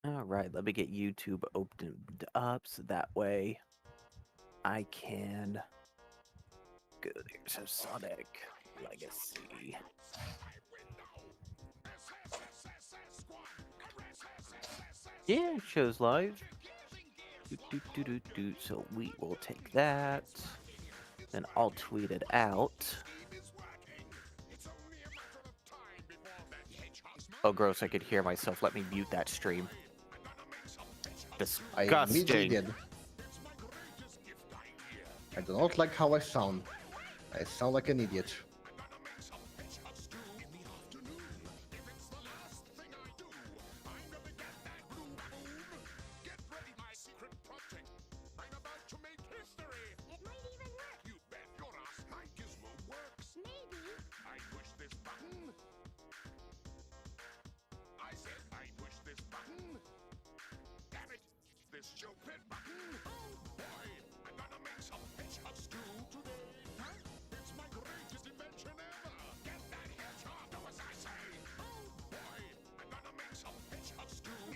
All right, let me get YouTube opened up so that way I can go there. So Sonic Legacy. Yeah, it shows live. So we will take that. Then I'll tweet it out. Oh, gross, I could hear myself. Let me mute that stream. I immediately Disgusting. did. I do not like how I sound. I sound like an idiot.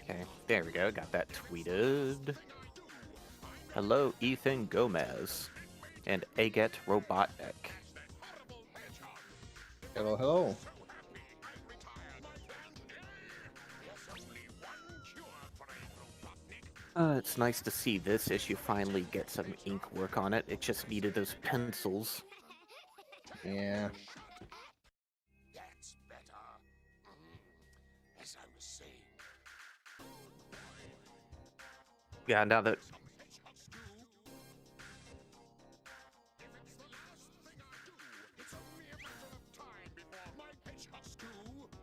Okay, there we go. Got that tweeted. Hello, Ethan Gomez and Aget Robotnik. Hello, hello. It's nice to see this issue finally get some ink work on it. It just needed those pencils. Yeah. That's better. As I was saying. Yeah, now that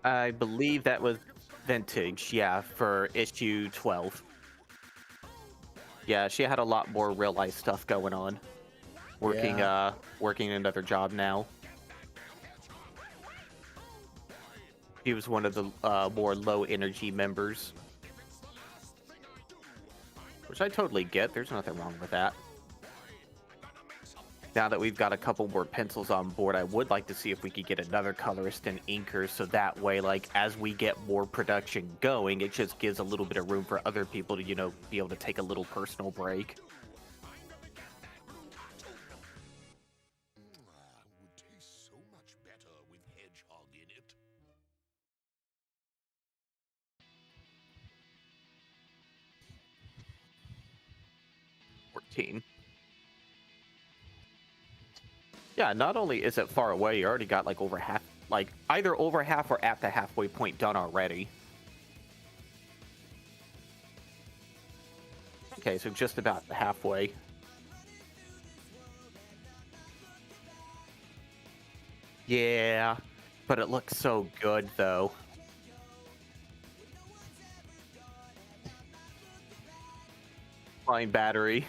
I believe that was vintage, yeah, for issue 12. Yeah, she had a lot more real life stuff going on. Working Yeah. working another job now. She was one of the more low energy members. Which I totally get. There's nothing wrong with that. Now that we've got a couple more pencils on board, I would like to see if we could get another colorist and inker, so that way, like, as we get more production going, it just gives a little bit of room for other people to, be able to take a little personal break. Would taste so much better with hedgehog in it. 14. Yeah, not only is it far away, you already got like over half, like either over half or at the halfway point done already. Okay, so just about halfway. Yeah, but it looks so good though. Flying battery.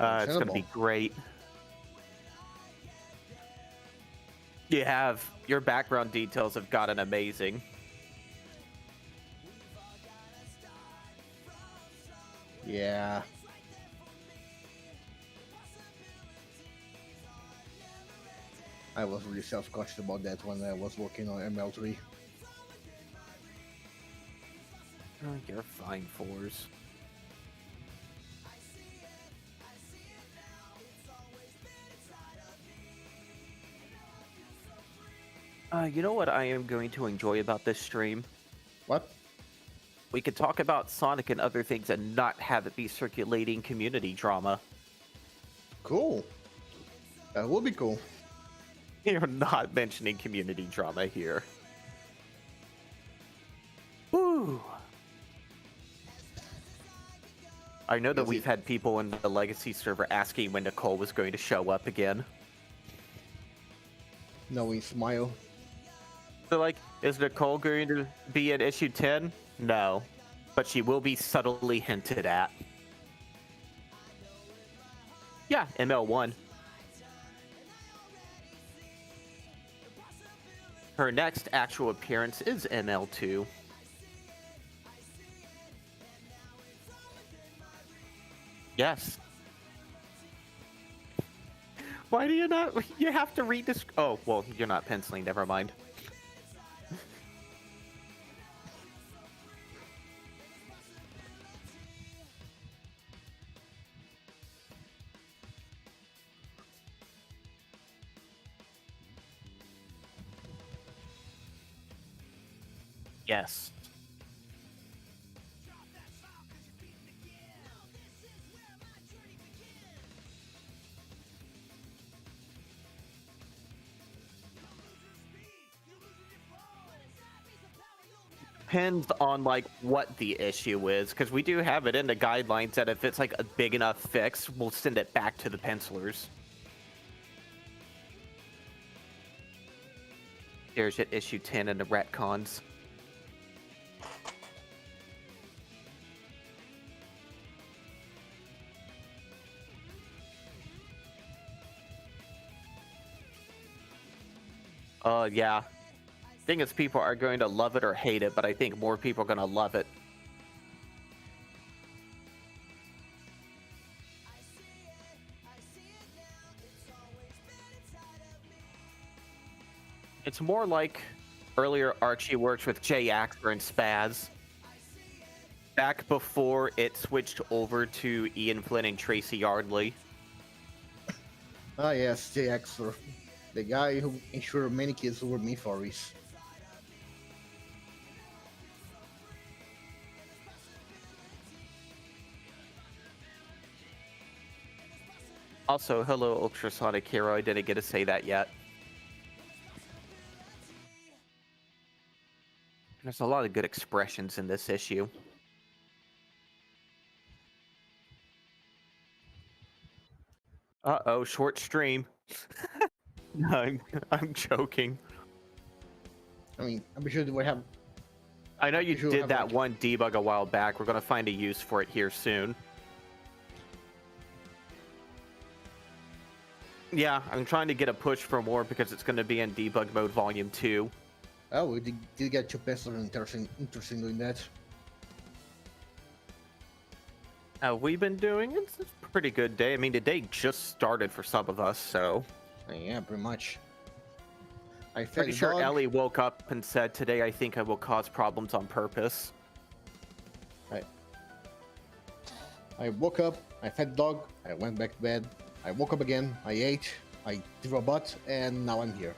It's gonna be great. Your background details have gotten amazing. Yeah. I was really self-conscious about that when I was working on ML3. Oh, you're fine, Fours. You know what I am going to enjoy about this stream? What? We could talk about Sonic and other things and not have it be circulating community drama. Cool. That would be cool. You're not mentioning community drama here. Woo! I know that we've had people in the Legacy server asking when Nicole was going to show up again. Knowing Smile. So, like, is Nicole going to be at issue 10? No. But she will be subtly hinted at. Yeah, ML1. Her next actual appearance is ML2. Yes. Why do you not? You have to read this. Oh, well, you're not penciling. Never mind. Yes. Depends on like what the issue is, because we do have it in the guidelines that if it's like a big enough fix, we'll send it back to the pencilers. There's at issue 10 in the retcons. Yeah. Thing is, people are going to love it or hate it, but I think more people are going to love it. It's more like earlier Archie worked with Jay Axler and Spaz. Back before it switched over to Ian Flynn and Tracy Yardley. Ah, yes, Jay Axler, the guy who ensured many kids were me for is. Also, hello, Ultrasonic Hero. I didn't get to say that yet. There's a lot of good expressions in this issue. Uh-oh, short stream. No, I'm joking. I mean, I'm sure we have. I know you sure did have, that like- one debug a while back. We're going to find a use for it here soon. Yeah, I'm trying to get a push for more because it's going to be in debug mode volume 2. Oh, we did get two pencils. Interesting doing that. We've been doing it's a pretty good day. I mean, the day just started for some of us, so Yeah, pretty much. I fed pretty the sure dog. Ellie woke up and said, "Today, I think I will cause problems on purpose." I woke up, I fed the dog, I went back to bed, I woke up again, I ate, I threw a butt, and now I'm here.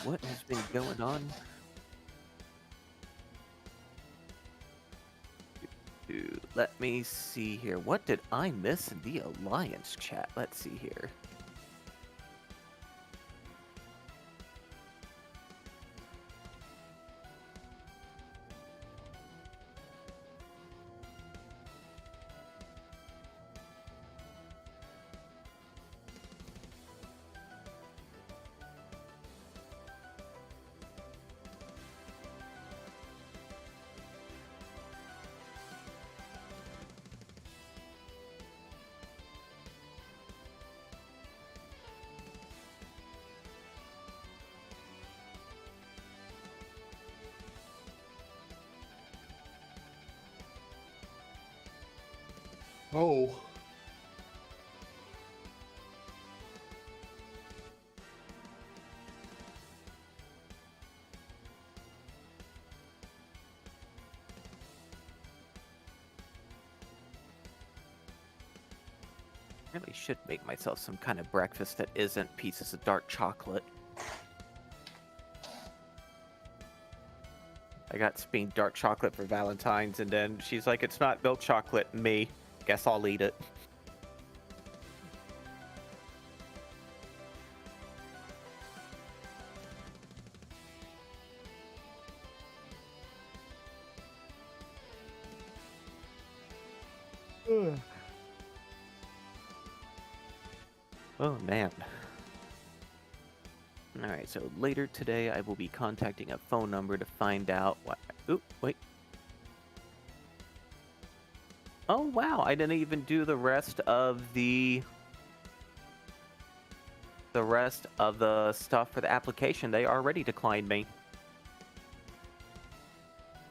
What has been going on? Let me see here. What did I miss in the Alliance chat? Let's see here. Oh. Really should make myself some kind of breakfast that isn't pieces of dark chocolate. I got Speen dark chocolate for Valentine's, and then she's like, "It's not milk chocolate." Me, guess I'll eat it. Oh man. Alright, so later today I will be contacting a phone number to find out what. Oop, wait. Oh wow, I didn't even do the rest of the stuff for the application. They already declined me.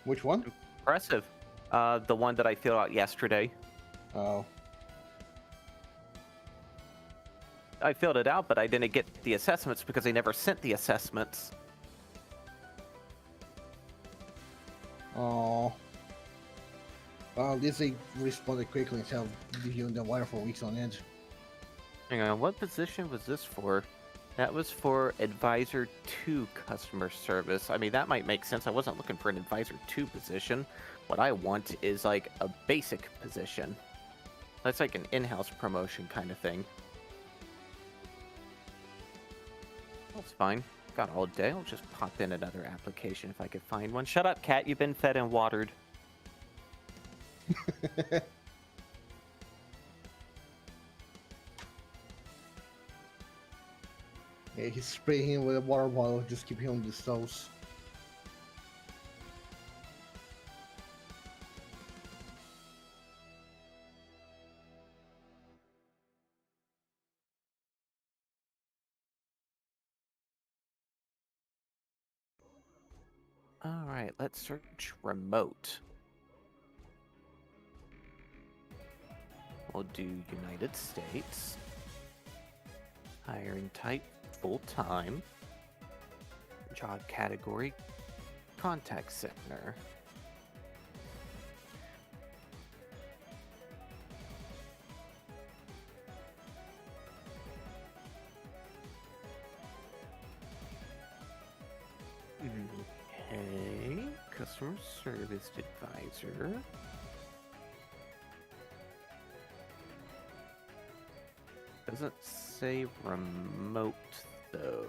Which one? Impressive. The one that I filled out yesterday. Oh. I filled it out, but I didn't get the assessments because they never sent the assessments. Oh. Well, at least they responded quickly instead of leaving you in the wire for weeks on end. Hang on, what position was this for? That was for Advisor 2 customer service. I mean, that might make sense. I wasn't looking for an Advisor 2 position. What I want is like a basic position. That's like an in-house promotion kind of thing. That's fine. Got all day. I'll just pop in another application if I could find one. Shut up, cat. You've been fed and watered. Yeah, he's spraying him with a water bottle, just keep him on the toes. All right, let's search remote. We'll do United States. Hiring type, full-time. Job category, contact center. Okay, customer service advisor. Doesn't say remote though.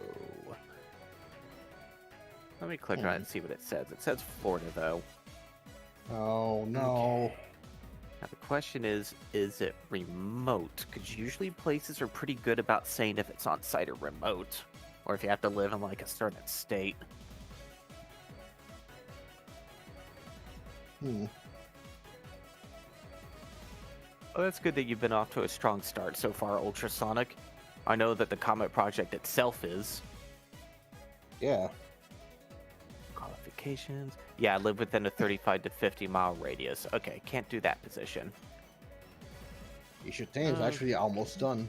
Let me click on it and see what it says. It says Florida though. Oh no. Okay. Now the question is it remote? Because usually places are pretty good about saying if it's on site or remote, or if you have to live in like a certain state. Oh, that's good that you've been off to a strong start so far, Ultrasonic. I know that the Comet Project itself is. Yeah. Qualifications. Yeah, I live within a 35 to 50 mile radius. Okay, can't do that position. Issue 10 is actually almost done.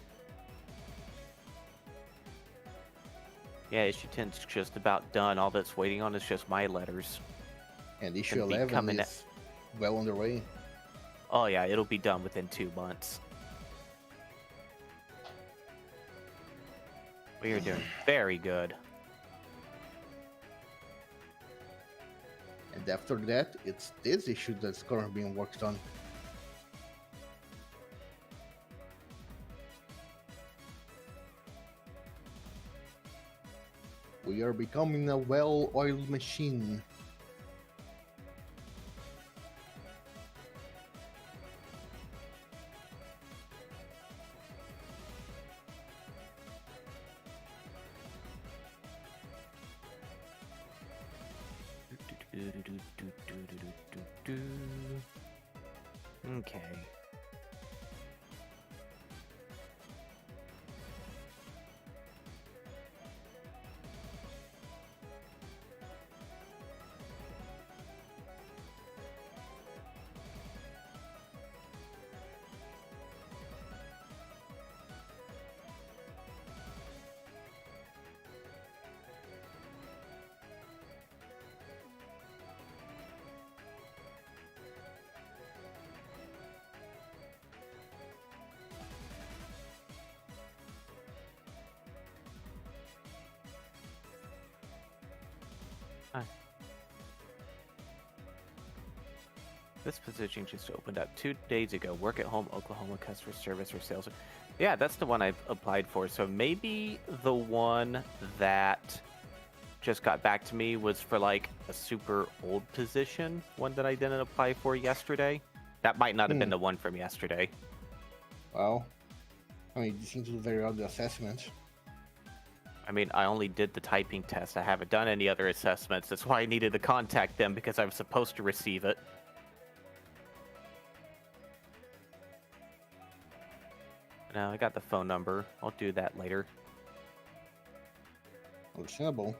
Yeah, issue 10's just about done. All that's waiting on is just my letters. And issue Gonna be 11 coming is well on their way. Oh yeah, it'll be done within 2 months. We are doing very good. And after that, it's this issue that's currently being worked on. We are becoming a well-oiled machine. Okay. Hi. This position just opened up 2 days ago. Work at home, Oklahoma customer service or sales. Yeah, that's the one I've applied for. So maybe the one that just got back to me was for like a super old position, one that I didn't apply for yesterday. That might not have been the one from yesterday. Well, I mean, you seem to do very well the assessment. I mean, I only did the typing test. I haven't done any other assessments. That's why I needed to contact them, because I was supposed to receive it. No, I got the phone number. I'll do that later. Understandable.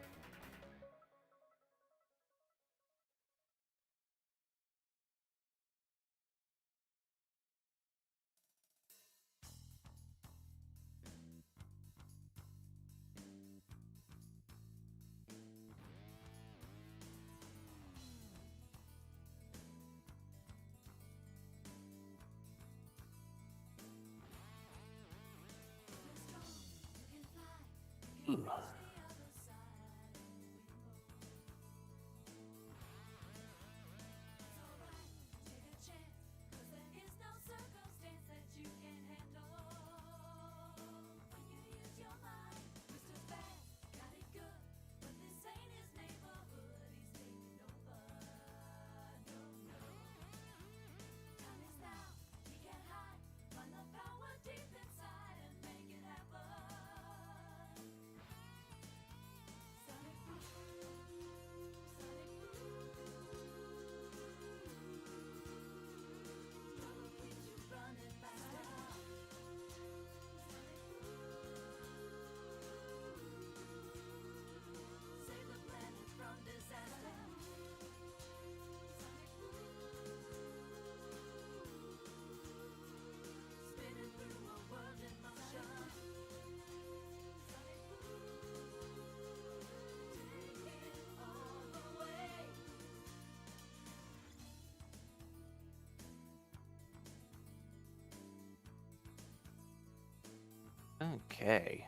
Okay.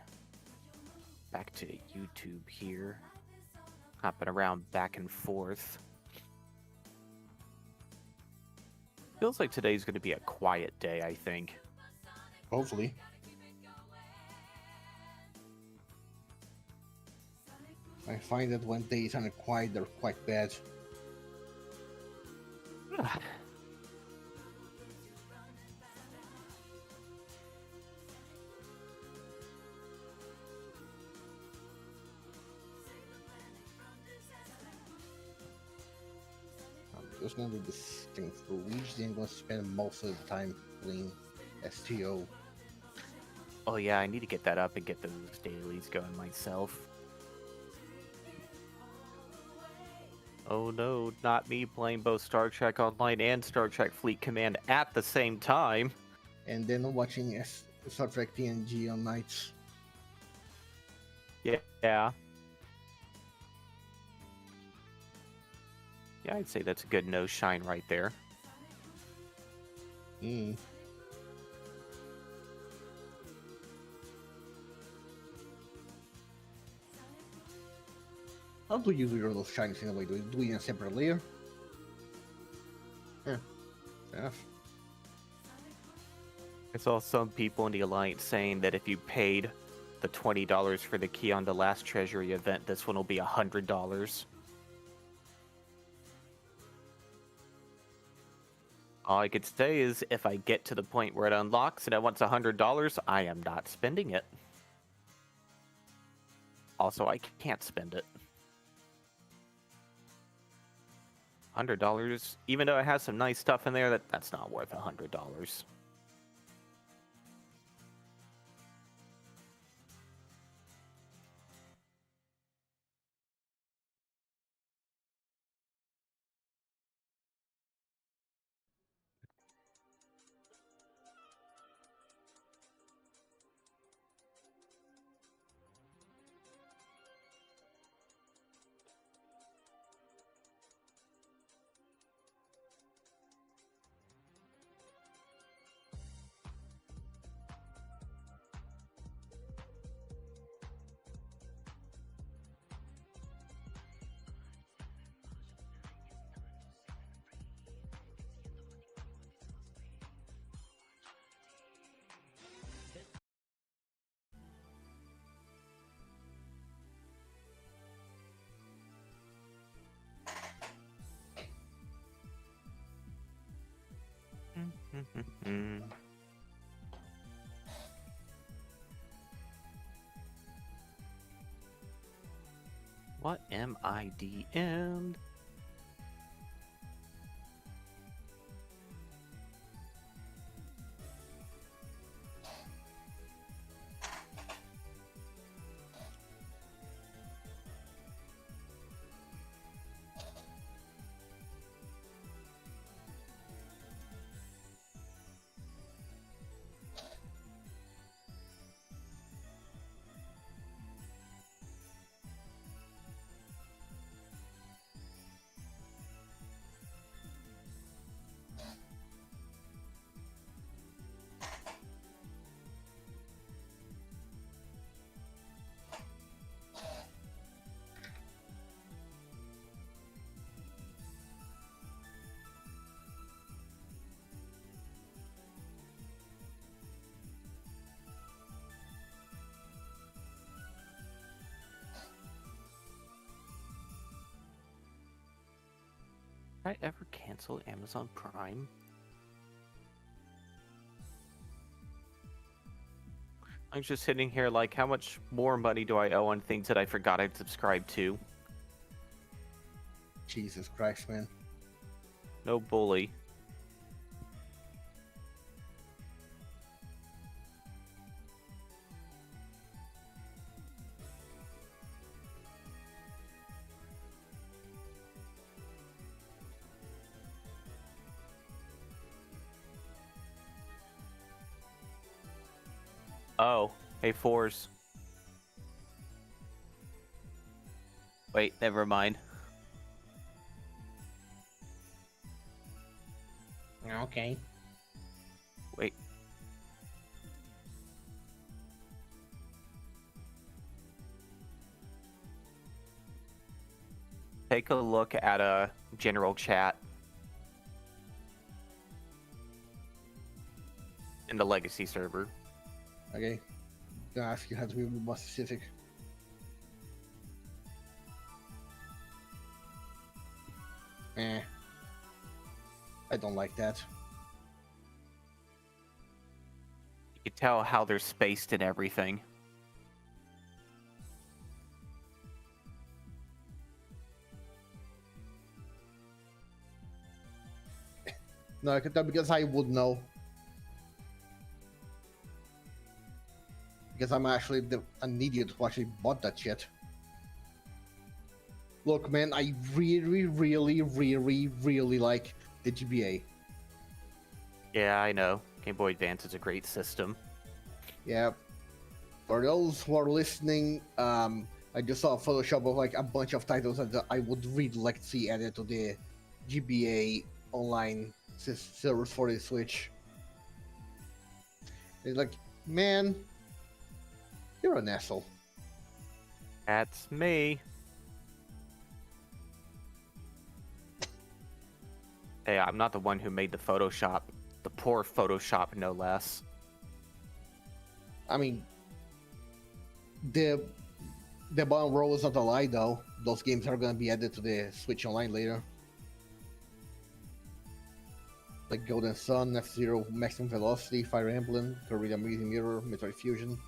Back to YouTube here. Hopping around back and forth. Feels like today's going to be a quiet day, I think. Hopefully. I find that when days are quiet, they're quite bad. I'm just gonna do this thing for weeks, then I'm gonna spend most of the time playing STO. Oh yeah, I need to get that up and get those dailies going myself. Oh no, not me playing both Star Trek Online and Star Trek Fleet Command at the same time. And then watching Star Trek TNG on nights. Yeah. Yeah, I'd say that's a good no shine right there. Mm. How do you do your little shinies in a way? Do you do it in a separate layer? Yeah, fair enough. I saw some people in the Alliance saying that if you paid the $20 for the key on the last Treasury event, this one will be $100. All I could say is if I get to the point where it unlocks and it wants $100, I am not spending it. Also, I can't spend it. $100, even though it has some nice stuff in there, that's not worth $100. What am I DM'd? Did I ever cancel Amazon Prime? I'm just sitting here like, how much more money do I owe on things that I forgot I'd subscribed to? Jesus Christ, man. No bully. Oh, hey, fours. Wait, never mind. Okay. Wait. take a look at a general chat in the legacy server. Okay. Gonna ask you how to be more specific. Eh. I don't like that. You can tell how they're spaced and everything. No, I can tell because I would know. Because I'm actually an idiot who actually bought that shit. Look, man, I really, really, really, really like the GBA. Yeah, I know. Game Boy Advance is a great system. Yeah. For those who are listening, I just saw a Photoshop of like a bunch of titles that I would really like to see added to the GBA online servers for the Switch. It's like, man, you're an asshole. That's me. Hey, I'm not the one who made the Photoshop. The poor Photoshop, no less. I mean, the bottom row is not a lie, though. Those games are gonna be added to the Switch Online later. Like Golden Sun, F-Zero, Maximum Velocity, Fire Emblem, Korea Amazing Mirror, Metroid Fusion.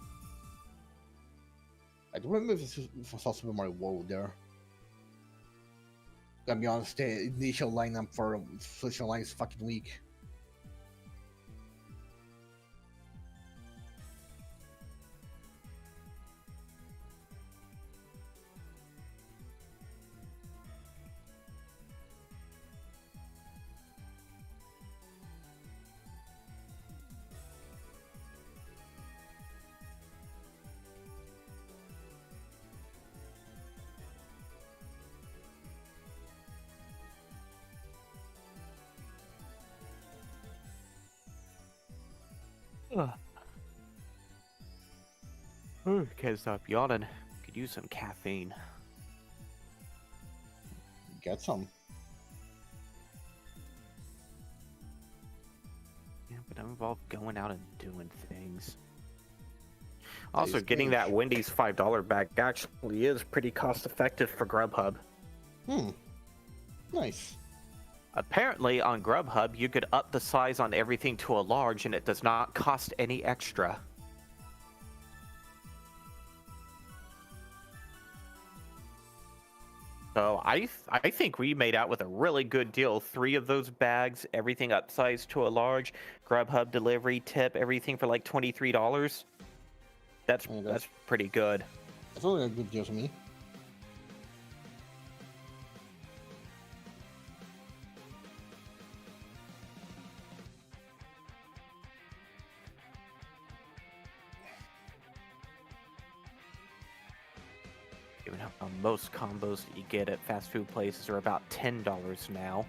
I don't remember if I saw Super Mario World there. Gotta be honest, the initial lineup for Switch Online is fucking weak. Ugh. Ooh, can't stop yawning. Could use some caffeine. Get some. Yeah, but I'm involved going out and doing things. Also, Nice getting page. that Wendy's $5 bag actually is pretty cost effective for Grubhub. Nice. Apparently, on Grubhub, you could up the size on everything to a large and it does not cost any extra. So I think we made out with a really good deal. 3 of those bags, everything upsized to a large, Grubhub delivery tip, everything for like $23. That's pretty good. That's only a good deal to me. Given how most combos that you get at fast food places are about $10 now.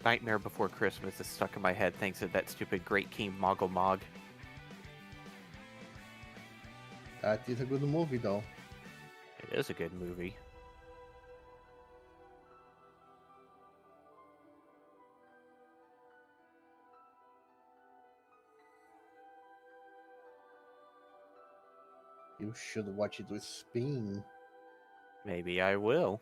Nightmare Before Christmas is stuck in my head thanks to that stupid Great King Moggle Mog. That is a good movie, though. It is a good movie. You should watch it with Spain. Maybe I will.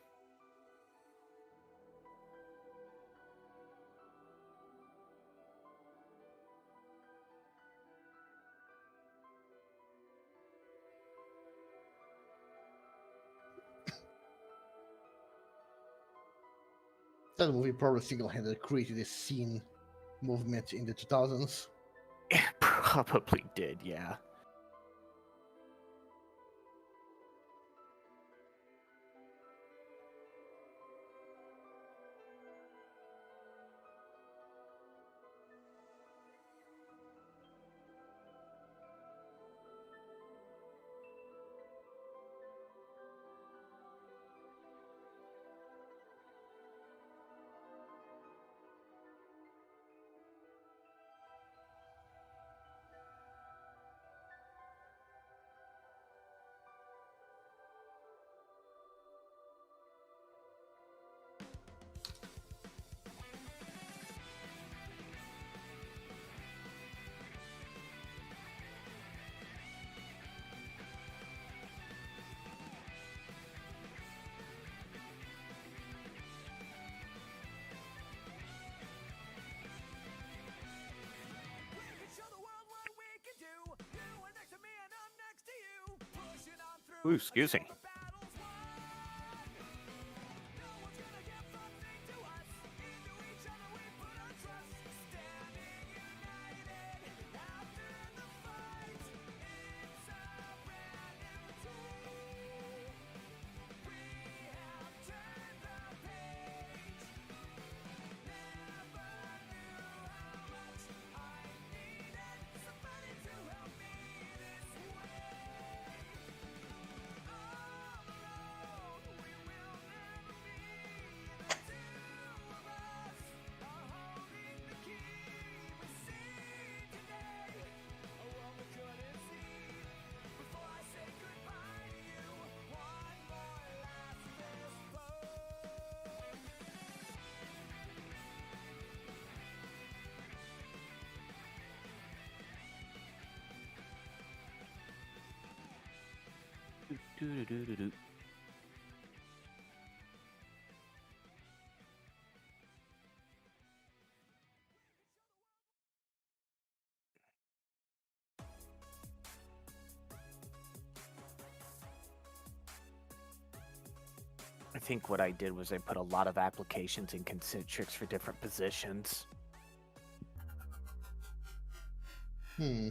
That movie probably single-handedly created this scene movement in the 2000s. It probably did, yeah. Ooh, excuse me. Do-do-do-do-do. I think what I did was I put a lot of applications in concentrics for different positions. Hmm.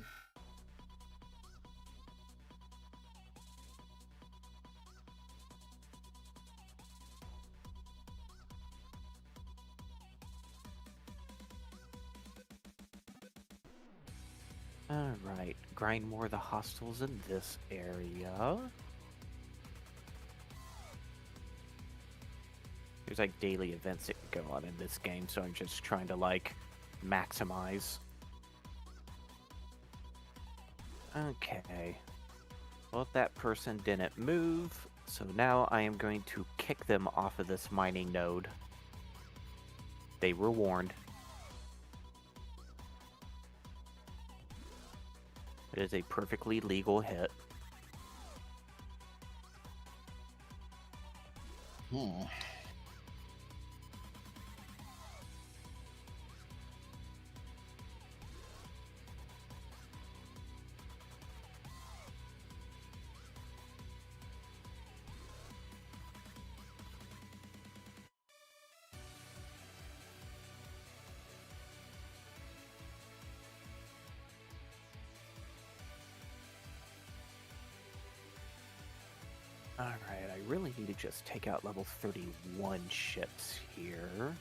Alright, grind more of the hostiles in this area. There's like daily events that go on in this game, so I'm just trying to like maximize. Okay. Well, that person didn't move, so now I am going to kick them off of this mining node. They were warned. It is a perfectly legal hit. Hmm. Alright, I really need to just take out level 31 ships here.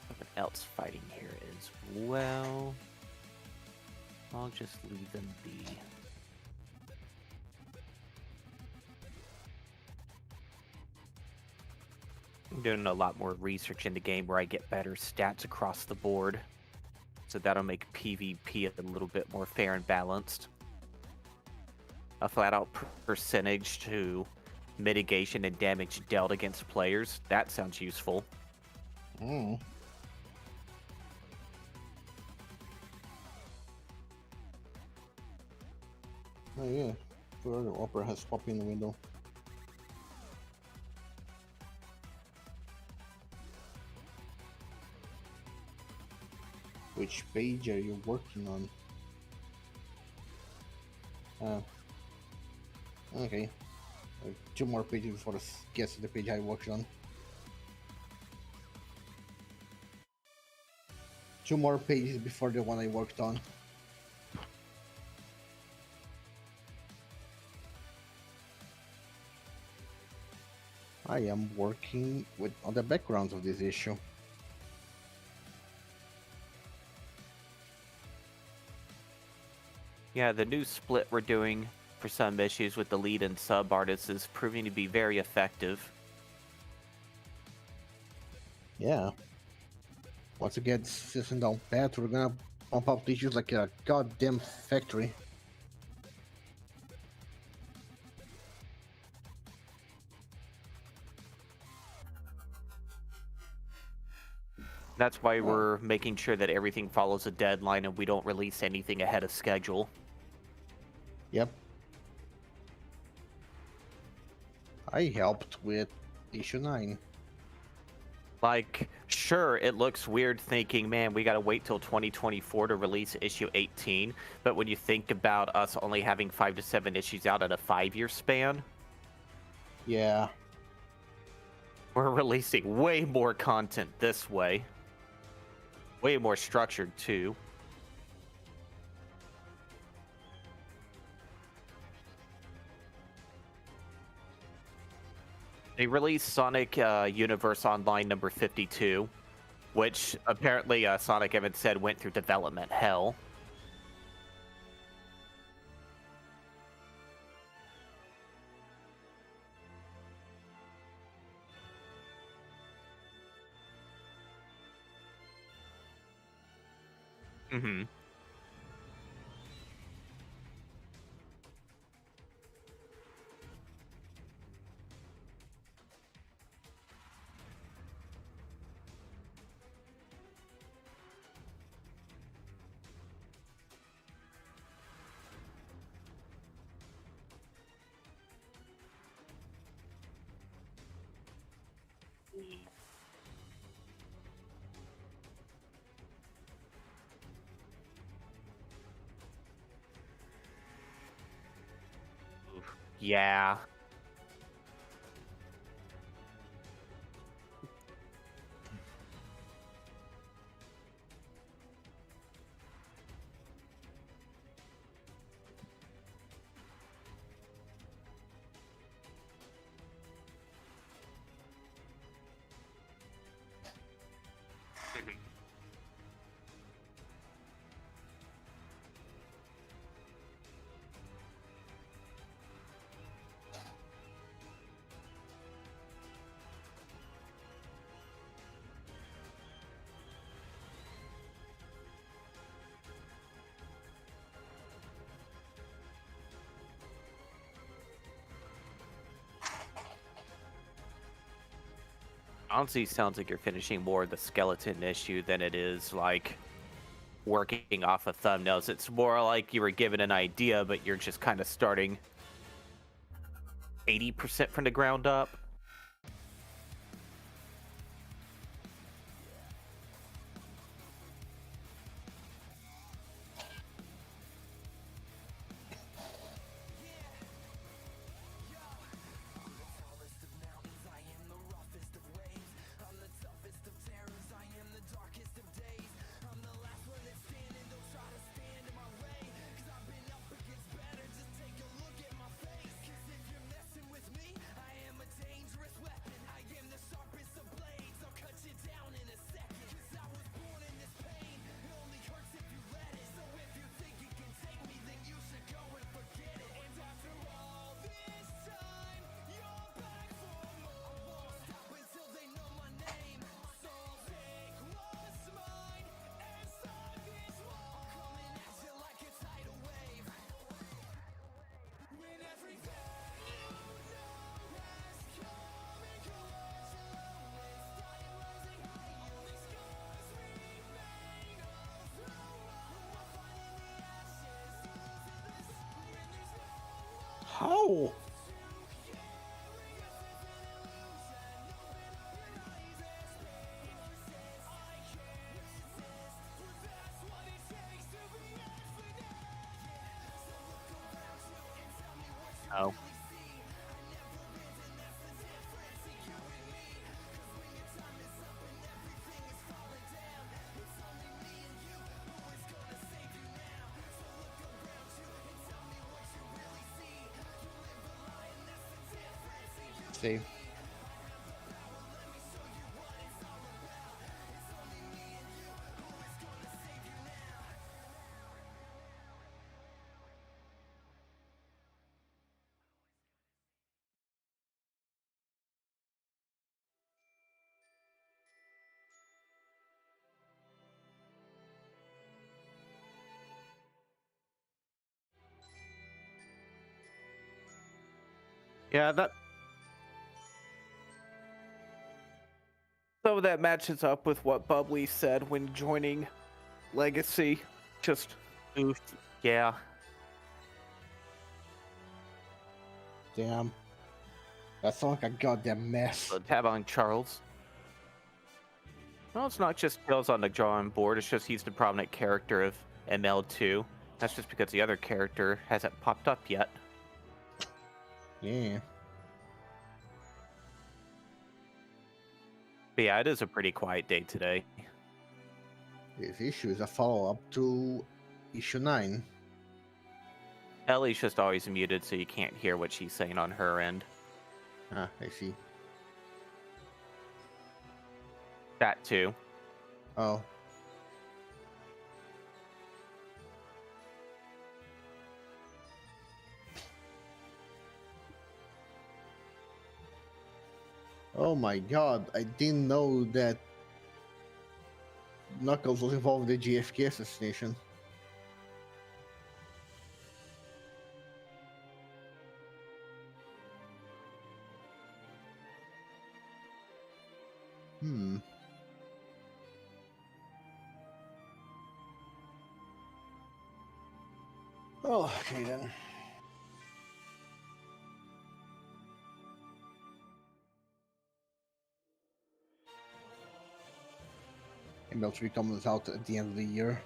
Something else fighting here as well. I'll just leave them be. I'm doing a lot more research in the game where I get better stats across the board. So that'll make PvP a little bit more fair and balanced. A flat out percentage to mitigation and damage dealt against players. That sounds useful. Hmm. Oh yeah, further opera has popped in the window. Which page are you working on? Okay. 2 more pages before I get to the page I worked on. 2 more pages before the one I worked on. I am working on the backgrounds of this issue. Yeah, the new split we're doing for some issues with the lead and sub artists is proving to be very effective. Yeah. Once it gets system down pat, we're gonna pump out issues like a goddamn factory. That's why we're making sure that everything follows a deadline and we don't release anything ahead of schedule. Yep. I helped with issue 9. Like, sure, it looks weird thinking, man, we got to wait till 2024 to release issue 18. But when you think about us only having 5 to 7 issues out at a 5-year span, Yeah. we're releasing way more content this way. Way more structured, too. They released Sonic Universe Online number 52, which apparently Sonic Evans said went through development hell. Mm-hmm. Yeah. Honestly, sounds like you're finishing more of the skeleton issue than it is like working off of thumbnails. It's more like you were given an idea, but you're just kind of starting 80% from the ground up. How? Oh. See. Yeah, that some of that matches up with what Bubbly said when joining Legacy. Just oof. Yeah. Damn. That sounds like a goddamn mess. So tab on Charles. Well, it's not just kills on the drawing board, it's just he's the prominent character of ML2. That's just because the other character hasn't popped up yet. Yeah. But yeah, it is a pretty quiet day today. This issue is a follow-up to issue 9. Ellie's just always muted, so you can't hear what she's saying on her end. Ah, I see. That too. Oh. Oh my god, I didn't know that Knuckles was involved in the GFK assassination. Hmm. Oh, okay then. ML3 comes out at the end of the year.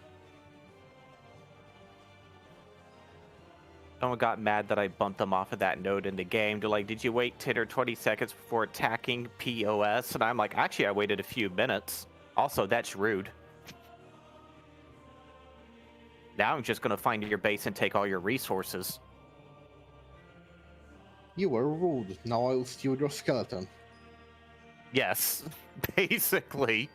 Someone got mad that I bumped them off of that node in the game. They're like, did you wait 10 or 20 seconds before attacking POS? And I'm like, actually, I waited a few minutes. Also, that's rude. Now I'm just going to find your base and take all your resources. You were rude. Now I'll steal your skeleton. Yes, basically.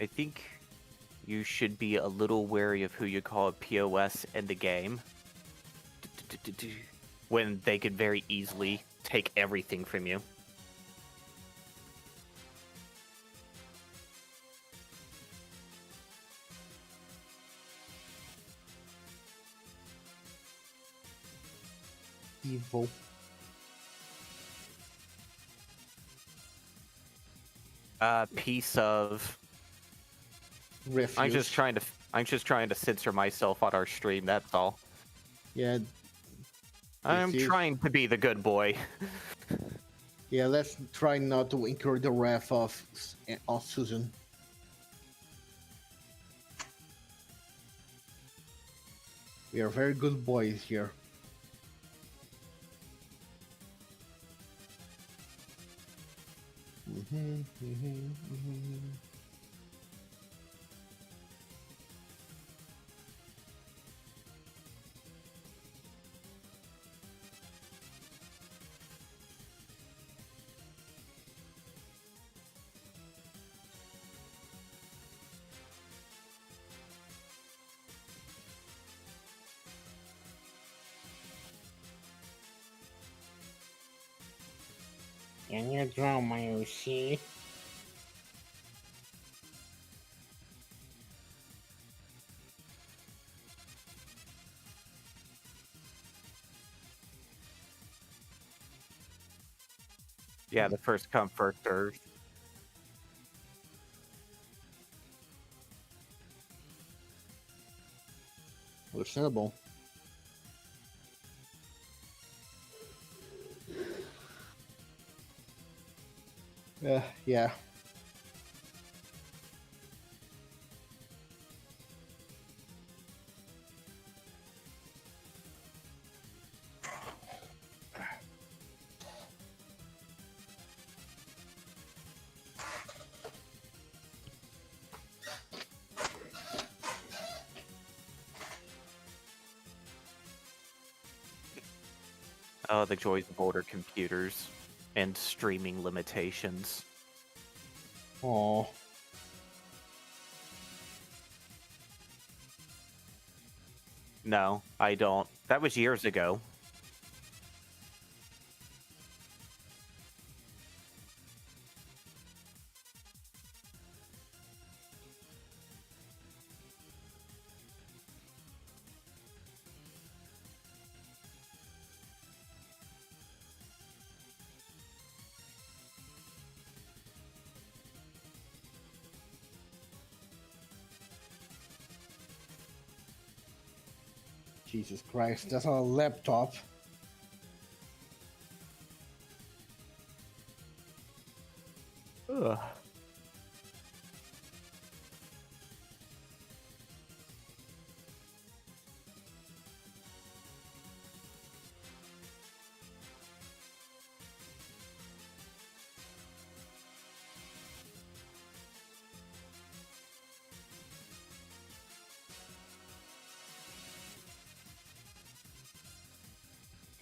I think you should be a little wary of who you call a POS in the game. When they could very easily take everything from you. Evil. Piece of. Refuse. I'm just trying to censor myself on our stream. That's all. Yeah. I'm trying to be the good boy. Yeah, let's try not to incur the wrath of Susan. We are very good boys here. Can you draw my OC? Yeah, the first come, first served. Understandable. Yeah. Oh, the joys of older computers and streaming limitations. Oh, No, I don't. That was years ago. Jesus Christ, that's on a laptop. Ugh.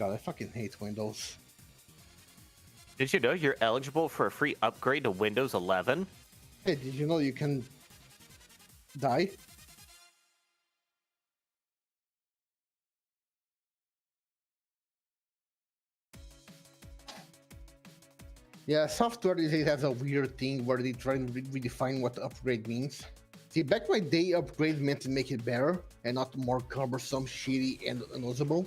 God, I fucking hate Windows. Did you know you're eligible for a free upgrade to Windows 11? Hey, did you know you can die? Yeah, software these days has a weird thing where they try and redefine what upgrade means. See, back in my day, upgrade meant to make it better and not more cumbersome, shitty, and unusable.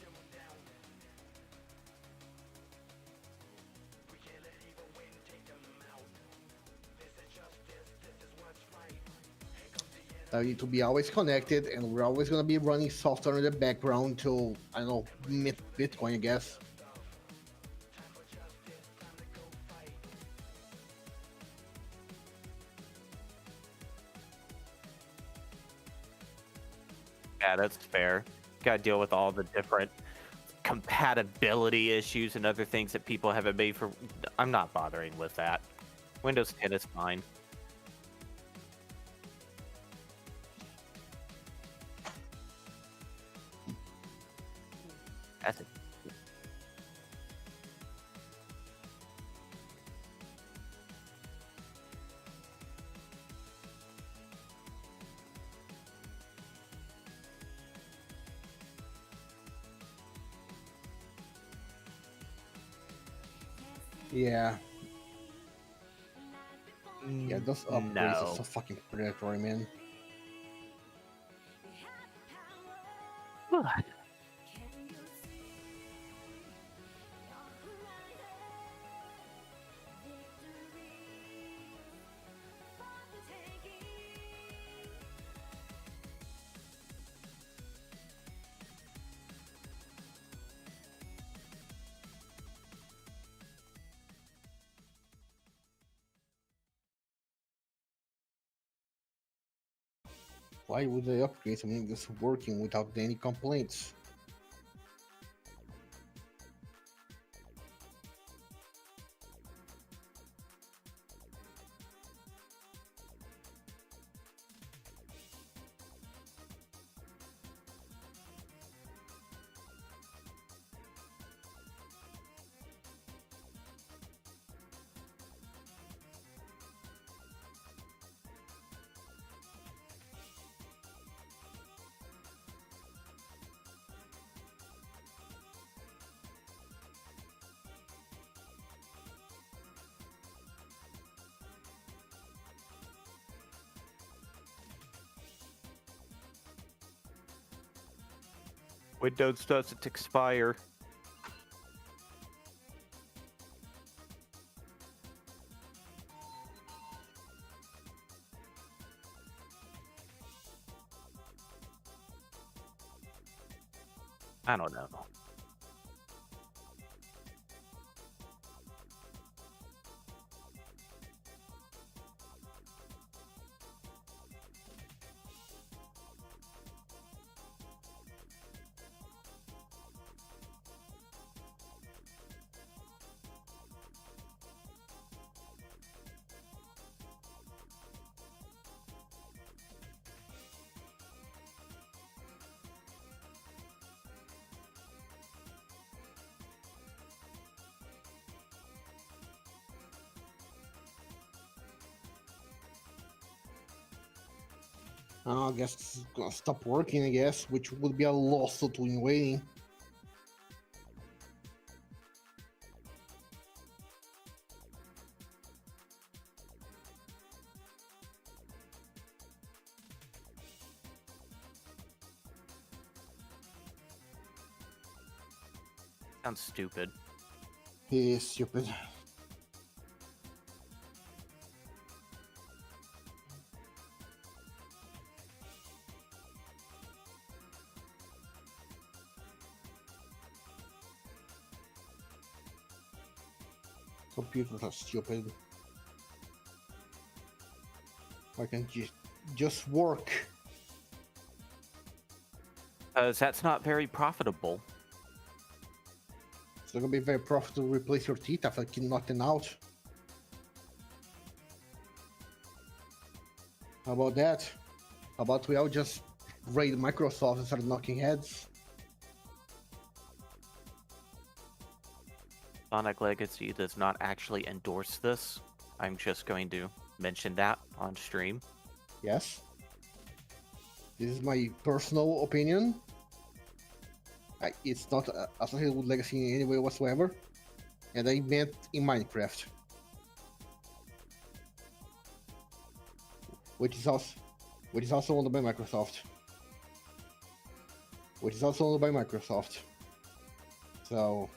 I need to be always connected, and we're always gonna be running software in the background till, I don't know, Bitcoin, I guess. Yeah, that's fair. Got to deal with all the different compatibility issues and other things that people haven't made for. I'm not bothering with that. Windows 10 is fine. That's it. Yeah. Yeah, those upgrades are No. so fucking predatory, man. What? Why would they upgrade something that's working without any complaints? Windows doesn't expire. I don't know. I guess it's gonna stop working, I guess, which would be a lawsuit in waiting. Sounds stupid. He is stupid. Computers are stupid. Why can't you just work? Because that's not very profitable. It's not gonna be very profitable to replace your teeth after knocking out. How about that? How about we all just raid Microsoft and start knocking heads? Sonic Legacy does not actually endorse this. I'm just going to mention that on stream. Yes. This is my personal opinion. It's not associated with Legacy in any way whatsoever. And I meant in Minecraft. Which is also owned by Microsoft. So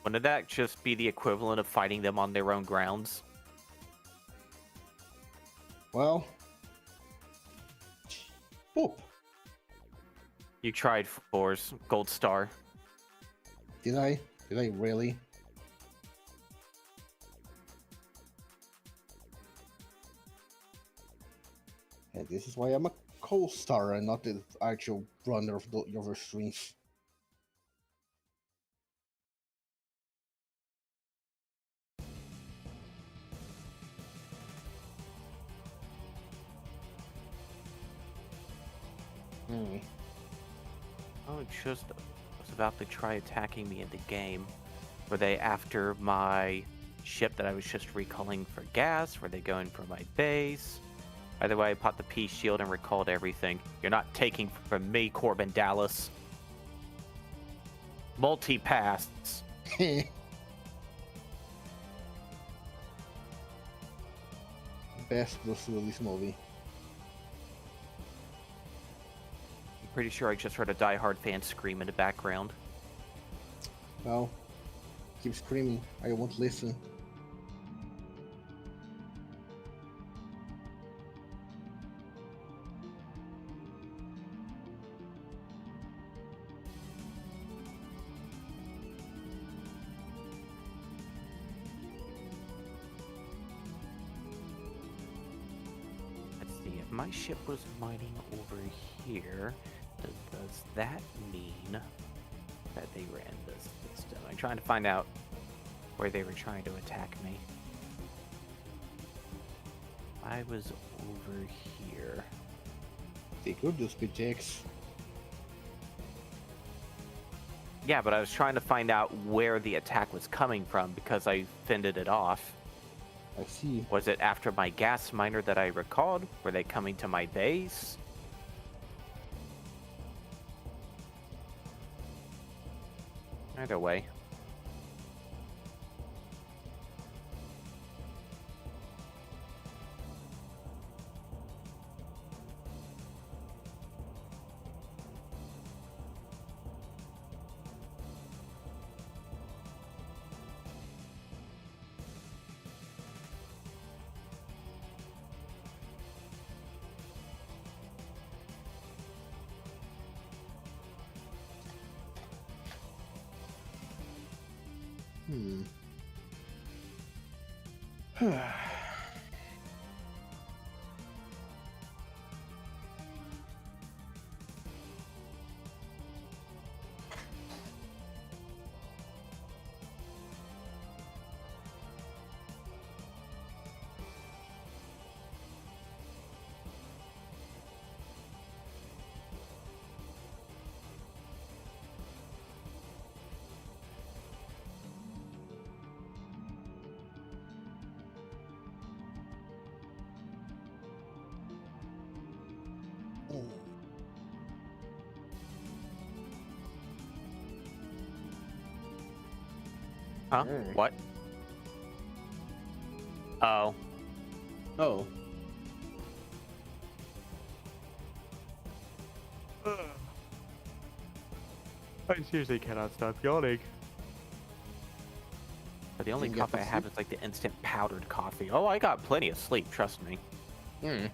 Wouldn't that just be the equivalent of fighting them on their own grounds? well, poop. You tried Force Gold Star. Did I? Did I really? And this is why I'm a co-star and not the actual runner of your streams. Oh, just was about to try attacking me in the game. Were they after my ship that I was just recalling for gas? Were they going for my base? Either way, I popped the P shield and recalled everything. You're not taking from me, Corbin Dallas. Multi-pass. Best Bruce Willis movie. I'm pretty sure I just heard a Die-Hard fan scream in the background. Well, keep screaming. I won't listen. Let's see, if my ship was mining over here, does that mean that they ran this system? I'm trying to find out where they were trying to attack me. I was over here. They could just be dicks. Yeah, but I was trying to find out where the attack was coming from because I fended it off. I see. Was it after my gas miner that I recalled? Were they coming to my base? Either way. Huh? Mm. What? Oh. Oh. I seriously cannot stop yawning. But the only Didn't get coffee I to have sleep? is like the instant powdered coffee. Oh, I got plenty of sleep, trust me. Hmm.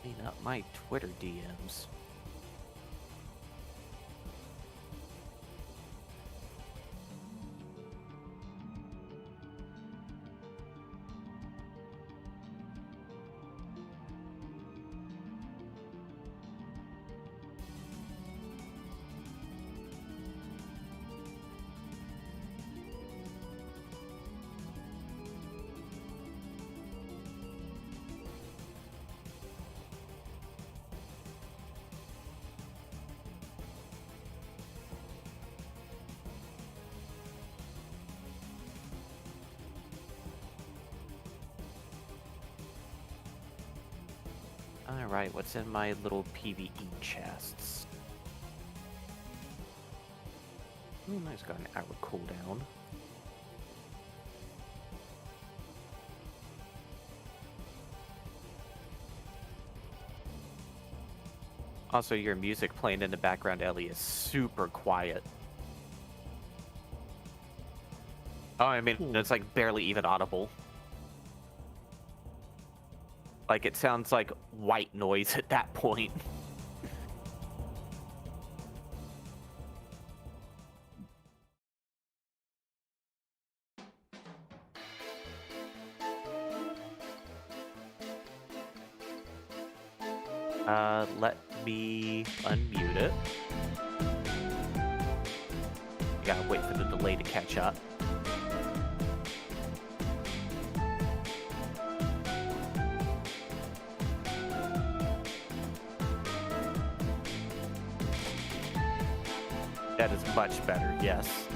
Clean up my Twitter DMs. Alright, what's in my little PvE chests? Ooh, nice, got an hour cooldown. Also, your music playing in the background, Ellie, is super quiet. Oh, I mean, it's like barely even audible. Like, it sounds like white noise at that point. Let me unmute it. Gotta wait for the delay to catch up. That is much better, yes.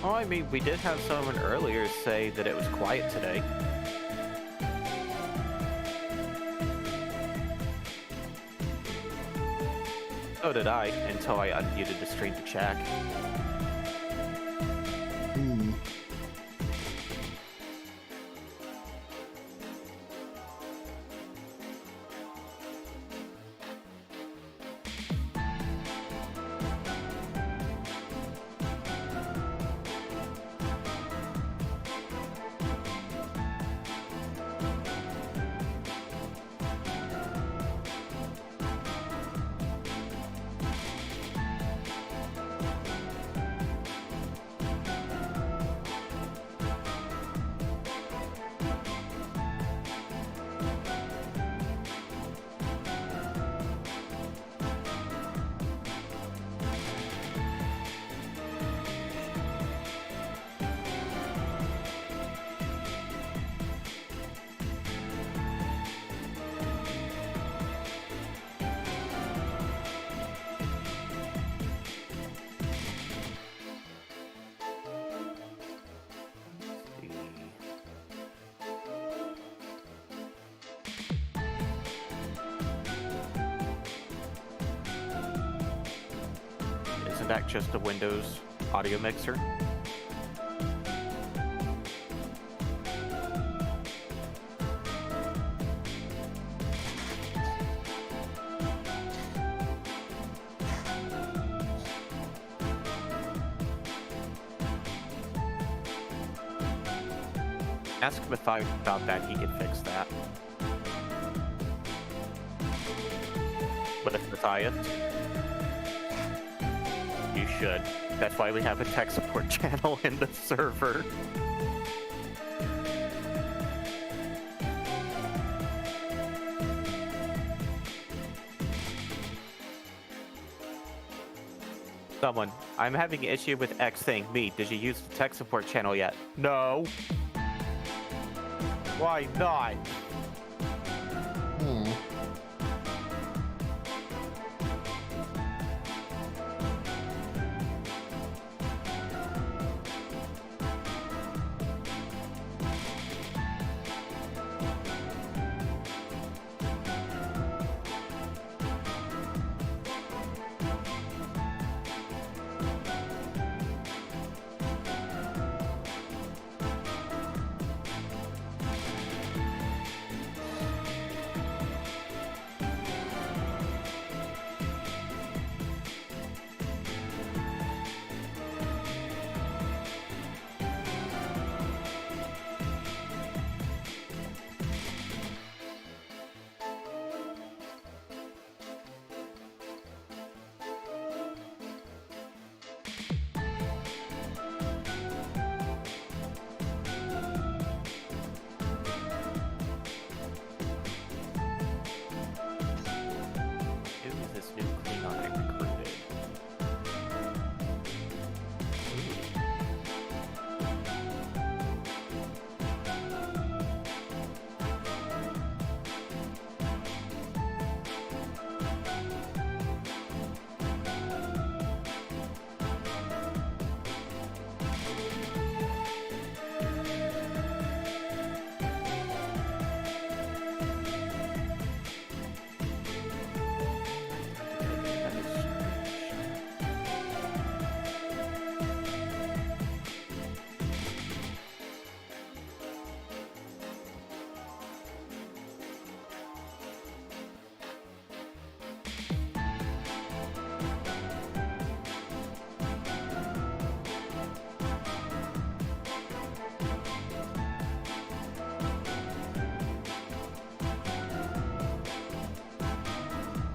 Oh, I mean, we did have someone earlier say that it was quiet today. So did I, until I unmuted the stream to check. Hmm. that just a Windows audio mixer? Ask Matthias about that, he can fix that. What if Matthias? You should. That's why we have a tech support channel in the server. Someone, I'm having an issue with X thing. Me, did you use the tech support channel yet? No. Why not?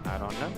I don't know.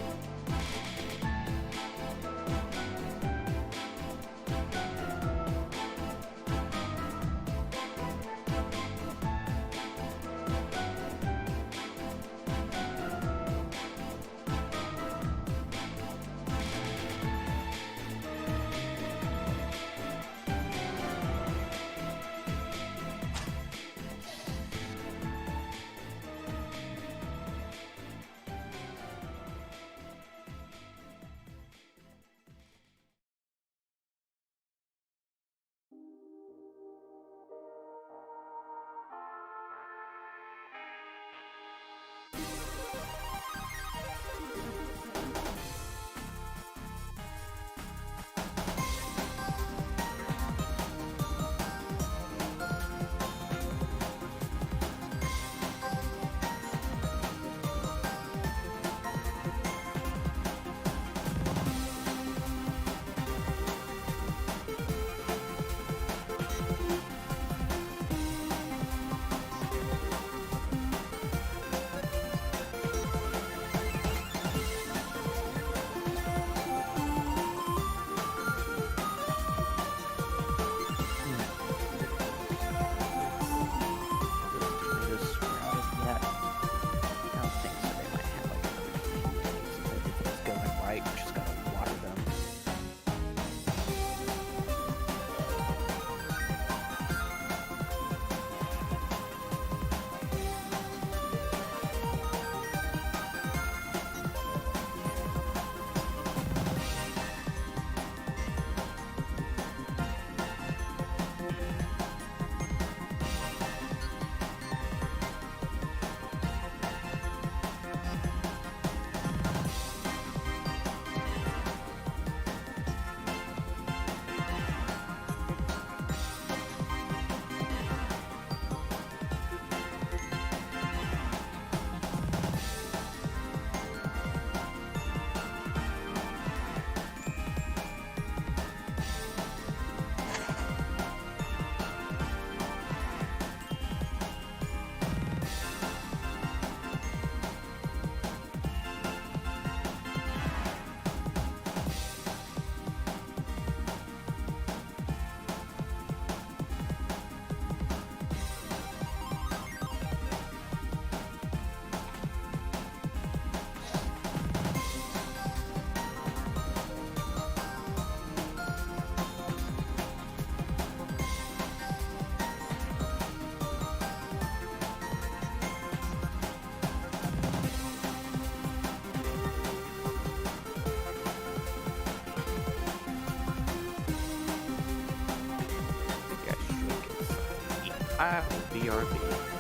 I will BRB.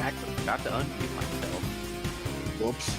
actually forgot to unmute myself. Whoops.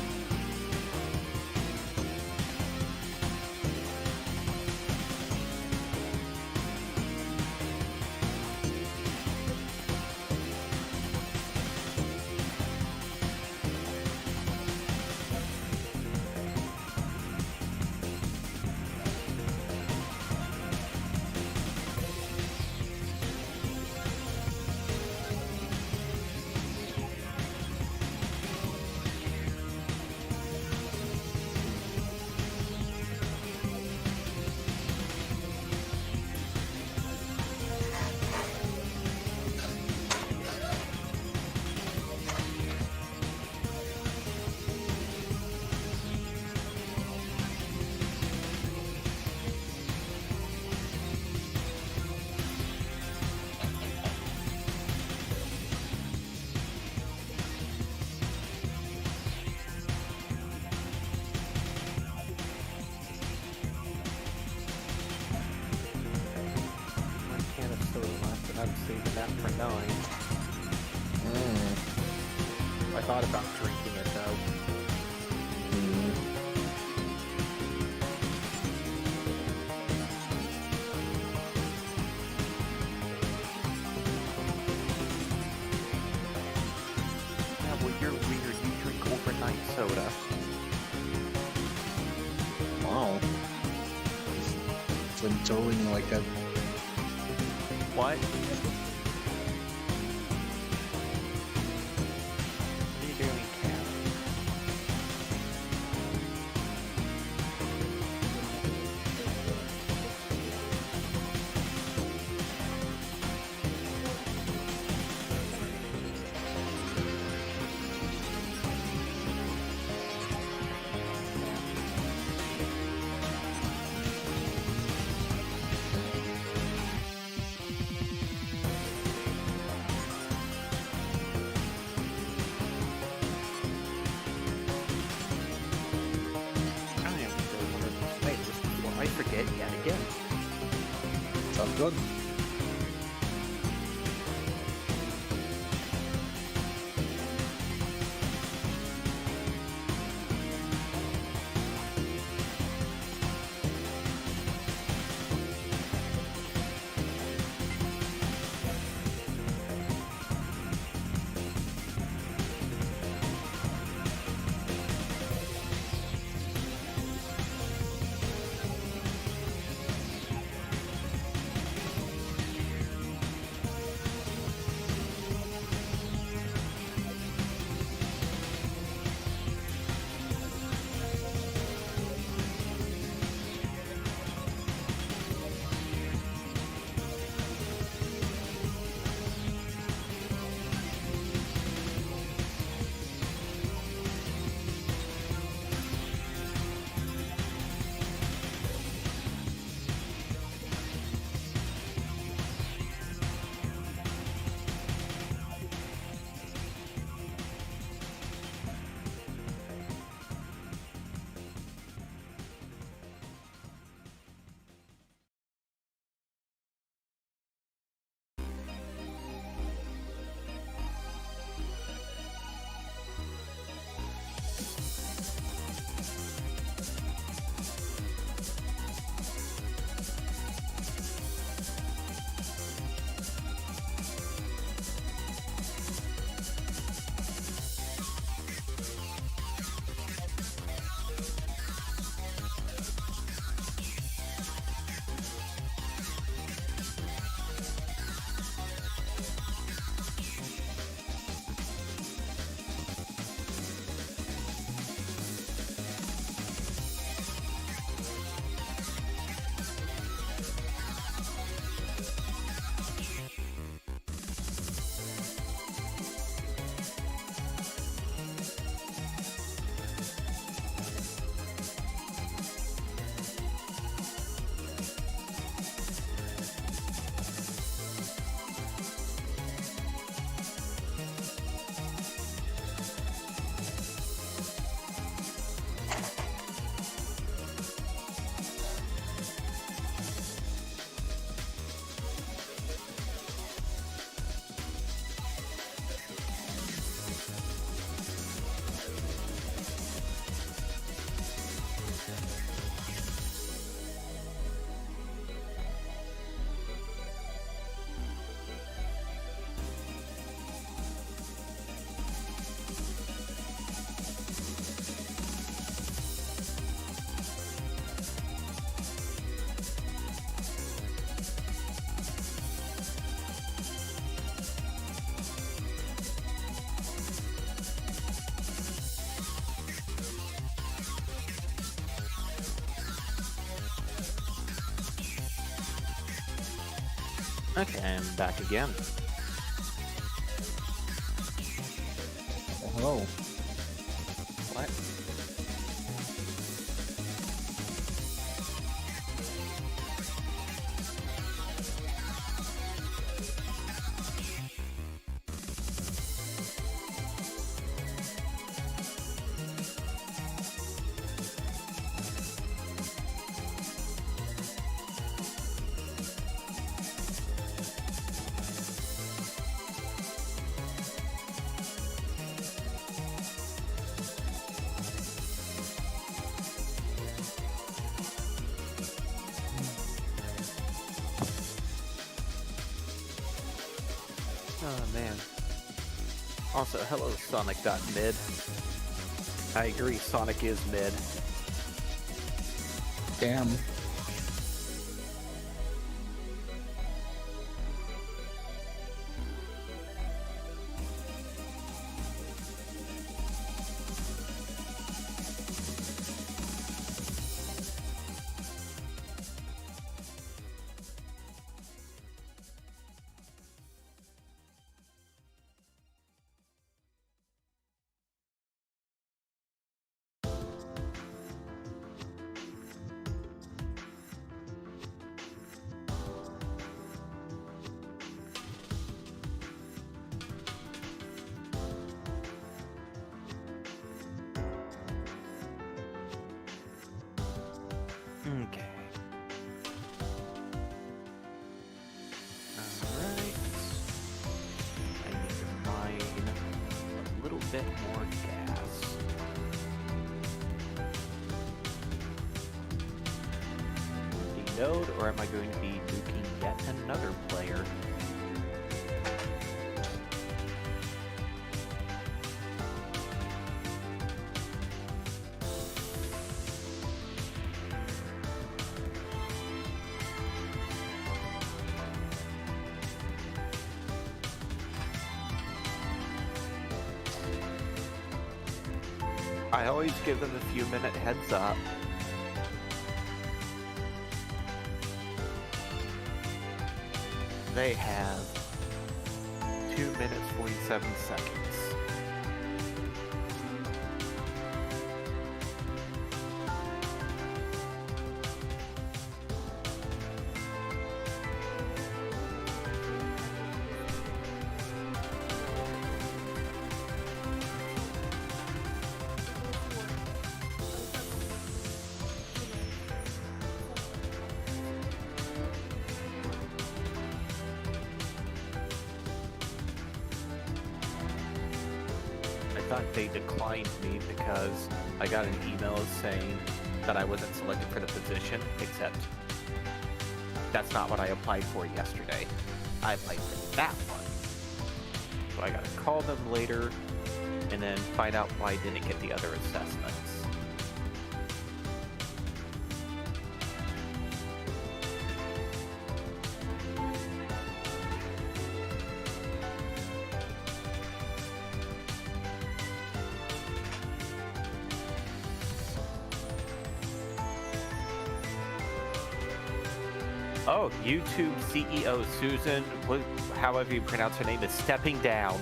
One can of soda left, and I'm saving that for 9. I thought about drinking it though. Yeah, well, you're weird. You drink overnight soda. Wow. It's throwing like that. What? What are you doing, Cam? I am still one of those players before I forget yet again. Sounds good. Okay, I'm back again. Oh, hello. What? Oh man. Also, hello Sonic.mid. I agree, Sonic is mid. Damn. Okay. Alright. I need to mine a little bit more gas. The node, or am I going to be nuking yet another player? I always give them a few minute heads up. They have 2 minutes 47 seconds. I thought they declined me because I got an email saying that I wasn't selected for the position, except that's not what I applied for yesterday. I applied for that one. So I gotta call them later and then find out why I didn't get the other assessments. Oh, YouTube CEO Susan, however you pronounce her name, is stepping down.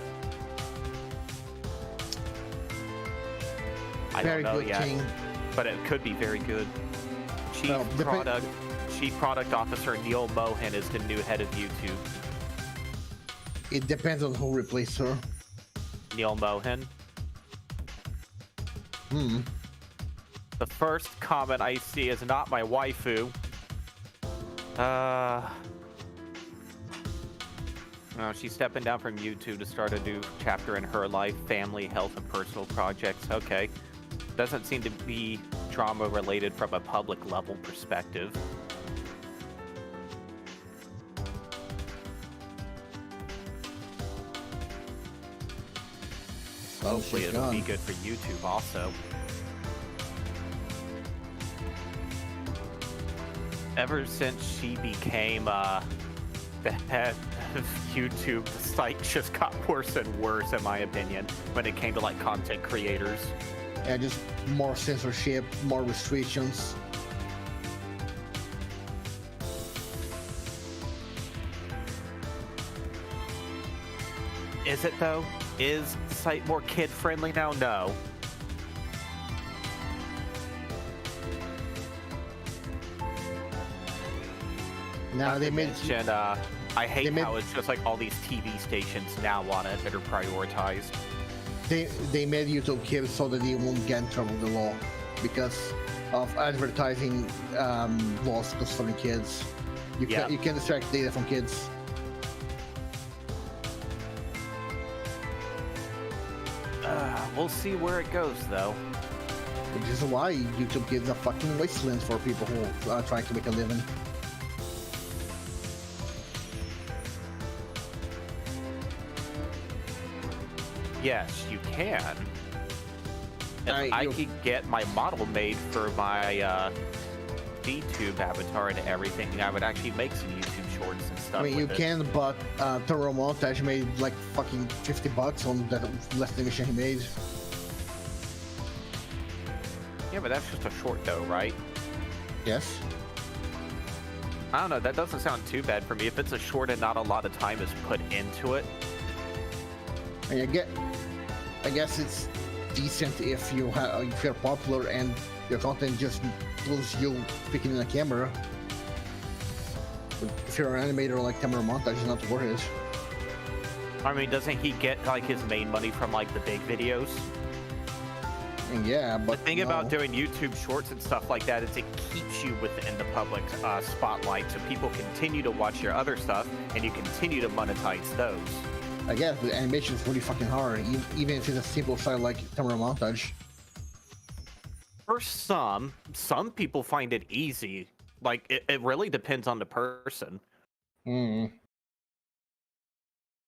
I Very don't know good, yet, King. but it could be very good. Chief Product Officer Neil Mohan is the new head of YouTube. It depends on who replaces her. Neil Mohan. The first comment I see is not my waifu. No, she's stepping down from YouTube to start a new chapter in her life, family, health, and personal projects. Okay. Doesn't seem to be drama related from a public level perspective. Hopefully it'll be good for YouTube also. Ever since she became the head of YouTube, the site just got worse and worse, in my opinion, when it came to like content creators. Yeah, just more censorship, more restrictions. Is it though? Is the site more kid friendly now? No. Now they made And I hate how it's just like all these TV stations now on it that are prioritized. they made YouTube Kids so that they won't get in trouble with the law because of advertising laws concerning kids. You can extract data from kids. We'll see where it goes though. Which is why YouTube Kids are fucking wastelands for people who are trying to make a living. Yes, you can. If I you- could get my model made for my VTube avatar and everything, I would actually make some YouTube shorts and stuff. I mean, you with it. can, but Toro Montage made like fucking $50 on that last animation he made. Yeah, but that's just a short though, right? Yes. I don't know. That doesn't sound too bad for me. If it's a short and not a lot of time is put into it. And I guess it's decent if you're popular and your content just includes you speaking in a camera. But if you're an animator like Camera Montage, it's not worth it. I mean, doesn't he get like his main money from like the big videos? And yeah, but The thing about doing YouTube shorts and stuff like that is it keeps you within the public spotlight, so people continue to watch your other stuff and you continue to monetize those. I guess the animation is really fucking hard, even if it's a simple side like Camera Montage. For some people find it easy. Like it really depends on the person. Hmm.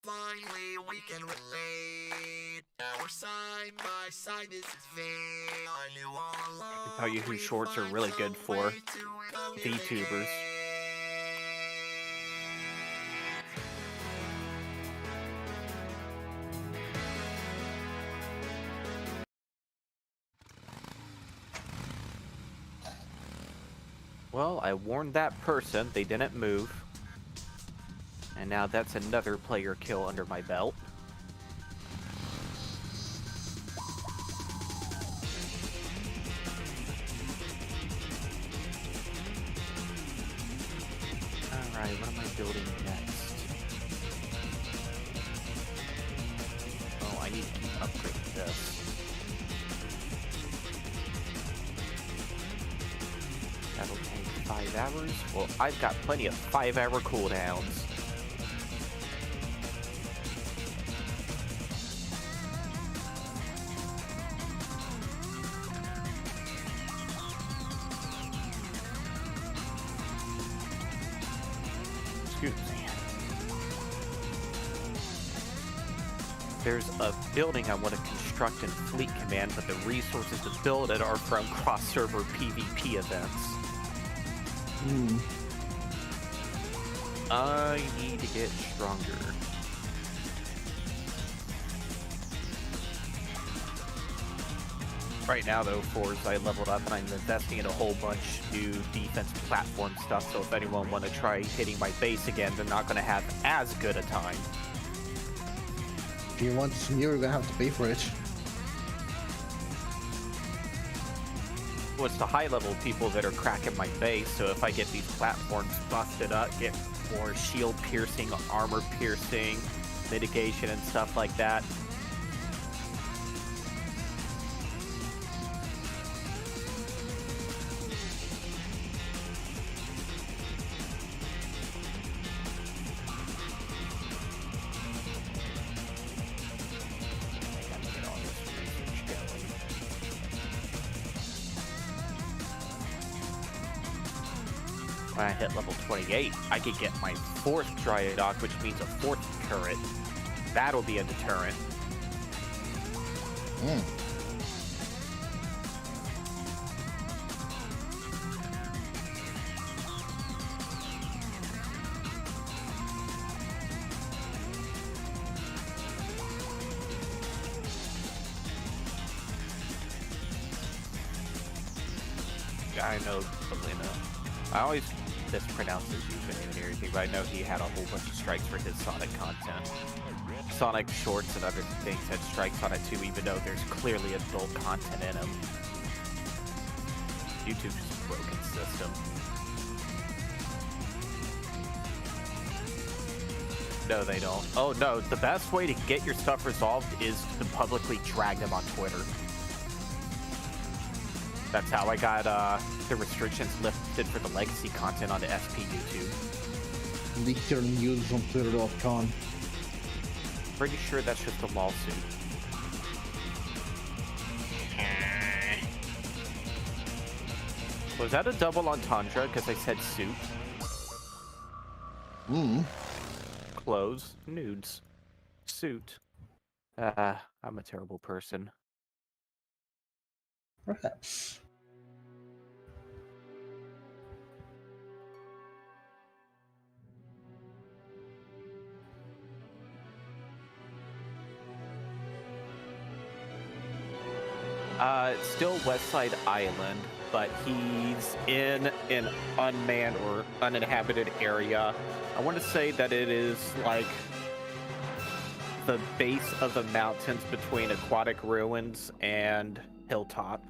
Finally, we can relate. Our side by side is fate. I knew all along. I can tell you who we'd shorts are find really some good for. way to VTubers. elevate. Well, I warned that person, they didn't move. And now that's another player kill under my belt. Alright, what am I building next? Oh, I need to keep upgrading this. That'll take 5 hours. Well, I've got plenty of 5-hour cooldowns. Excuse me. There's a building I want to construct in Fleet Command, but the resources to build it are from cross-server PvP events. Hmm. I need to get stronger. Right now, though, I leveled up and I'm investing in a whole bunch new defense platform stuff, so if anyone want to try hitting my base again, they're not going to have as good a time. If you want some new, you're gonna have to pay for it. Well, it's the high-level people that are cracking my base, so if I get these platforms busted up, get more shield piercing, armor piercing, mitigation and stuff like that. I gotta get all this research going. When I hit level 28, I could get my 4th Dryodoc, which means a 4th turret. That'll be a deterrent. Hmm. I know, Selena. I always mispronounce his username and everything, but I know he had a whole bunch of strikes for his Sonic content. Sonic Shorts and other things had strikes on it too, even though there's clearly adult content in them. YouTube's just a broken system. No, they don't. Oh no, the best way to get your stuff resolved is to publicly drag them on Twitter. That's how I got the restrictions lifted for the legacy content on the SP YouTube. Leak your news on Twitter.com. Pretty sure that's just a lawsuit. Was that a double entendre because I said suit? Clothes, nudes, suit. I'm a terrible person. Perhaps. It's still Westside Island, but he's in an unmanned or uninhabited area. I want to say that it is like the base of the mountains between Aquatic Ruins and Hilltop.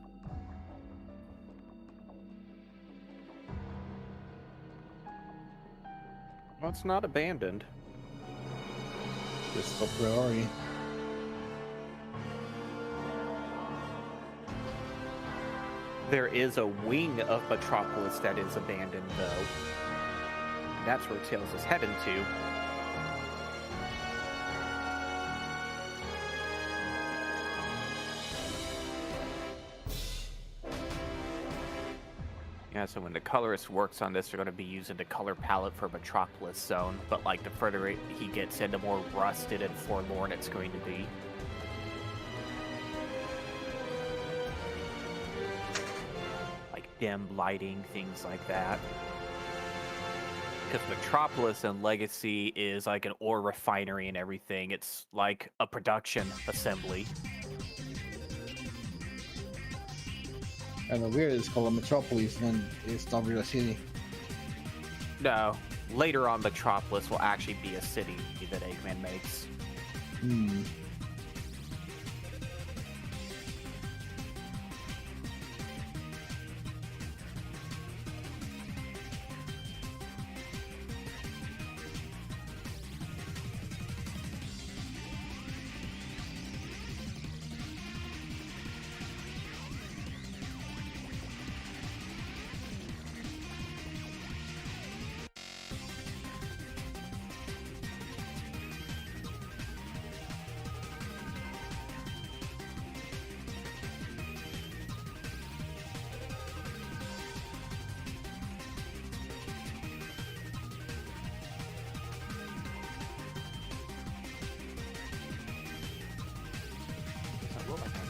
Well, it's not abandoned. Just a priori. There is a wing of Metropolis that is abandoned, though. That's where Tails is heading to. Yeah, so when the colorist works on this, they're going to be using the color palette for Metropolis Zone, but like the further he gets in, the more rusted and forlorn it's going to be. Dim lighting, things like that. Because Metropolis and Legacy is like an ore refinery and everything. It's like a production assembly. And the weird is called a Metropolis, and it's not really a city. No, later on Metropolis will actually be a city that Eggman makes.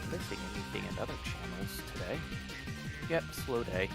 Missing anything in other channels today. Yep, slow day.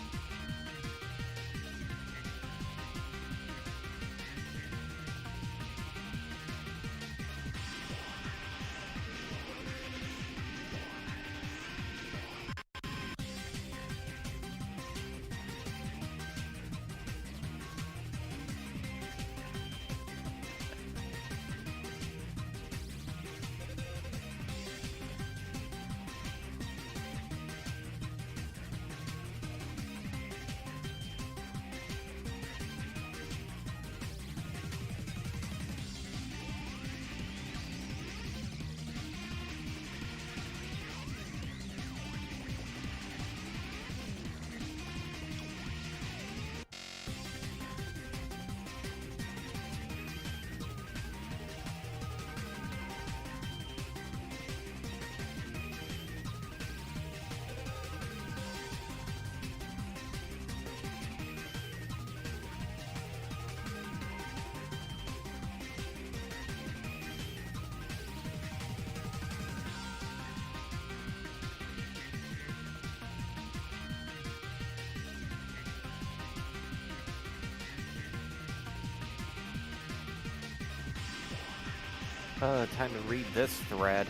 Time to read this thread.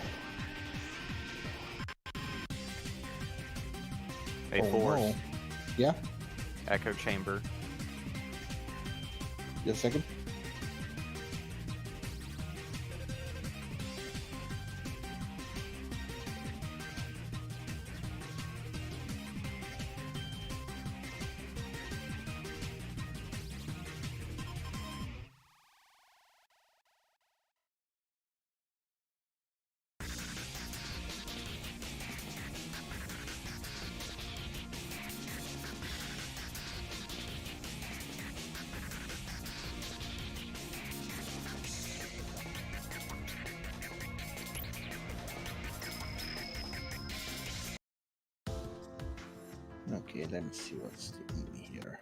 A force. No. Yeah? Echo chamber. Just a second. Okay, let me see what's the email here.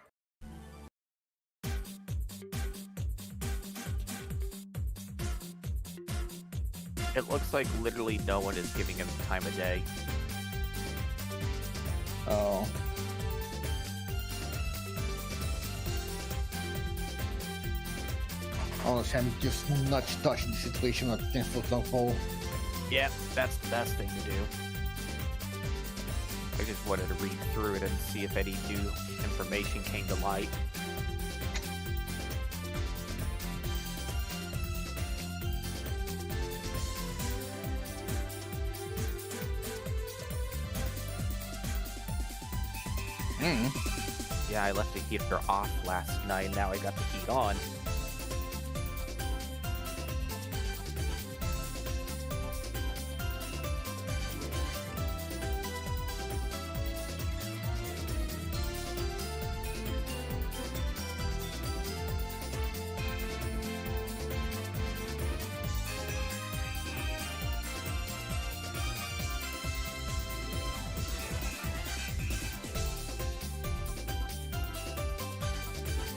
It looks like literally no one is giving him time of day. Oh. Honestly, I'm just not touching the situation at 10-foot long pole. Yeah, that's the best thing to do. I just wanted to read through it and see if any new information came to light. Yeah, I left the heater off last night, and now I got the heat on.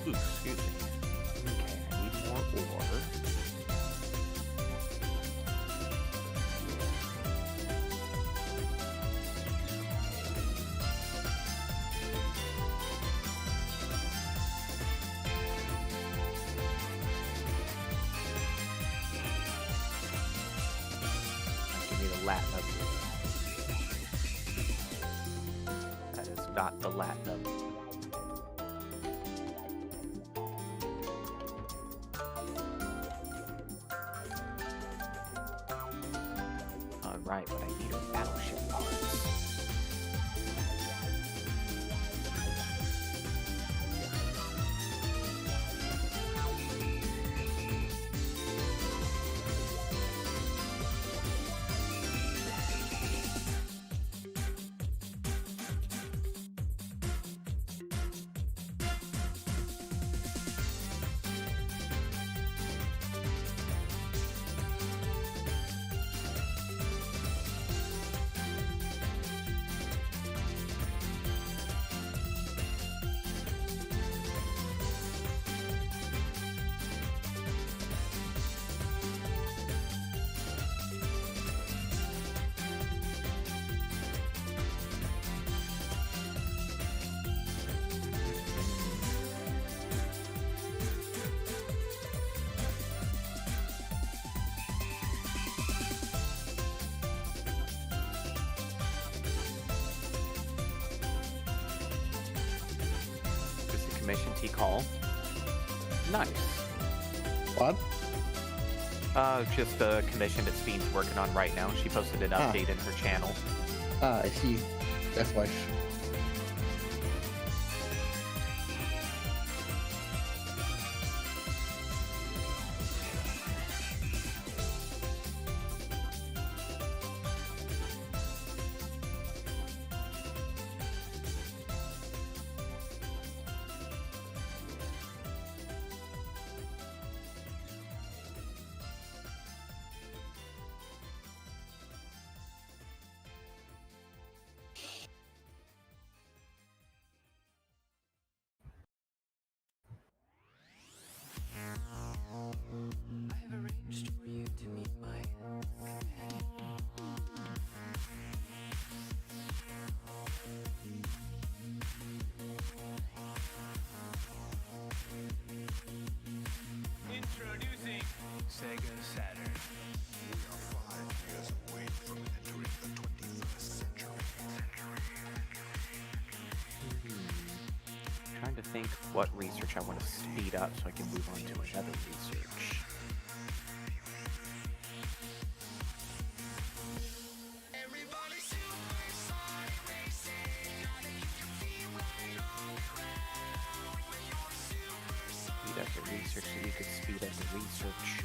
Ooh, excuse me. Okay, I need more ore. Give me the latinum. That is not the latinum. Alright, but I need are battleship parts. Commission T call. Nice. What? Just a commission that Fiend's working on right now. She posted an update in her channel. Ah, I see. That's why. think what research I want to speed up so I can move on to another research. Speed up the research so you could speed up the research.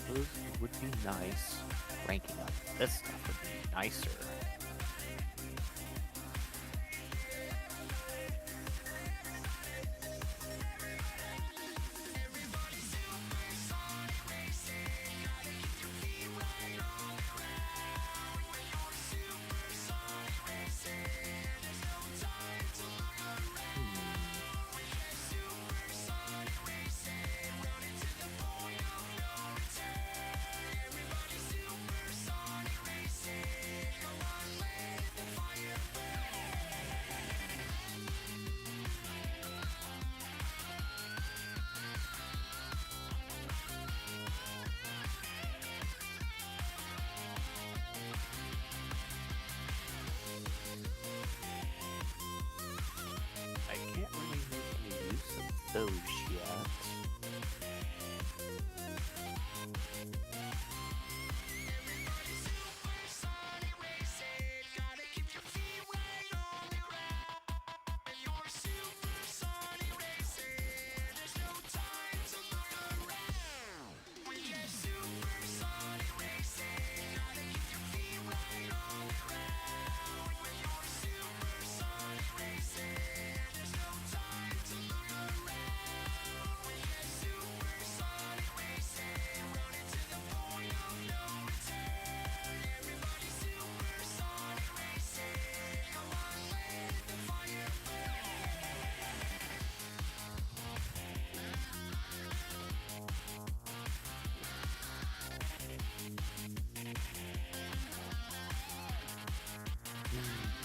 Those would be nice. Ranking up this stuff would be nicer. I can't really make any use of those yet.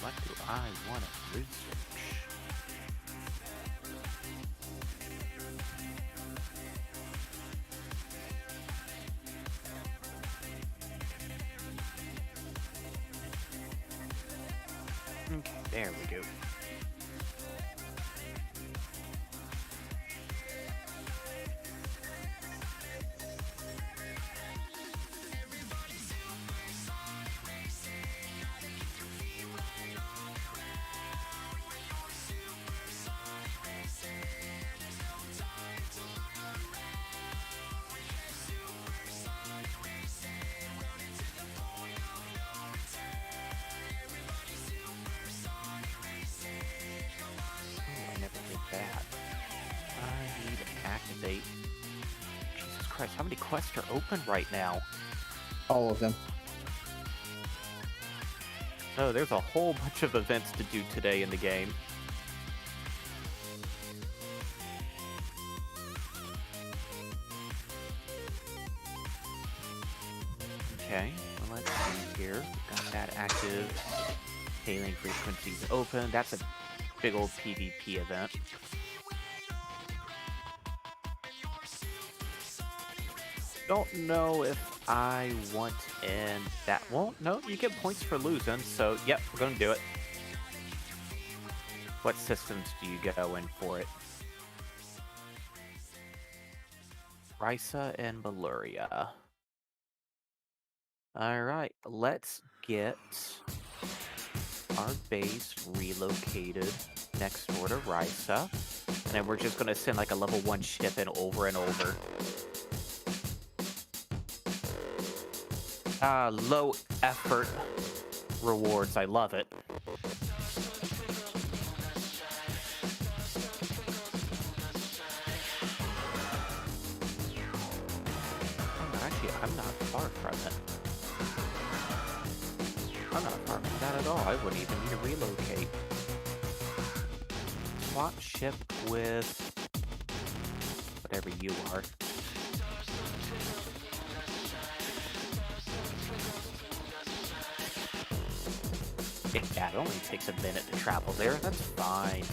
What do I want to research? Okay, there we go. That. I need to activate. Jesus Christ, how many quests are open right now? All of them. Oh, there's a whole bunch of events to do today in the game. Okay, well, let's see here. Got that active. Hailing frequencies open. That's a big old PvP event. Don't know if I want in that. Well, no, you get points for losing, so yep, we're gonna do it. What systems do you go in for it? Risa and Valuria. Alright, let's get our base relocated next door to Risa. And then we're just going to send like a level 1 ship in over and over. Low effort rewards. I love it. Actually, I'm not far from it. I'm not far from that at all. I wouldn't even need to relocate. Swap ship with whatever you are. Yeah, it only takes a minute to travel there. That's fine.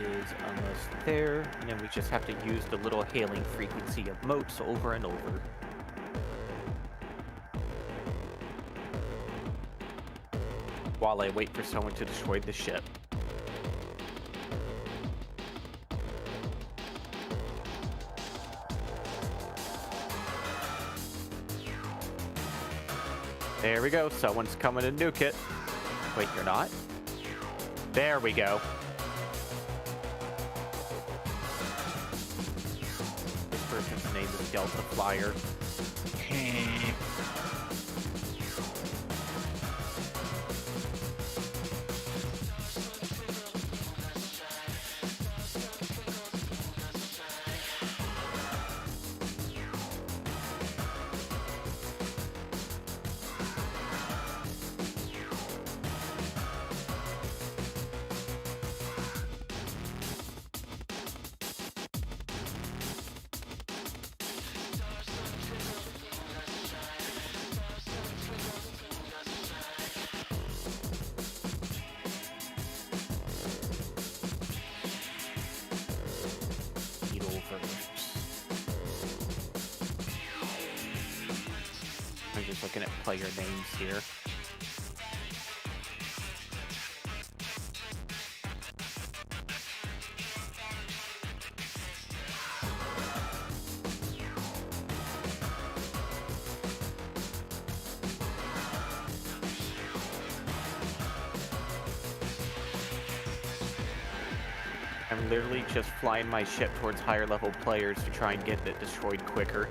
Is almost there, and then we just have to use the little hailing frequency of motes over and over. While I wait for someone to destroy the ship. There we go, someone's coming to nuke it. Wait, you're not? There we go. Person's name is Delta Flyer. I'm just looking at player names here. I'm literally just flying my ship towards higher level players to try and get it destroyed quicker.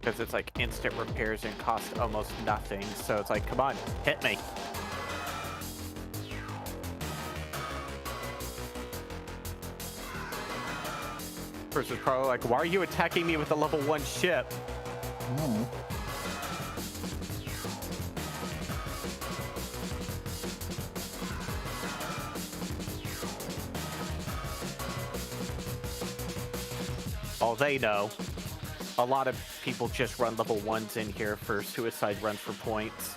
Because it's like instant repairs and cost almost nothing, so it's like, come on, hit me. Person's probably like, why are you attacking me with a level 1 ship? Hmm. All they know, a lot of people just run level 1s in here for suicide runs for points.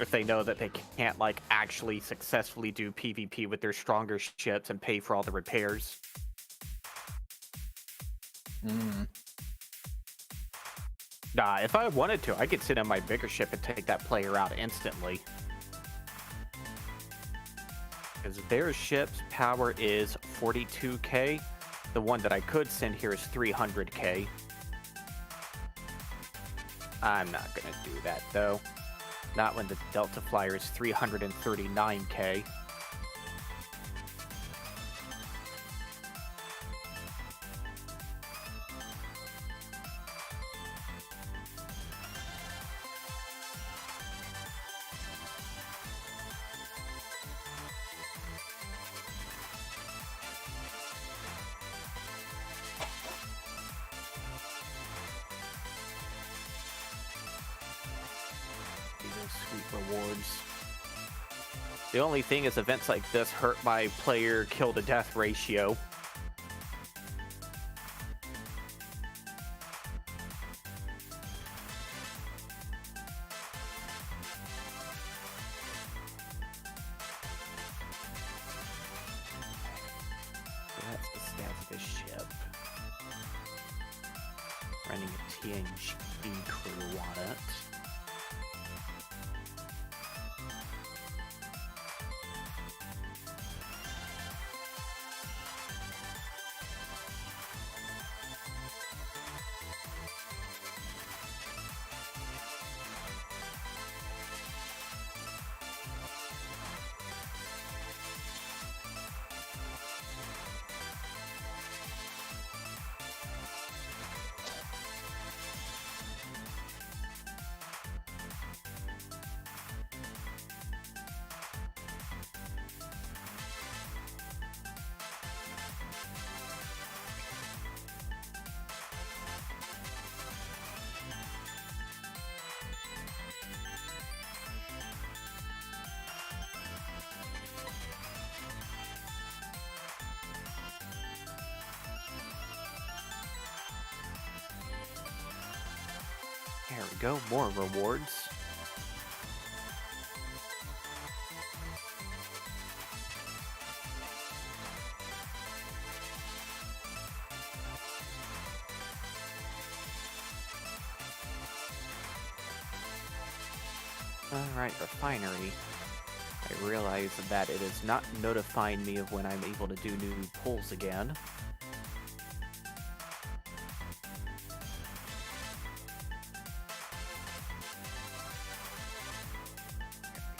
If they know that they can't like actually successfully do PvP with their stronger ships and pay for all the repairs. Nah, if I wanted to, I could sit on my bigger ship and take that player out instantly. Because their ship's power is 42k. The one that I could send here is 300k. I'm not gonna do that though. Not when the Delta Flyer is 339k. Sweet rewards. The only thing is events like this hurt my player kill to death ratio. So that's the stats of this ship. Running a TNG crew on it. There we go, more rewards. Alright, refinery. I realize that it is not notifying me of when I'm able to do new pulls again.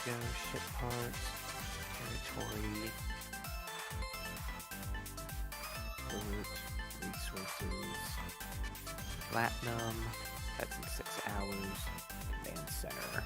There we go, ship parts, territory, port, resources, platinum, that's in 6 hours, command center.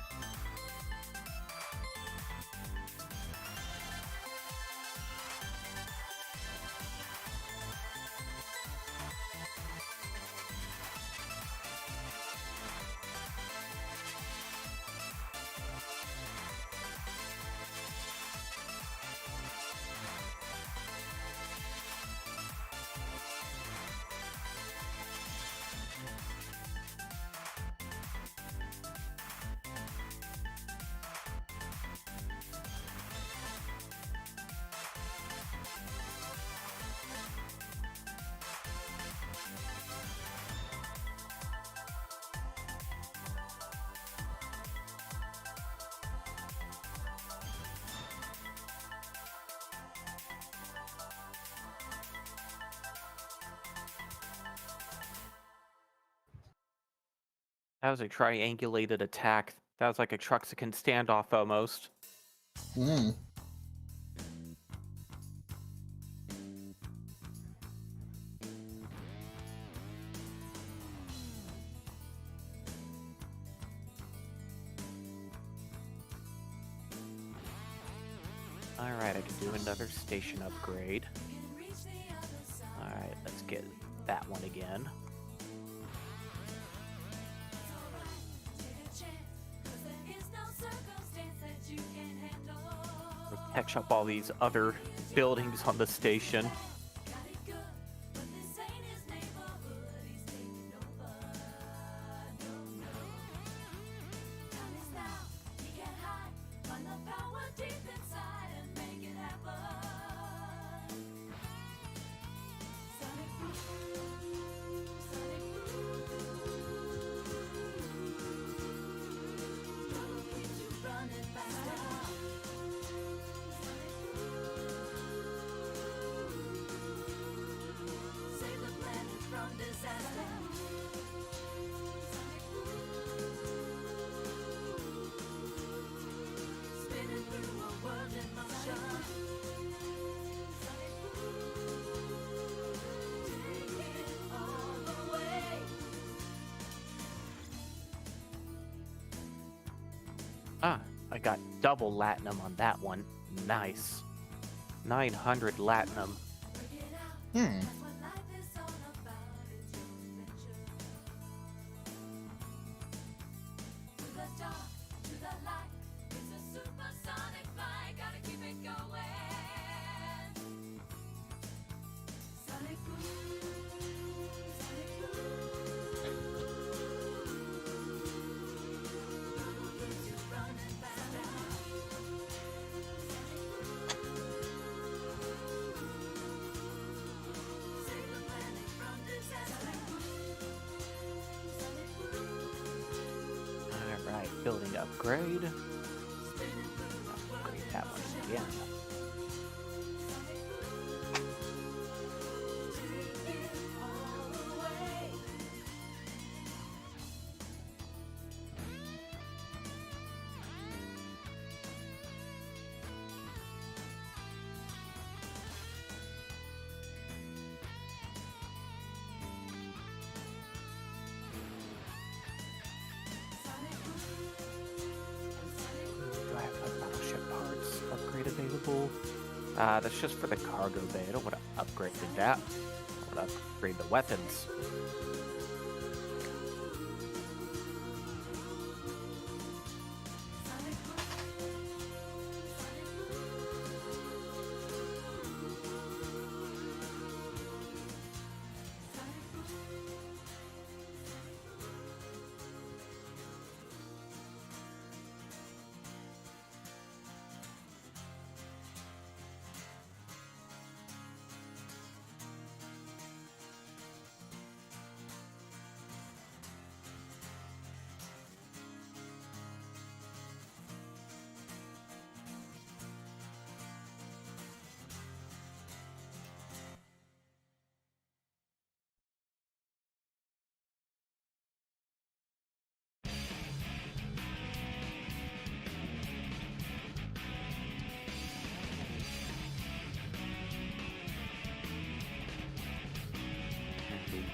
That was a triangulated attack. That was like a Truxican standoff almost. Hmm. Alright, I can do another station upgrade. Alright, let's get that one again. Catch up all these other buildings on the station. Ah, I got double latinum on that one. Nice. 900 latinum. Hmm. Alright, building upgrade. Upgrade that one again. Do I have a battleship parts upgrade available? That's just for the cargo bay. I don't want to upgrade that. I want to upgrade the weapons.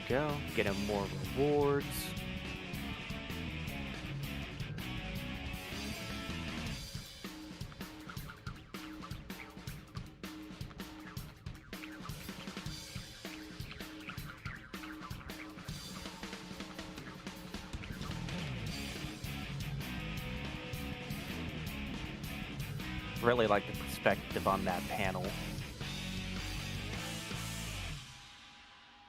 go. Get him more rewards. Really like the perspective on that panel.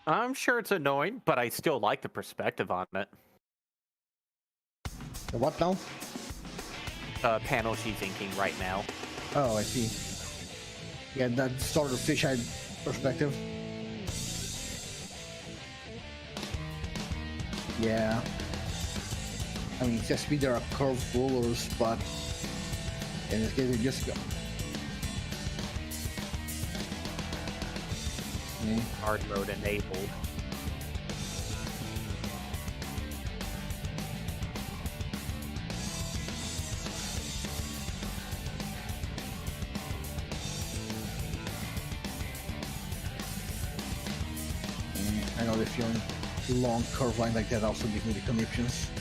I'm sure it's annoying, but I still like the perspective on it. What now? Panel she's inking right now. Oh, I see. Yeah, that sort of fisheye perspective. Yeah. I mean, just be there are curved rulers, but in this case, they just go. Hard mode enabled. I know the feeling. Long curve line like that also gives me the conniptions.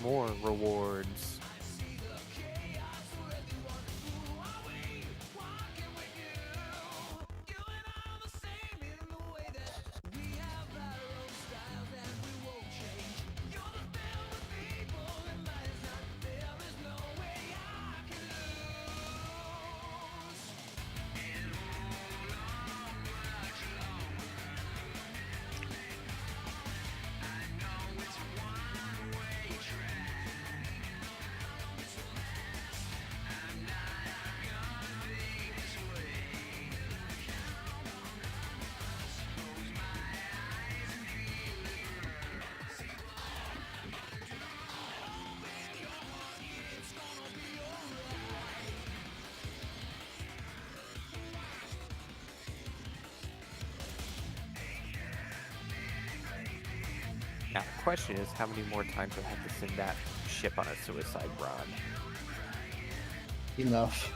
More rewards. Now, the question is, how many more times do I have to send that ship on a suicide run? Enough.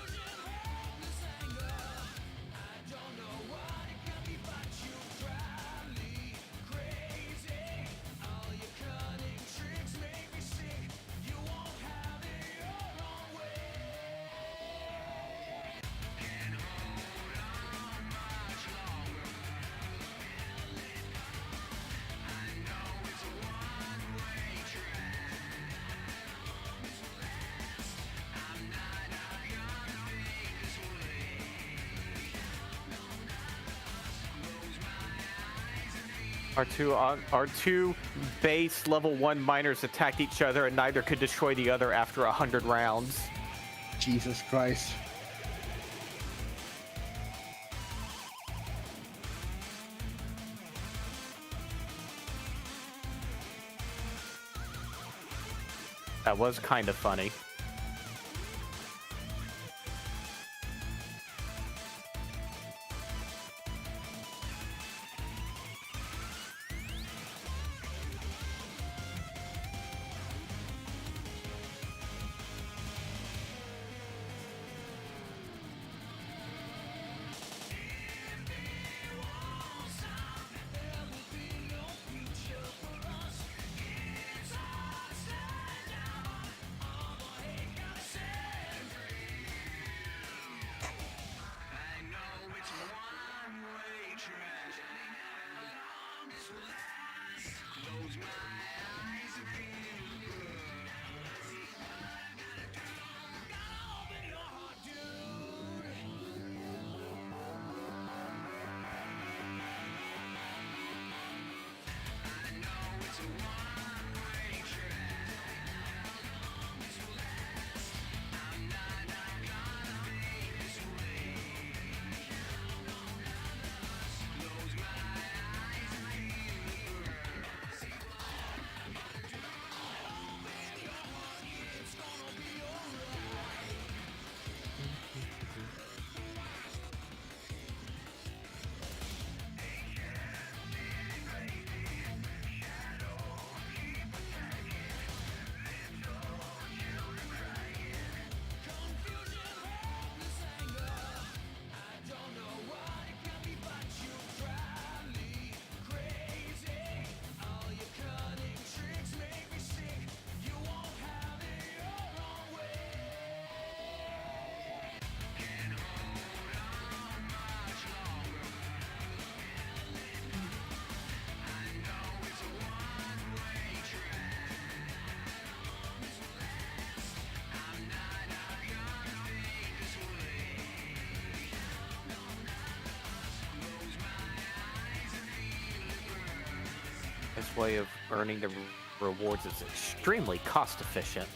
Our two base level 1 miners attacked each other and neither could destroy the other after 100 rounds. Jesus Christ. That was kind of funny. This way of earning the rewards is extremely cost efficient.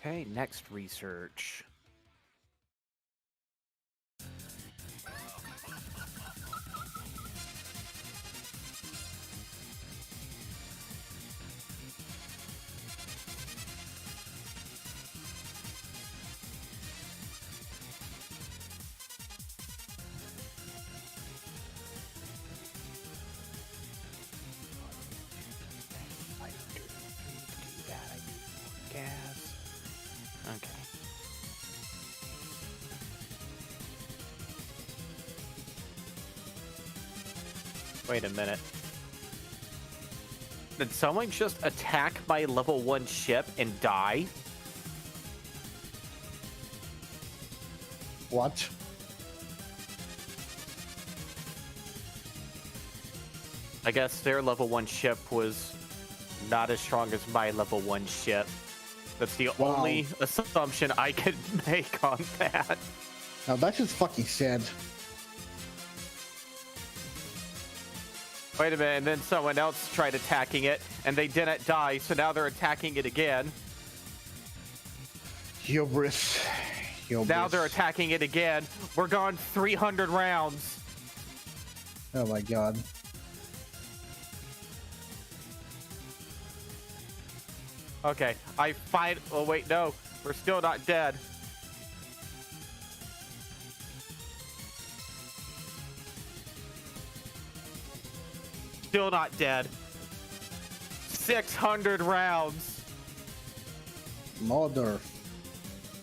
Okay, next research. Gas. Okay. Wait a minute. Did someone just attack my level 1 ship and die? What? I guess their level 1 ship was not as strong as my level 1 ship. That's the only assumption I could make on that. Now that's just fucking sad. Wait a minute, and then someone else tried attacking it, and they didn't die, so now they're attacking it again. Hubris. Now they're attacking it again. We're gone 300 rounds. Oh my god. Okay, I fight. Oh, wait, no. We're still not dead. Still not dead. 600 rounds. Mother.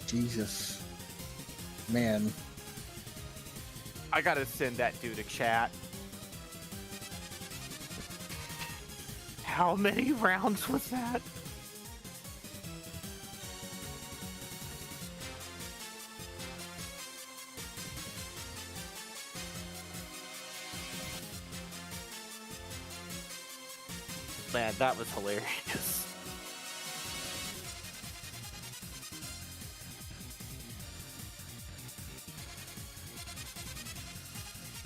Jesus. Man. I gotta send that dude a chat. How many rounds was that? Man, that was hilarious.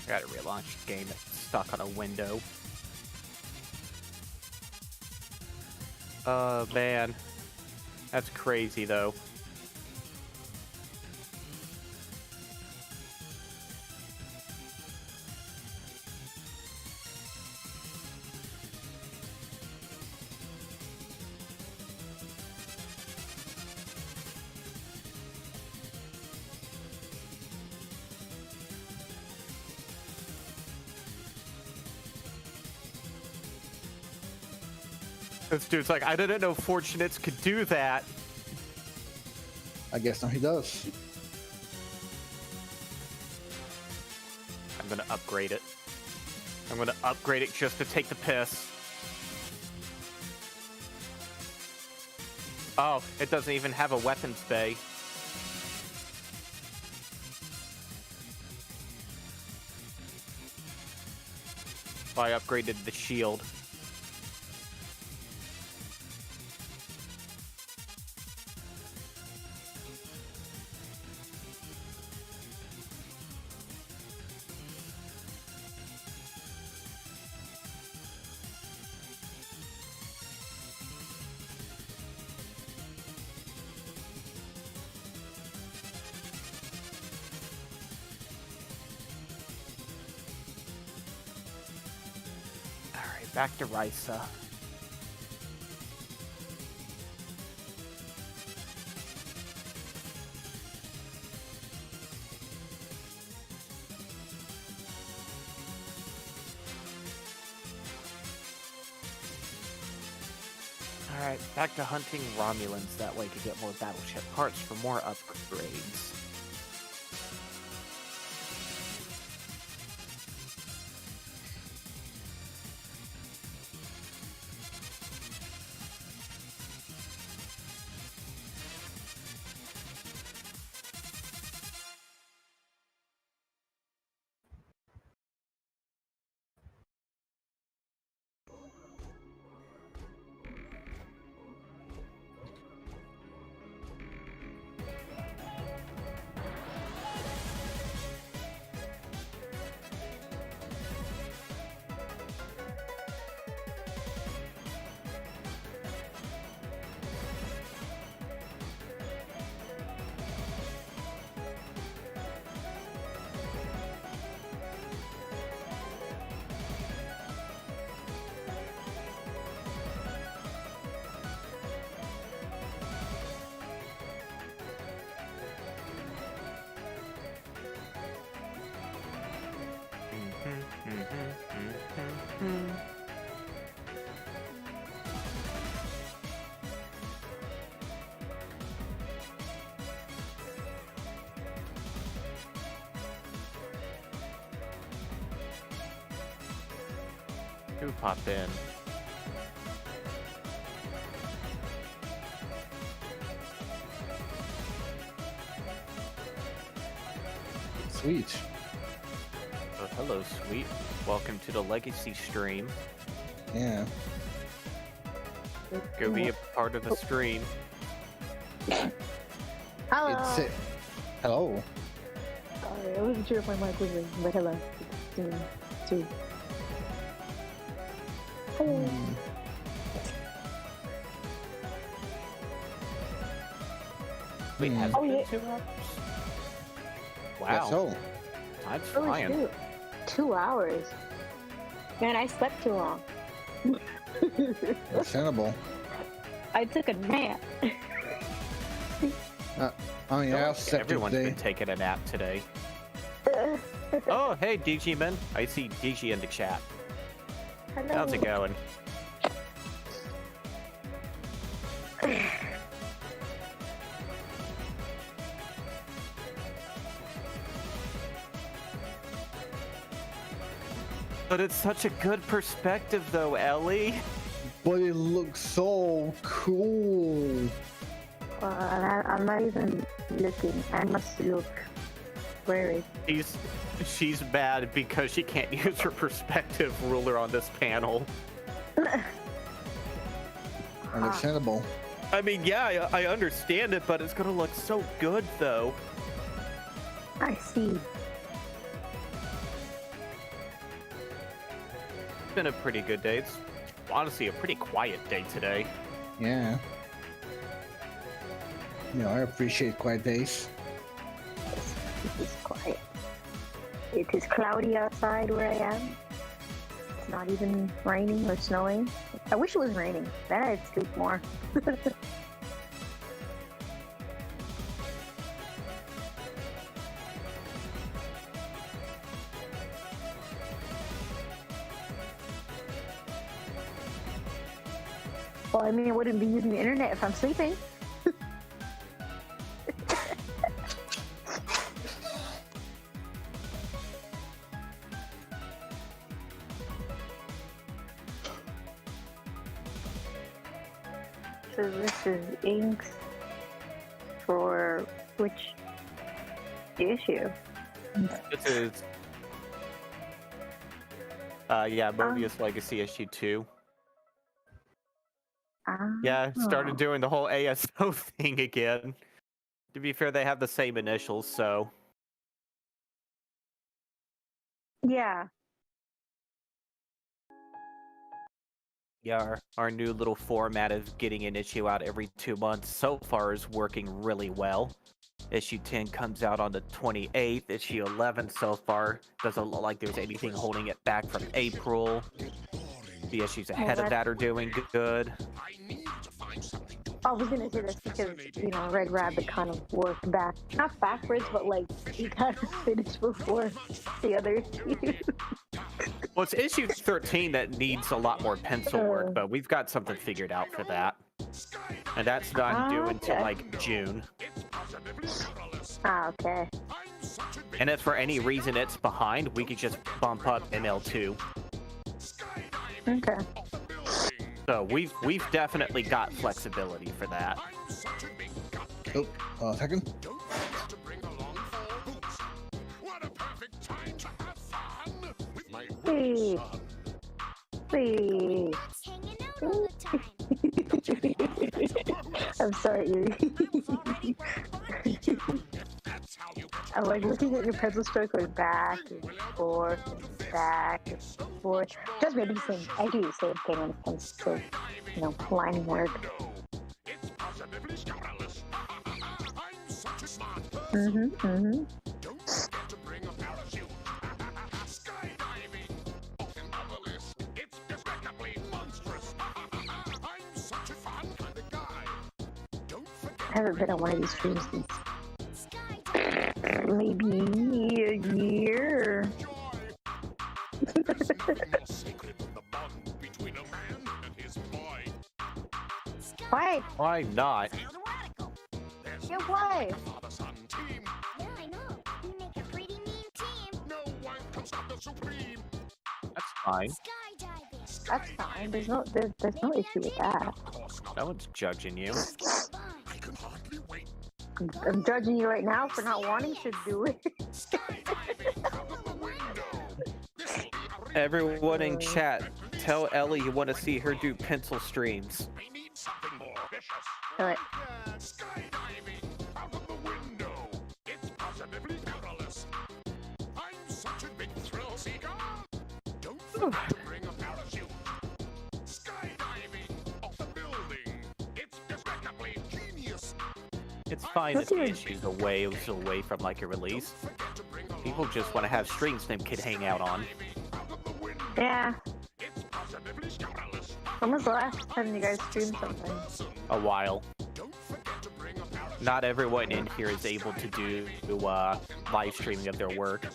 I gotta relaunch the game. It's stuck on a window. Oh, man. That's crazy, though. This dude's like, I didn't know Fortunates could do that. I guess now he does. I'm gonna upgrade it. I'm gonna upgrade it just to take the piss. Oh, it doesn't even have a weapons bay. I upgraded the shield. Alright, back to Risa. Alright, back to hunting Romulans. That way to get more battleship parts for more upgrades. Who popped in? Sweet. Oh, hello, sweet. Welcome to the Legacy stream. Yeah. Go be a part of the stream. Hello. It's it. Hello. Sorry, I wasn't sure if my mic was ringing, but hello. Two. Hello. Wait, has Oh, it been yeah. 2 hours? Wow, That's so. I'm Oh, flying. shoot. 2 hours. Man, I slept too long. Understandable. I took a nap. Oh yeah, I'll set Everyone's today. been taking a nap today. Oh, hey, DG Man. I see DG in the chat. Hello. How's it going? But it's such a good perspective, though, Ellie. But it looks so cool. I'm not even looking. I must look. Where is She's mad because she can't use her perspective ruler on this panel. Understandable. I mean, yeah, I understand it, but it's gonna look so good, though. I see. It's been a pretty good day. It's honestly a pretty quiet day today. Yeah. You know, I appreciate quiet days. It is quiet. It is cloudy outside where I am. It's not even raining or snowing. I wish it was raining. Then I'd sleep more. Well, I mean, I wouldn't be using the internet if I'm sleeping. So this is inks for which issue? This is Yeah, Mobius Legacy issue 2. Yeah, started doing the whole ASO thing again. To be fair, they have the same initials, so. Yeah. Yeah, our new little format of getting an issue out every 2 months so far is working really well. Issue 10 comes out on the 28th. Issue 11 so far doesn't look like there's anything holding it back from April. The issues ahead of that are doing good. I was gonna say that's because, Red Rabbit kind of worked back, not backwards, but like he kind of finished before the other two. Well, it's issue 13 that needs a lot more pencil work, but we've got something figured out for that. And that's not due until like June. Okay. And if for any reason it's behind, we could just bump up ML2. Okay. So we've definitely got flexibility for that. Oh, a second. Please. Please. I'm sorry. I'm like looking at your pencil stroke going back and forth and back and forth. Just maybe the same. I do the same thing when it comes to, line work. Mm-hmm. I haven't been on one of these streams since maybe a year. Why? Why not? Yeah, why? Yeah, I know. You make a pretty mean team. No one can stop the supreme. That's fine. Skydiving. That's fine. There's no issue with that. No one's judging you. I can hardly wait. I'm judging you right now for not wanting to do it. Everyone in chat, tell Ellie you want to see her do pencil streams. I need something more vicious. Do it. Yeah, skydiving out of the window. It's positively perilous. I'm such a big thrill seeker. Don't forget to bring a parachute. Skydiving off the building. It's despicably genius. It's fine if the issue's away from like a release. People just want to have streams they can hang out on. Yeah. It's positively scandalous. When was the last time you guys streamed something? A while. Don't forget to bring a parachute. Not everyone in here is able to do live streaming of their work.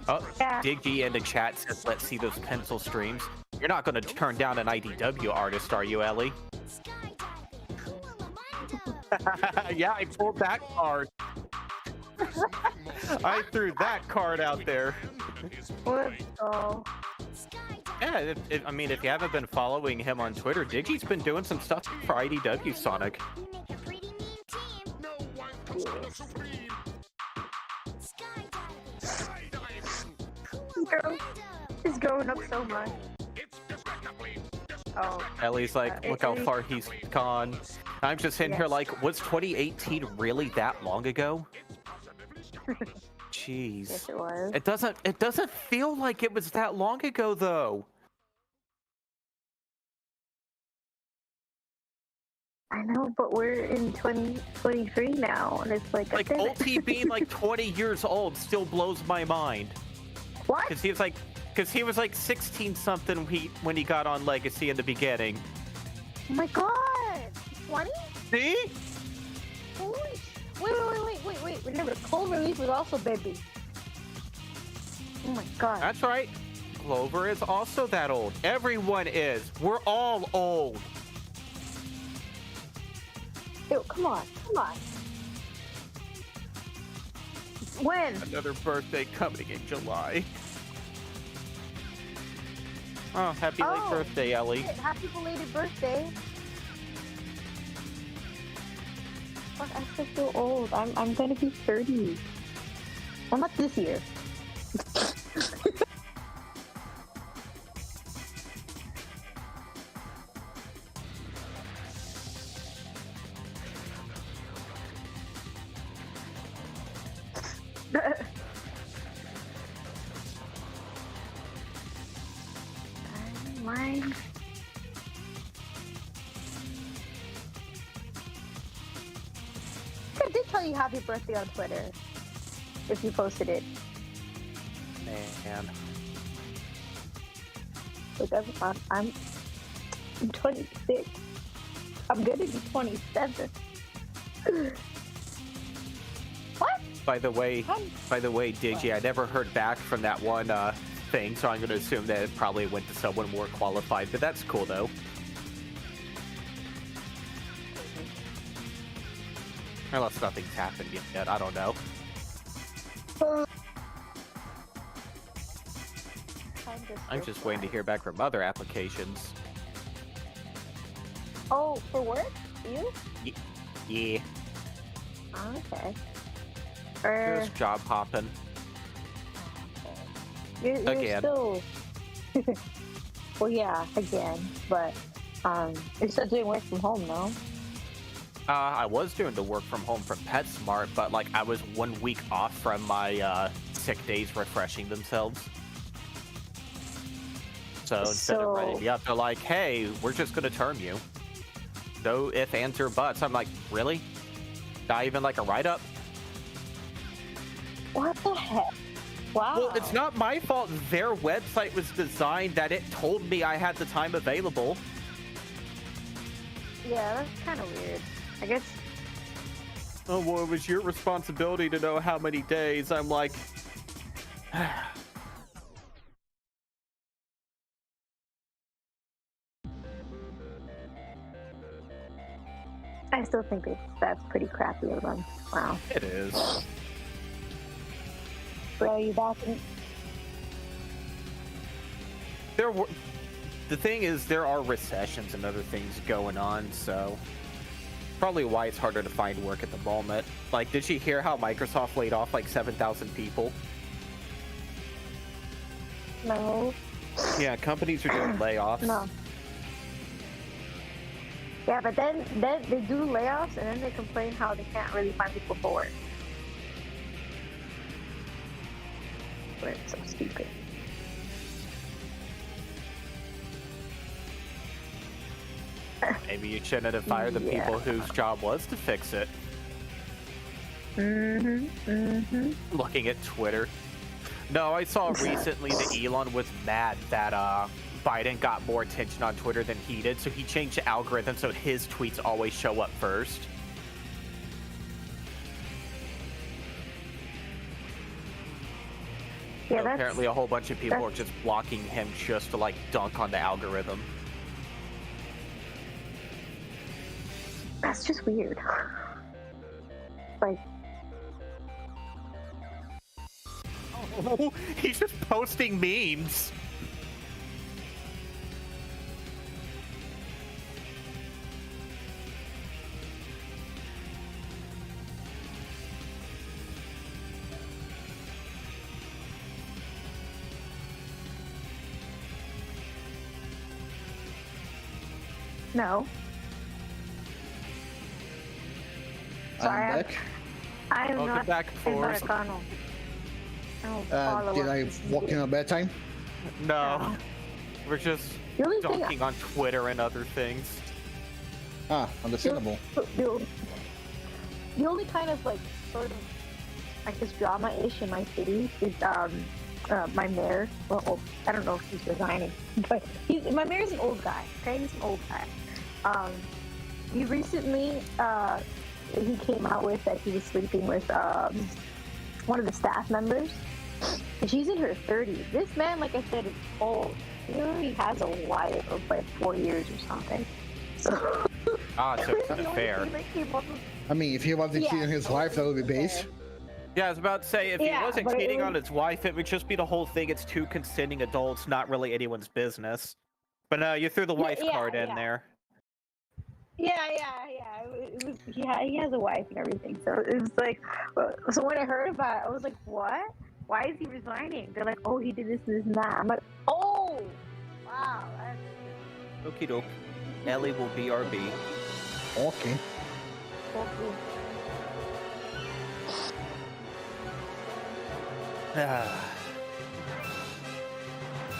Oh, Yeah. Diggy in the chat says, let's see those pencil streams. You're not going to turn down an IDW artist, are you, Ellie? Skydiving. Cool Amando. Yeah, I pulled that card. I threw that card out there. What? Oh. Yeah, I mean, if you haven't been following him on Twitter, Diggy's been doing some stuff for IDW Sonic. You make a pretty mean team. No one can stop the supreme. Skydiving. Skydiving. Girl, it's going up so much. It's despicably. Oh. Ellie's like, look how far he's gone. I'm just sitting here like, was 2018 really that long ago? Jeez. Yes, it was. It doesn't feel like it was that long ago though. I know, but we're in 2023 now, and it's like Like Ulti being like 20 years old still blows my mind. What? Because he was like 16 something when he got on Legacy in the beginning. Oh my god! 20? See? Holy wait. Remember, Cold Relief was also baby. Oh my god. That's right. Clover is also that old. Everyone is. We're all old. Ew, come on. When? Another birthday coming in July. Oh, happy late birthday, Ellie. Happy belated birthday. Fuck, I feel so old. I'm gonna be 30. Well, not this year. me happy birthday on Twitter if you posted it. Man. Because I'm 26. I'm gonna be 27. What? By the way, Digi, I never heard back from that one thing, so I'm going to assume that it probably went to someone more qualified. But that's cool, though. Unless nothing's happened yet, I don't know. I'm just waiting to hear back from other applications. Oh, for work? You? Yeah, Okay. just job hopping. You're Again. still. Well, yeah, again, but you're still doing work from home, no? I was doing the work from home from PetSmart, but like I was 1 week off from my sick days refreshing themselves. So instead of writing me up, they're like, "Hey, we're just gonna term you. No ifs, ands, or buts." I'm like, "Really? Not even like a write-up?" What the heck? Wow. Well, it's not my fault. Their website was designed that it told me I had the time available. Yeah, that's kind of weird. I guess. Oh, well, it was your responsibility to know how many days. I'm like, I still think that's pretty crappy of them. Wow. it is. But are you back in? The thing is, there are recessions and other things going on, so probably why it's harder to find work at the moment. Like, did you hear how Microsoft laid off like 7,000 people? No. Yeah, companies are doing layoffs. No. Yeah, but then they do layoffs and then they complain how they can't really find people for work. But it's so stupid. Maybe you shouldn't have fired the people whose job was to fix it. Looking at Twitter. No, I saw recently that Elon was mad that Biden got more attention on Twitter than he did, so he changed the algorithm so his tweets always show up first. Yeah, So that's, apparently a whole bunch of people are just blocking him just to like dunk on the algorithm. that's just weird. Like, Oh, he's just posting memes. no. Sorry, I'm back. I'm Welcome not. back, I'm not a Forrest. Connell. I don't follow Did up I this walk in video. a bad time? No, we're just The only thing dunking on Twitter and other things. Ah, understandable. The only kind of like sort of I guess drama-ish in my city is my mayor. Well, I don't know if he's resigning, but my mayor's an old guy. Okay, he's an old guy. He recently he came out with that he was sleeping with one of the staff members, and she's in her 30s. This man, like I said, is old. He already has a wife of like 4 years or something. So. Ah, so it's the only fair. thing that came up with- I mean, if he wasn't cheating on his wife, that would be base. Yeah, I was about to say, if he Yeah, wasn't but it cheating was- on his wife, it would just be the whole thing. It's two consenting adults, not really anyone's business. But no, you threw the wife card in there. Yeah. It was, he has a wife and everything. So it was like, so when I heard about it, I was like, what? Why is he resigning? They're like, oh, he did this and that. I'm like, oh, wow. Okie doke. Ellie will BRB. Okay. That's cool.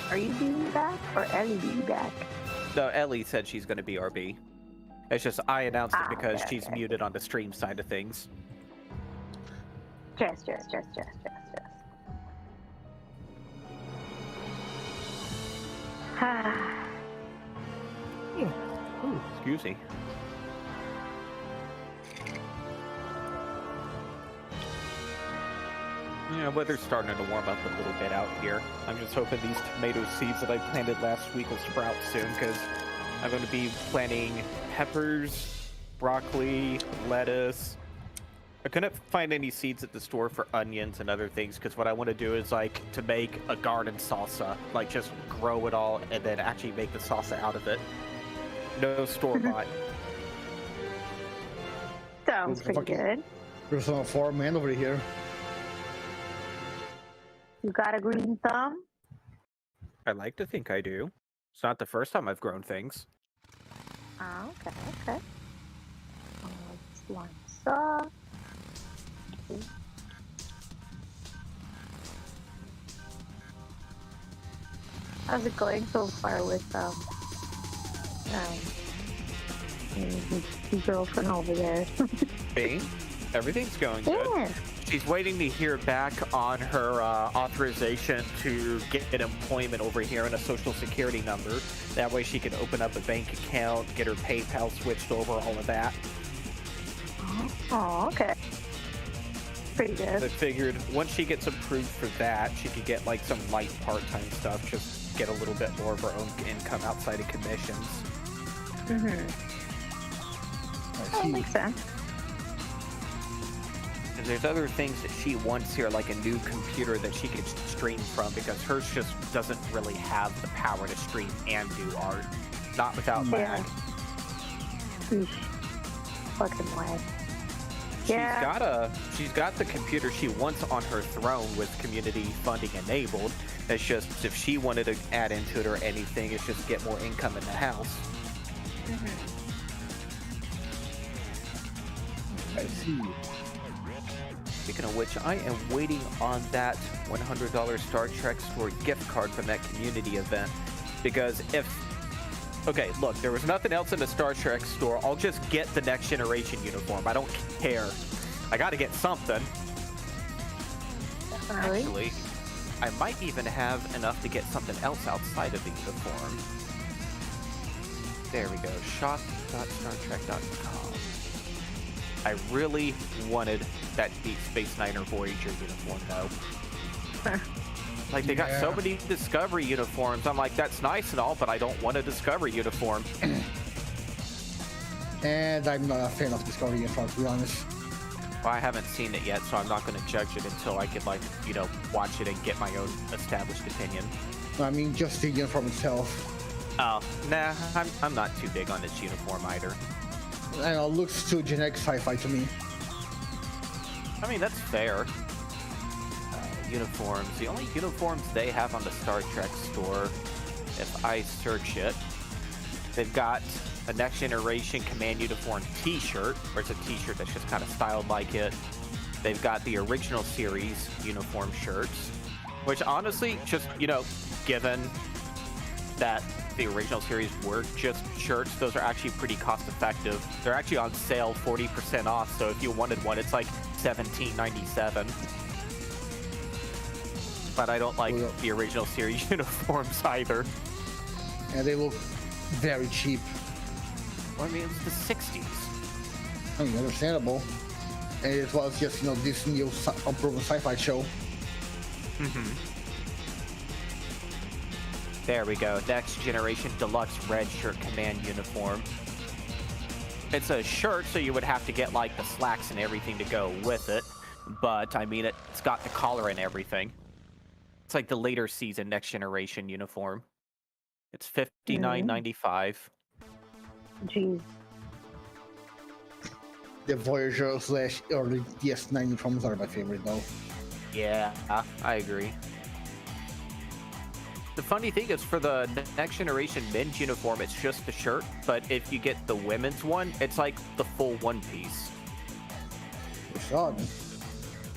Are you being back or Ellie being back? No, Ellie said she's going to BRB. It's just I announced it because okay, she's okay. muted on the stream side of things. Stress. Ooh, excuse me. Yeah, weather's starting to warm up a little bit out here. I'm just hoping these tomato seeds that I planted last week will sprout soon, because I'm going to be planting peppers, broccoli, lettuce. I couldn't find any seeds at the store for onions and other things, because what I want to do is like to make a garden salsa, like just grow it all and then actually make the salsa out of it. No store-bought. Sounds pretty good. There's a farm man over here. You got a green thumb? I like to think I do. It's not the first time I've grown things. Oh, okay. Slime saw. How's it going so far with your girlfriend over there? Me? Everything's going good. Yeah. She's waiting to hear back on her authorization to get employment over here and a social security number. That way she can open up a bank account, get her PayPal switched over, all of that. Oh, okay. Pretty I good. figured once she gets approved for that, she could get like some light part-time stuff, just get a little bit more of her own income outside of commissions. That makes sense. And there's other things that she wants here, like a new computer that she could stream from, because hers just doesn't really have the power to stream and do art. Not without lag. Eesh. Fucking lag. Yeah. She's got the computer she wants on her throne with community funding enabled. It's just if she wanted to add into it or anything, it's just get more income in the house. I see. Speaking of which, I am waiting on that $100 Star Trek store gift card from that community event. Because okay, look, there was nothing else in the Star Trek store. I'll just get the Next Generation uniform. I don't care. I gotta get something. Actually, I might even have enough to get something else outside of the uniform. There we go. shop.startrek.com. I really wanted that Deep Space Nine or Voyager uniform, though. Like, they got so many Discovery uniforms. I'm like, that's nice and all, but I don't want a Discovery uniform. And I'm not a fan of Discovery uniforms, to be honest. Well, I haven't seen it yet, so I'm not going to judge it until I can, like, you know, watch it and get my own established opinion. I mean, just the uniform itself. Oh, nah, I'm not too big on this uniform either. I know, looks too generic sci-fi to me. I mean, that's fair. Uniforms. The only uniforms they have on the Star Trek store, if I search it, they've got a Next Generation Command Uniform t-shirt, or it's a t-shirt that's just kind of styled like it. They've got the original series uniform shirts, which honestly, just, you know, given that the original series were just shirts, those are actually pretty cost effective. They're actually on sale 40% off, so if you wanted one, it's like $17.97. But I don't like the original series uniforms either. And they look very cheap. Well, I mean, it's the 60s. I mean, understandable. And it was just, you know, this new unproven sci-fi show. There we go. Next Generation Deluxe Red Shirt Command Uniform. It's a shirt, so you would have to get, like, the slacks and everything to go with it. But, I mean, it's got the collar and everything. It's like the later season Next Generation uniform. It's $59.95. Jeez. The Voyager / early DS9 uniforms are my favorite, though. Yeah, I agree. The funny thing is, for the Next Generation men's uniform, it's just the shirt, but if you get the women's one, it's like the full one piece. It's odd.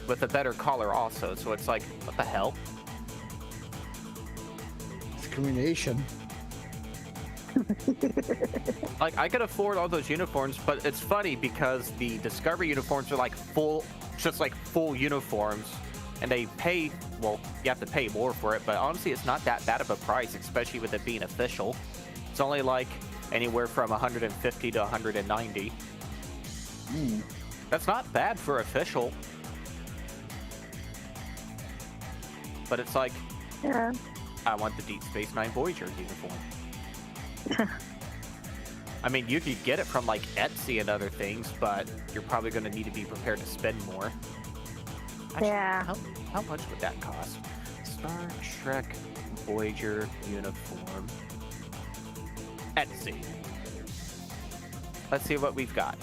With a better collar also, so it's like, what the hell? Discrimination. Like, I could afford all those uniforms, but it's funny because the Discovery uniforms are like full It's just like full uniforms, and they pay, well, you have to pay more for it, but honestly, it's not that bad of a price, especially with it being official. It's only like anywhere from 150 to 190. That's not bad for official. But it's like, Yeah. I want the Deep Space Nine Voyager uniform. I mean, you could get it from like Etsy and other things, but you're probably going to need to be prepared to spend more. Actually, Yeah. How much would that cost? Star Trek Voyager uniform. Etsy. Let's see what we've got.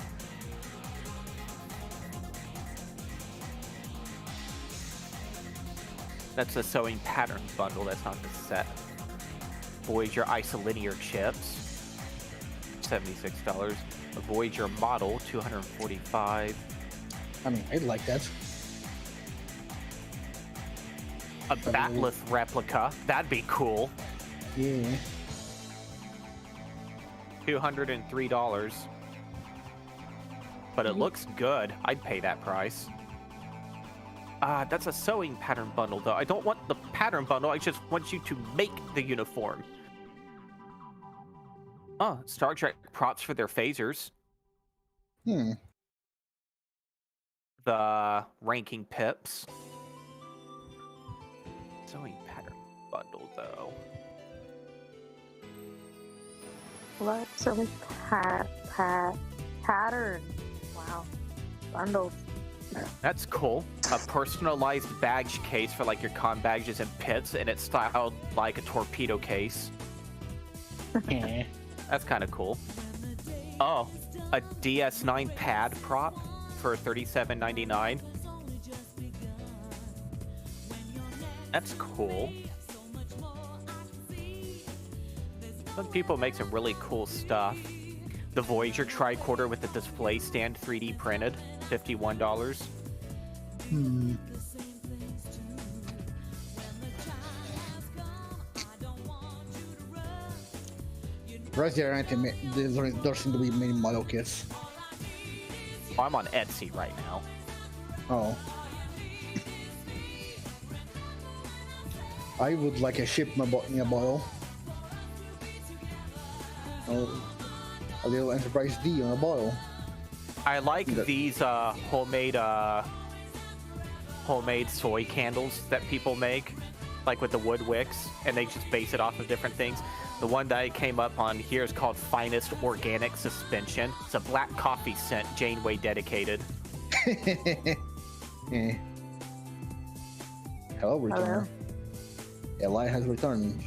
That's a sewing pattern bundle. That's not the set. Voyager isolinear chips, $76. A Voyager model, $245. I mean, I'd like that. A Batleth replica. That'd be cool. Yeah. $203. But it looks good. I'd pay that price. That's a sewing pattern bundle, though. I don't want the pattern bundle. I just want you to make the uniform. Oh, Star Trek props for their phasers. The ranking pips. Sewing pattern bundle, though. What's a pattern? Wow. Bundles. That's cool. A personalized badge case for like your con badges and pits, and it's styled like a torpedo case. Yeah. That's kind of cool. Oh, a DS9 pad prop for $37.99. That's cool. Some people make some really cool stuff. The Voyager tricorder with the display stand 3D printed, $51. Right there, there seem to be many model kits. Oh, I'm on Etsy right now. Oh. I would like a ship in a bottle. Oh, a little Enterprise D on a bottle. I like these homemade soy candles that people make, like with the wood wicks, and they just base it off of different things. The one that I came up on here is called Finest Organic Suspension. It's a black coffee scent, Janeway dedicated. Yeah. Hello, returner. Eli has returned.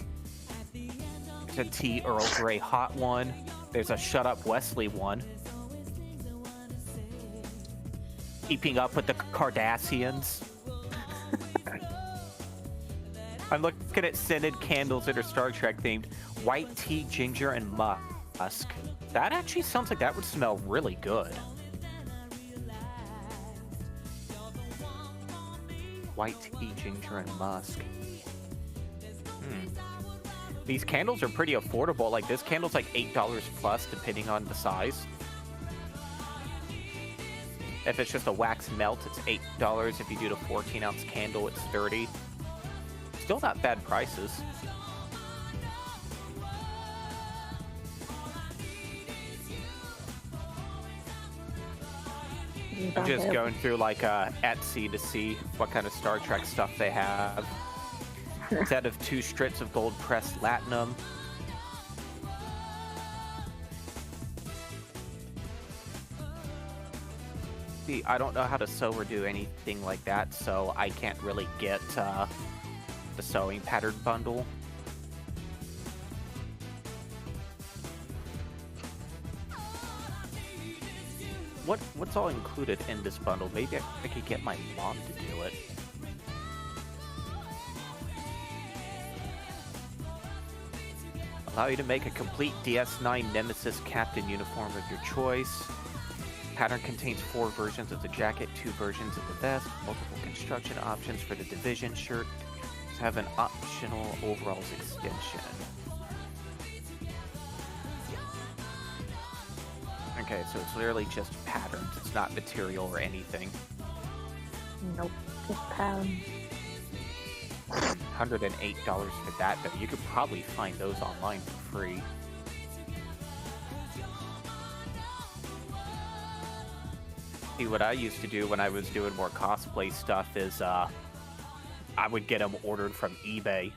There's a tea Earl Grey hot one. There's a Shut Up Wesley one. Keeping up with the Kardashians. I'm looking at scented candles that are Star Trek themed. White tea, ginger, and musk. That actually sounds like that would smell really good. White tea, ginger, and musk. These candles are pretty affordable. Like this candle's like $8 plus, depending on the size. If it's just a wax melt, it's $8. If you do the 14-ounce candle, it's $30. Still not bad prices. I'm just going through like Etsy to see what kind of Star Trek stuff they have. Set of 2 strips of gold pressed latinum. See, I don't know how to sew or do anything like that, so I can't really get the sewing pattern bundle. What's all included in this bundle? Maybe I could get my mom to do it. Allow you to make a complete DS9 Nemesis Captain uniform of your choice. Pattern contains 4 versions of the jacket, 2 versions of the vest, multiple construction options for the Division shirt. Have an optional overalls extension. Okay, so it's literally just patterns. It's not material or anything. Nope. Just pound. $108 for that, though. You could probably find those online for free. See, what I used to do when I was doing more cosplay stuff is I would get them ordered from eBay.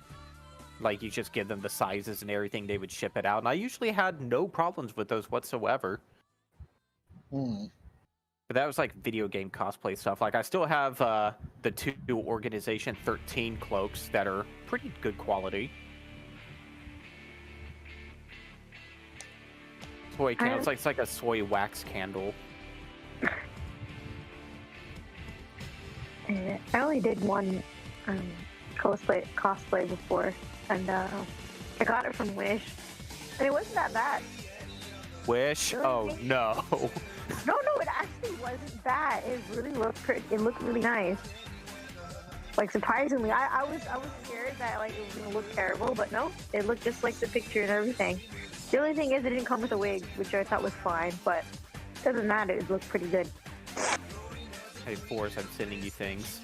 Like, you just give them the sizes and everything, they would ship it out. And I usually had no problems with those whatsoever. Hmm. But that was like video game cosplay stuff. Like, I still have the two Organization 13 cloaks that are pretty good quality. Soy candle. It's like a soy wax candle. I only did one cosplay before, and I got it from Wish, and it wasn't that bad. Wish? Really? Oh no. No, it actually wasn't bad. It really looked pretty. It looked really nice. Like, surprisingly, I was scared that like it was gonna look terrible, but no, it looked just like the picture and everything. The only thing is it didn't come with a wig, which I thought was fine, but other than that, it looked pretty good. Hey, Forrest, I'm sending you things.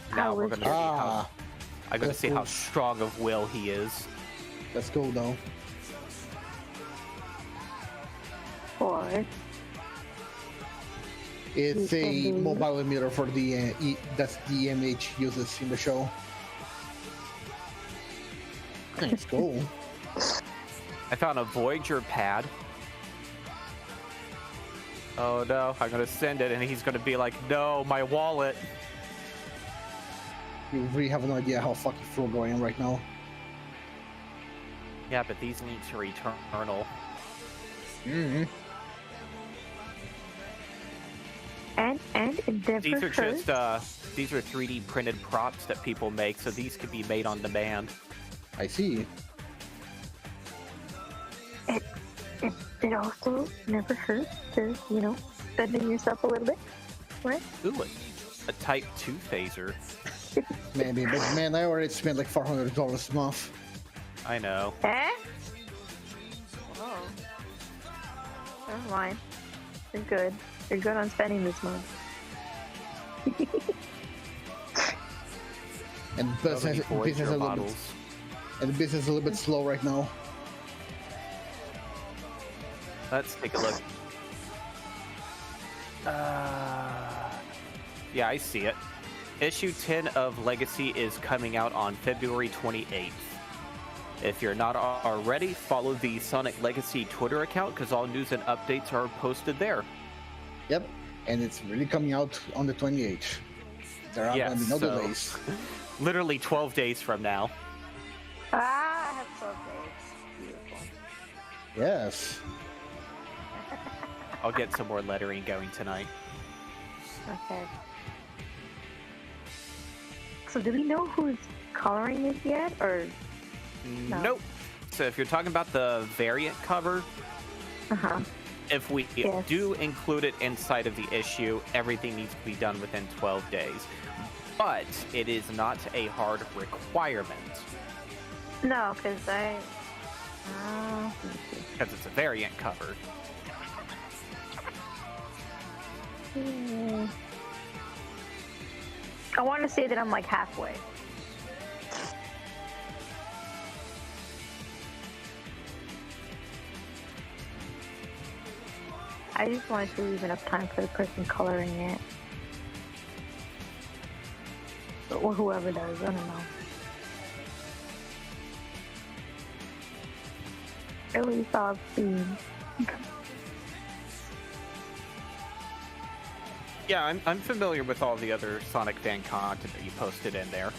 How Now we're was gonna see how I'm gonna that's see how cool. strong of will he is. Let's go though. Or It's a Mhm. mobile emitter for the that's the MH uses in the show. Let's go. I found a Voyager pad. Oh no, I'm gonna send it and he's gonna be like, no, my wallet. You really have no idea how fucking frugal I am right now. Yeah, but these links are eternal. Mm-hmm. and Endeavor These are first. just these are 3D printed props that people make, so these could be made on demand. I see. It also never hurts to, spending yourself a little bit, right? Ooh, a Type 2 phaser. Maybe, but man, I already spent like $400 a month. I know. Eh? Oh. Never mind. You're good. You're good on spending this month. And So many business, Voyager business a little bit, models. and the business is a little bit slow right now. Let's take a look. Yeah, I see it. Issue 10 of Legacy is coming out on February 28th. If you're not already, follow the Sonic Legacy Twitter account because all news and updates are posted there. Yep, and it's really coming out on the 28th. There are Yes, going to be no so- delays. Literally 12 days from now. I have 12 days. Beautiful. Yes. I'll get some more lettering going tonight. Okay. So do we know who's coloring this yet, or? No. Nope. So if you're talking about the variant cover, Uh-huh. if we Yes. do include it inside of the issue, everything needs to be done within 12 days. But it is not a hard requirement No, because let me see. because it's a variant cover. I want to say that I'm like halfway. I just wanted to leave enough time for the person coloring it. Or whoever does, I don't know. At least I've seen. Yeah, I'm familiar with all the other Sonic fan content that you posted in there.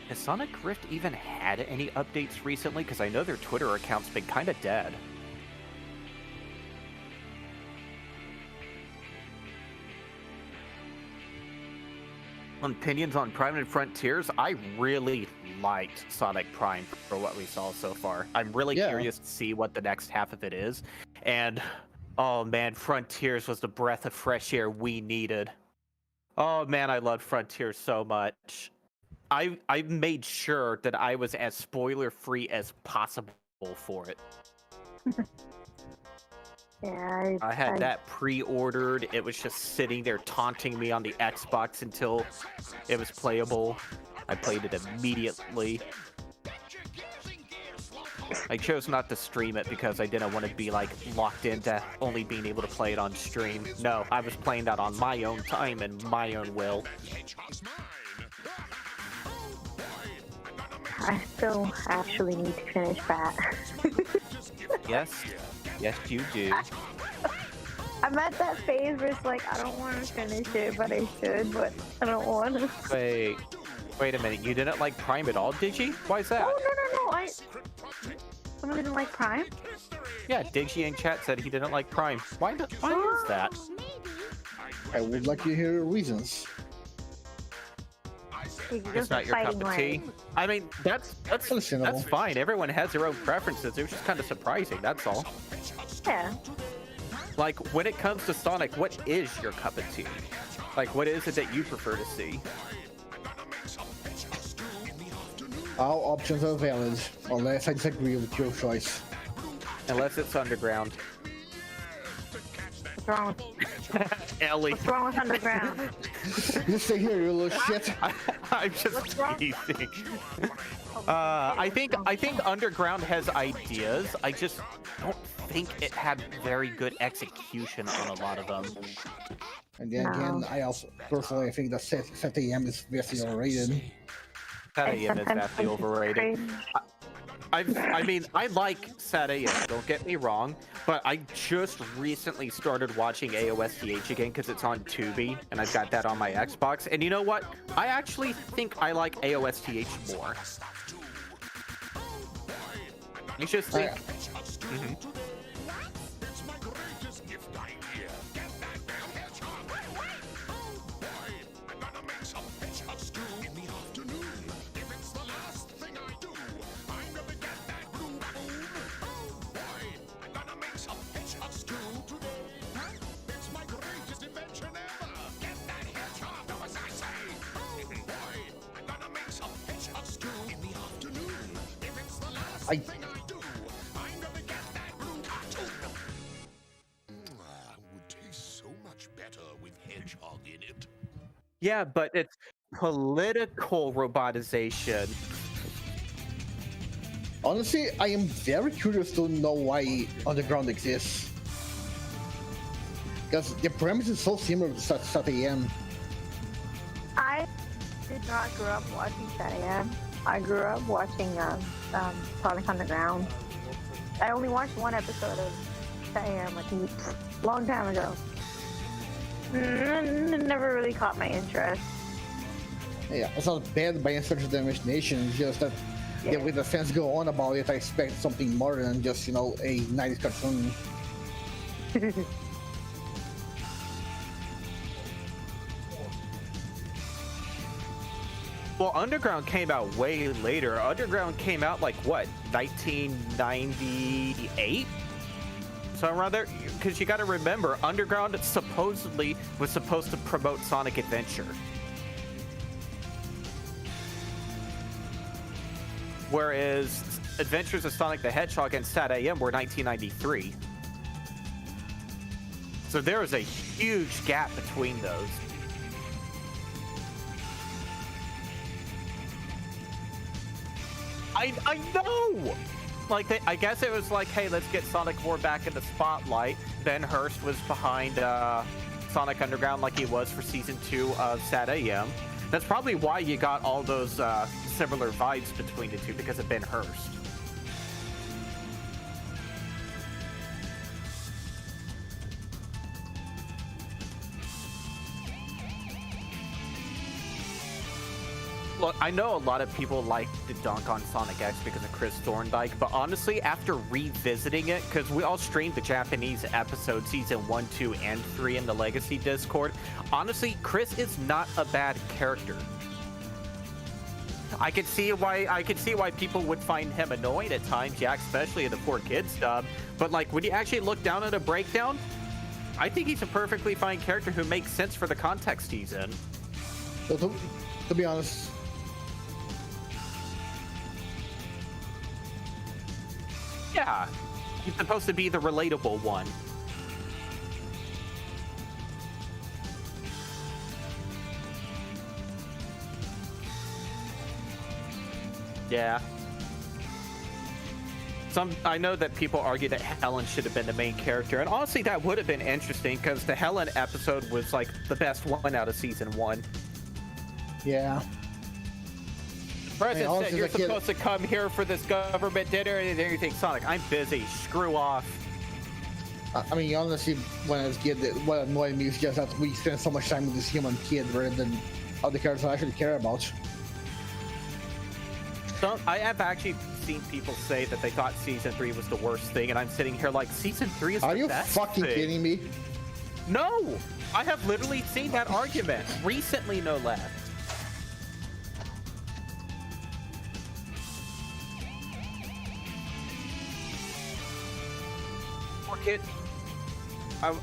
Has Sonic Rift even had any updates recently? Because I know their Twitter account's been kind of dead. Opinions on Prime and Frontiers? I really liked Sonic Prime for what we saw so far. I'm really Yeah. curious to see what the next half of it is. And, oh man, Frontiers was the breath of fresh air we needed. Oh man, I loved Frontiers so much. I made sure that I was as spoiler free as possible for it. Yeah, I had that pre-ordered. It was just sitting there taunting me on the Xbox until it was playable. I played it immediately. I chose not to stream it because I didn't want to be like locked into only being able to play it on stream. No, I was playing that on my own time and my own will. I still actually need to finish that. Yes, yes, you do. I'm at that phase where it's like I don't want to finish it, but I should, but I don't want to. Wait a minute. You didn't like Prime at all, did you? Why is that? Oh no! Someone didn't like Prime. Yeah, Digi in chat said he didn't like Prime. Why is that? I would like to hear reasons. It's not your cup of tea. I mean, that's Understandable. fine. Everyone has their own preferences. It was just kind of surprising. That's all. Yeah. Like when it comes to Sonic, what is your cup of tea? Like, what is it that you prefer to see? All options are valid, unless I disagree with your choice. Unless it's Underground. What's wrong with Ellie. What's wrong with Underground? Just stay here, you little shit. I'm just teasing. I think Underground has ideas. I just don't think it had very good execution on a lot of them. And then again, I also personally think that Set AM is vastly overrated. SAT-AM is vastly overrated. I mean, I like SAT-AM, don't get me wrong, but I just recently started watching AOSTH again because it's on Tubi, and I've got that on my Xbox. And you know what? I actually think I like AOSTH more. I just think... Would taste so much better with hedgehog in it. Yeah, but it's political robotization. Honestly, I am very curious to know why Underground exists. Because the premise is so similar to Set AM. I did not grow up watching SAT-AM. I grew up watching Sonic Underground. I only watched one episode of SAT-AM like a long time ago. It never really caught my interest. Yeah, it's not bad by any stretch of the imagination, it's just that the way the fans go on about it, I expect something more than just, you know, a 90s cartoon. Well, Underground came out way later. Underground came out like what, 1998? So around there, because you got to remember, Underground supposedly was supposed to promote Sonic Adventure. Whereas Adventures of Sonic the Hedgehog and SAT-AM were 1993. So there was a huge gap between those. I know! Like, I guess it was like, hey, let's get Sonic more back in the spotlight. Ben Hurst was behind Sonic Underground like he was for Season 2 of SAT-AM. That's probably why you got all those similar vibes between the two, because of Ben Hurst. Look, I know a lot of people like to dunk on Sonic X because of Chris Thorndike, but honestly, after revisiting it, because we all streamed the Japanese episode, Season 1, 2, and 3 in the Legacy Discord, honestly, Chris is not a bad character. I could see why people would find him annoying at times, yeah, especially in the 4Kids dub, but like, when you actually look down at a breakdown, I think he's a perfectly fine character who makes sense for the context he's in. So to be honest, yeah, he's supposed to be the relatable one. Yeah. I know that people argue that Helen should have been the main character, and honestly, that would have been interesting because the Helen episode was like the best one out of season 1. Yeah. President honestly, said you're the kid- supposed to come here for this government dinner and everything. Sonic, I'm busy. Screw off. I mean, honestly, when I was a kid, what annoyed me is just that we spend so much time with this human kid rather than other characters I actually care about. I have actually seen people say that they thought season 3 was the worst thing, and I'm sitting here like, season 3 is Are the you best fucking thing. kidding me? No! I have literally seen that argument. Recently, no less. Poor kid.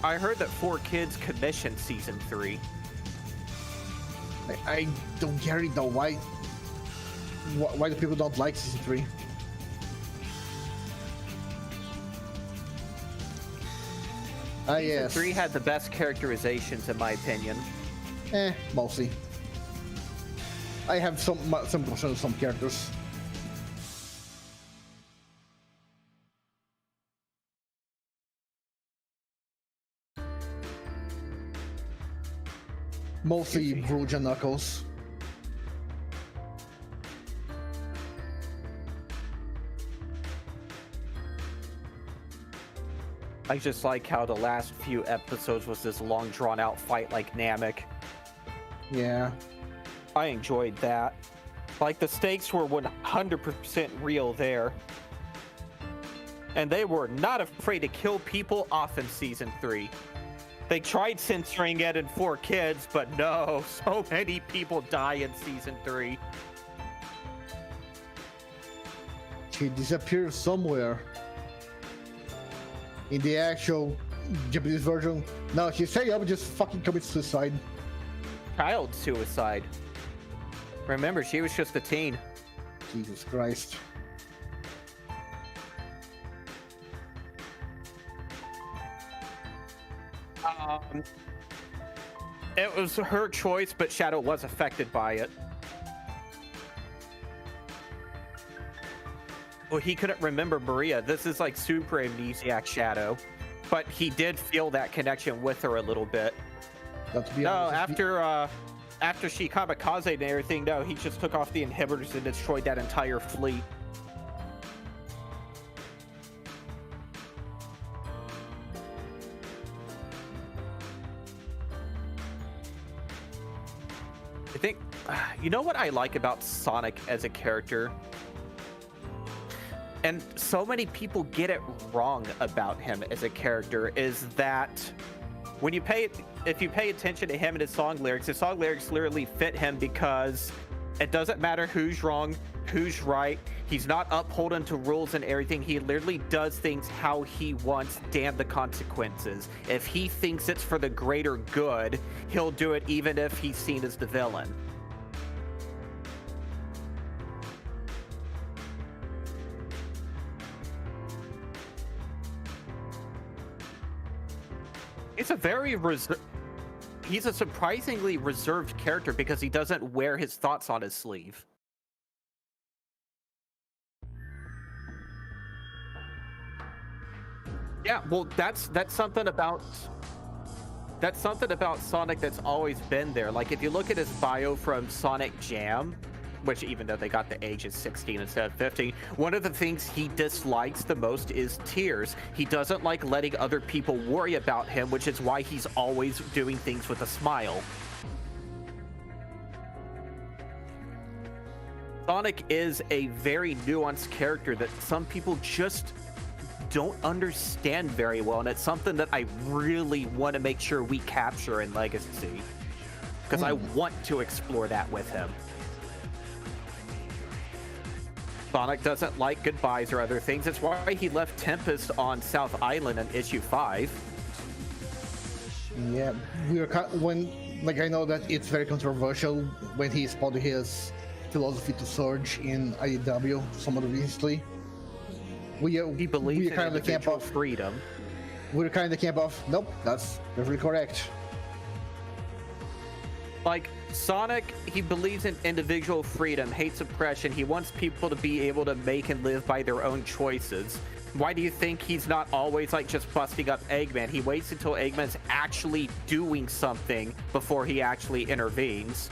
I heard that 4Kids commissioned season 3. I don't get it though. Why do people don't like season 3? Season Yes. 3 had the best characterizations, in my opinion. Mostly. I have some concerns with some characters. Mostly Rouge and Knuckles. I just like how the last few episodes was this long drawn out fight like Namek. Yeah. I enjoyed that. Like the stakes were 100% real there. And they were not afraid to kill people off in season 3. They tried censoring it in 4Kids, but no, so many people die in season 3. She disappeared somewhere. In the actual Japanese version, no, she straight up just fucking commits suicide. Child suicide. Remember, she was just a teen. Jesus Christ. It was her choice, but Shadow was affected by it. Well, he couldn't remember Maria. This is like super amnesiac Shadow. But he did feel that connection with her a little bit. Not to be No, honest, after she kamikaze and everything, no, he just took off the inhibitors and destroyed that entire fleet. I think, you know what I like about Sonic as a character? And so many people get it wrong about him as a character, is that when if you pay attention to him and his song lyrics literally fit him because it doesn't matter who's wrong, who's right. He's not upholding to rules and everything. He literally does things how he wants, damn the consequences. If he thinks it's for the greater good, he'll do it even if he's seen as the villain. He's a surprisingly reserved character because he doesn't wear his thoughts on his sleeve. Yeah, well, that's something about Sonic that's always been there. Like if you look at his bio from Sonic Jam, which even though they got the age as 16 instead of 15, one of the things he dislikes the most is tears. He doesn't like letting other people worry about him, which is why he's always doing things with a smile. Sonic is a very nuanced character that some people just don't understand very well, and it's something that I really want to make sure we capture in Legacy, because I want to explore that with him. Sonic doesn't like goodbyes or other things. It's why he left Tempest on South Island in issue 5. Yeah, I know that it's very controversial when he spotted his philosophy to Surge in IDW somewhat recently. He believes in kind of the camp individual of freedom. We're kind of the camp of nope, that's perfectly correct. Like, Sonic, he believes in individual freedom, hates oppression. He wants people to be able to make and live by their own choices. Why do you think he's not always like just busting up Eggman? He waits until Eggman's actually doing something before he actually intervenes.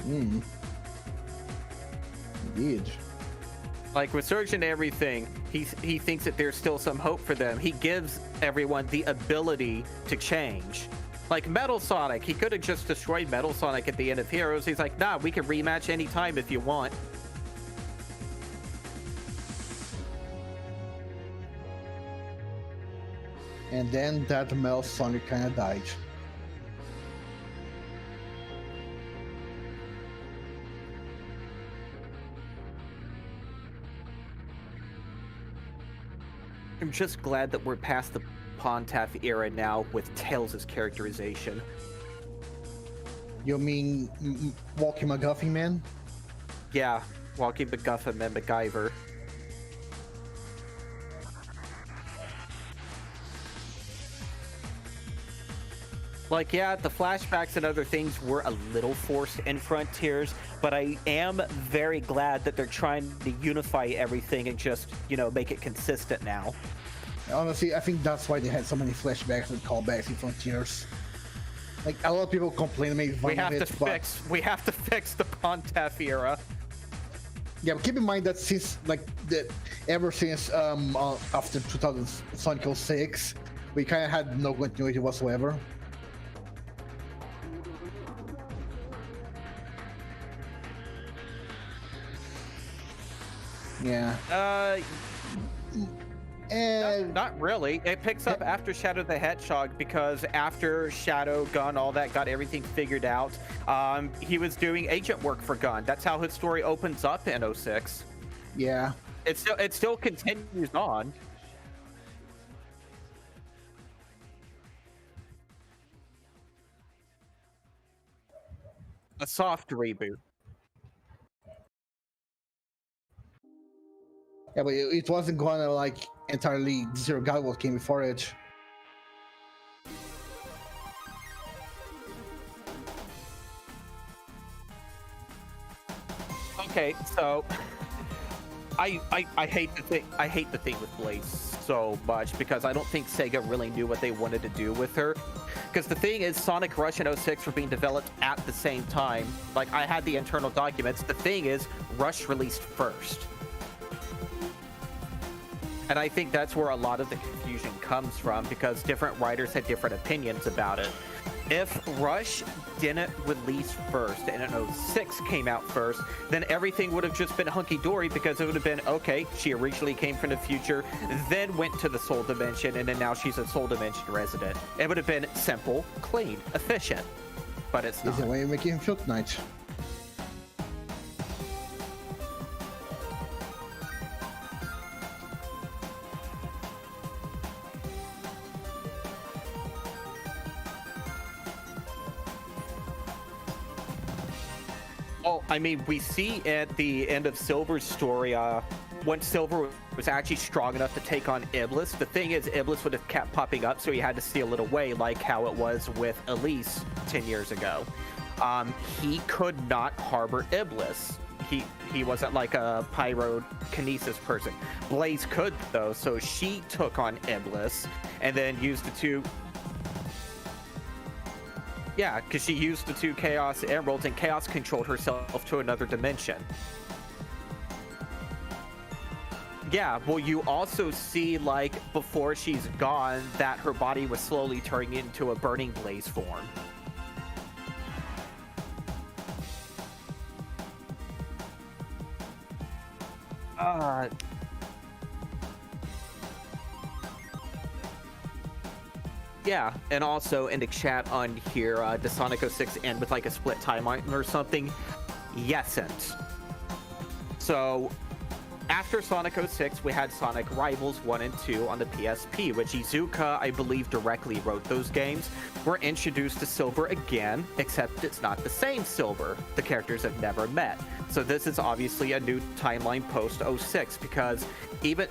Indeed. Like, with Surge and everything, he thinks that there's still some hope for them. He gives everyone the ability to change. Like Metal Sonic, he could have just destroyed Metal Sonic at the end of Heroes. He's like, nah, we can rematch anytime if you want. And then that Metal Sonic kind of died. I'm just glad that we're past the Pontaff era now with Tails' characterization. You mean Walking MacGuffin Man? Yeah, Walking MacGuffin and MacGyver. Like, yeah, the flashbacks and other things were a little forced in Frontiers, but I am very glad that they're trying to unify everything and just, you know, make it consistent now. Honestly, I think that's why they had so many flashbacks and callbacks in Frontiers. Like, a lot of people complain and make fun We have of to it, but... we have to fix the Pontaff era. Yeah, but keep in mind that since, like, ever since after 2000 Sonic 06, we kind of had no continuity whatsoever. Yeah. And Not really. It picks up after Shadow the Hedgehog, because after Shadow, Gun, all that got everything figured out, he was doing agent work for Gun. That's how his story opens up in 06. yeah. It still continues on. A soft reboot. Yeah, but it wasn't gonna, like, entirely disregard what came before it. Okay, so I hate the thing with Blaze so much, because I don't think Sega really knew what they wanted to do with her. Because the thing is, Sonic Rush and 06 were being developed at the same time. Like, I had the internal documents. The thing is, Rush released first. And I think that's where a lot of the confusion comes from, because different writers had different opinions about it. If Rush didn't release first and 06 came out first, then everything would have just been hunky-dory, because it would have been, okay, she originally came from the future, then went to the Soul Dimension, and then now she's a Soul Dimension resident. It would have been simple, clean, efficient. But it's not. Is the way you make him Field Knight. Oh, I mean, we see at the end of Silver's story, once Silver was actually strong enough to take on Iblis, the thing is, Iblis would have kept popping up, so he had to steal it away, like how it was with Elise 10 years ago. He could not harbor Iblis. He wasn't like a pyrokinesis person. Blaze could, though, so she took on Iblis and then used the two... Yeah, because she used the two Chaos Emeralds, and Chaos controlled herself to another dimension. Yeah, well, you also see, like, before she's gone, that her body was slowly turning into a burning blaze form. Yeah, and also in the chat on here, does Sonic 06 end with like a split timeline or something? Yesn't. So, after Sonic 06, we had Sonic Rivals 1 and 2 on the PSP, which Iizuka, I believe, directly wrote those games. We're introduced to Silver again, except it's not the same Silver. The characters have never met. So this is obviously a new timeline post-06, because even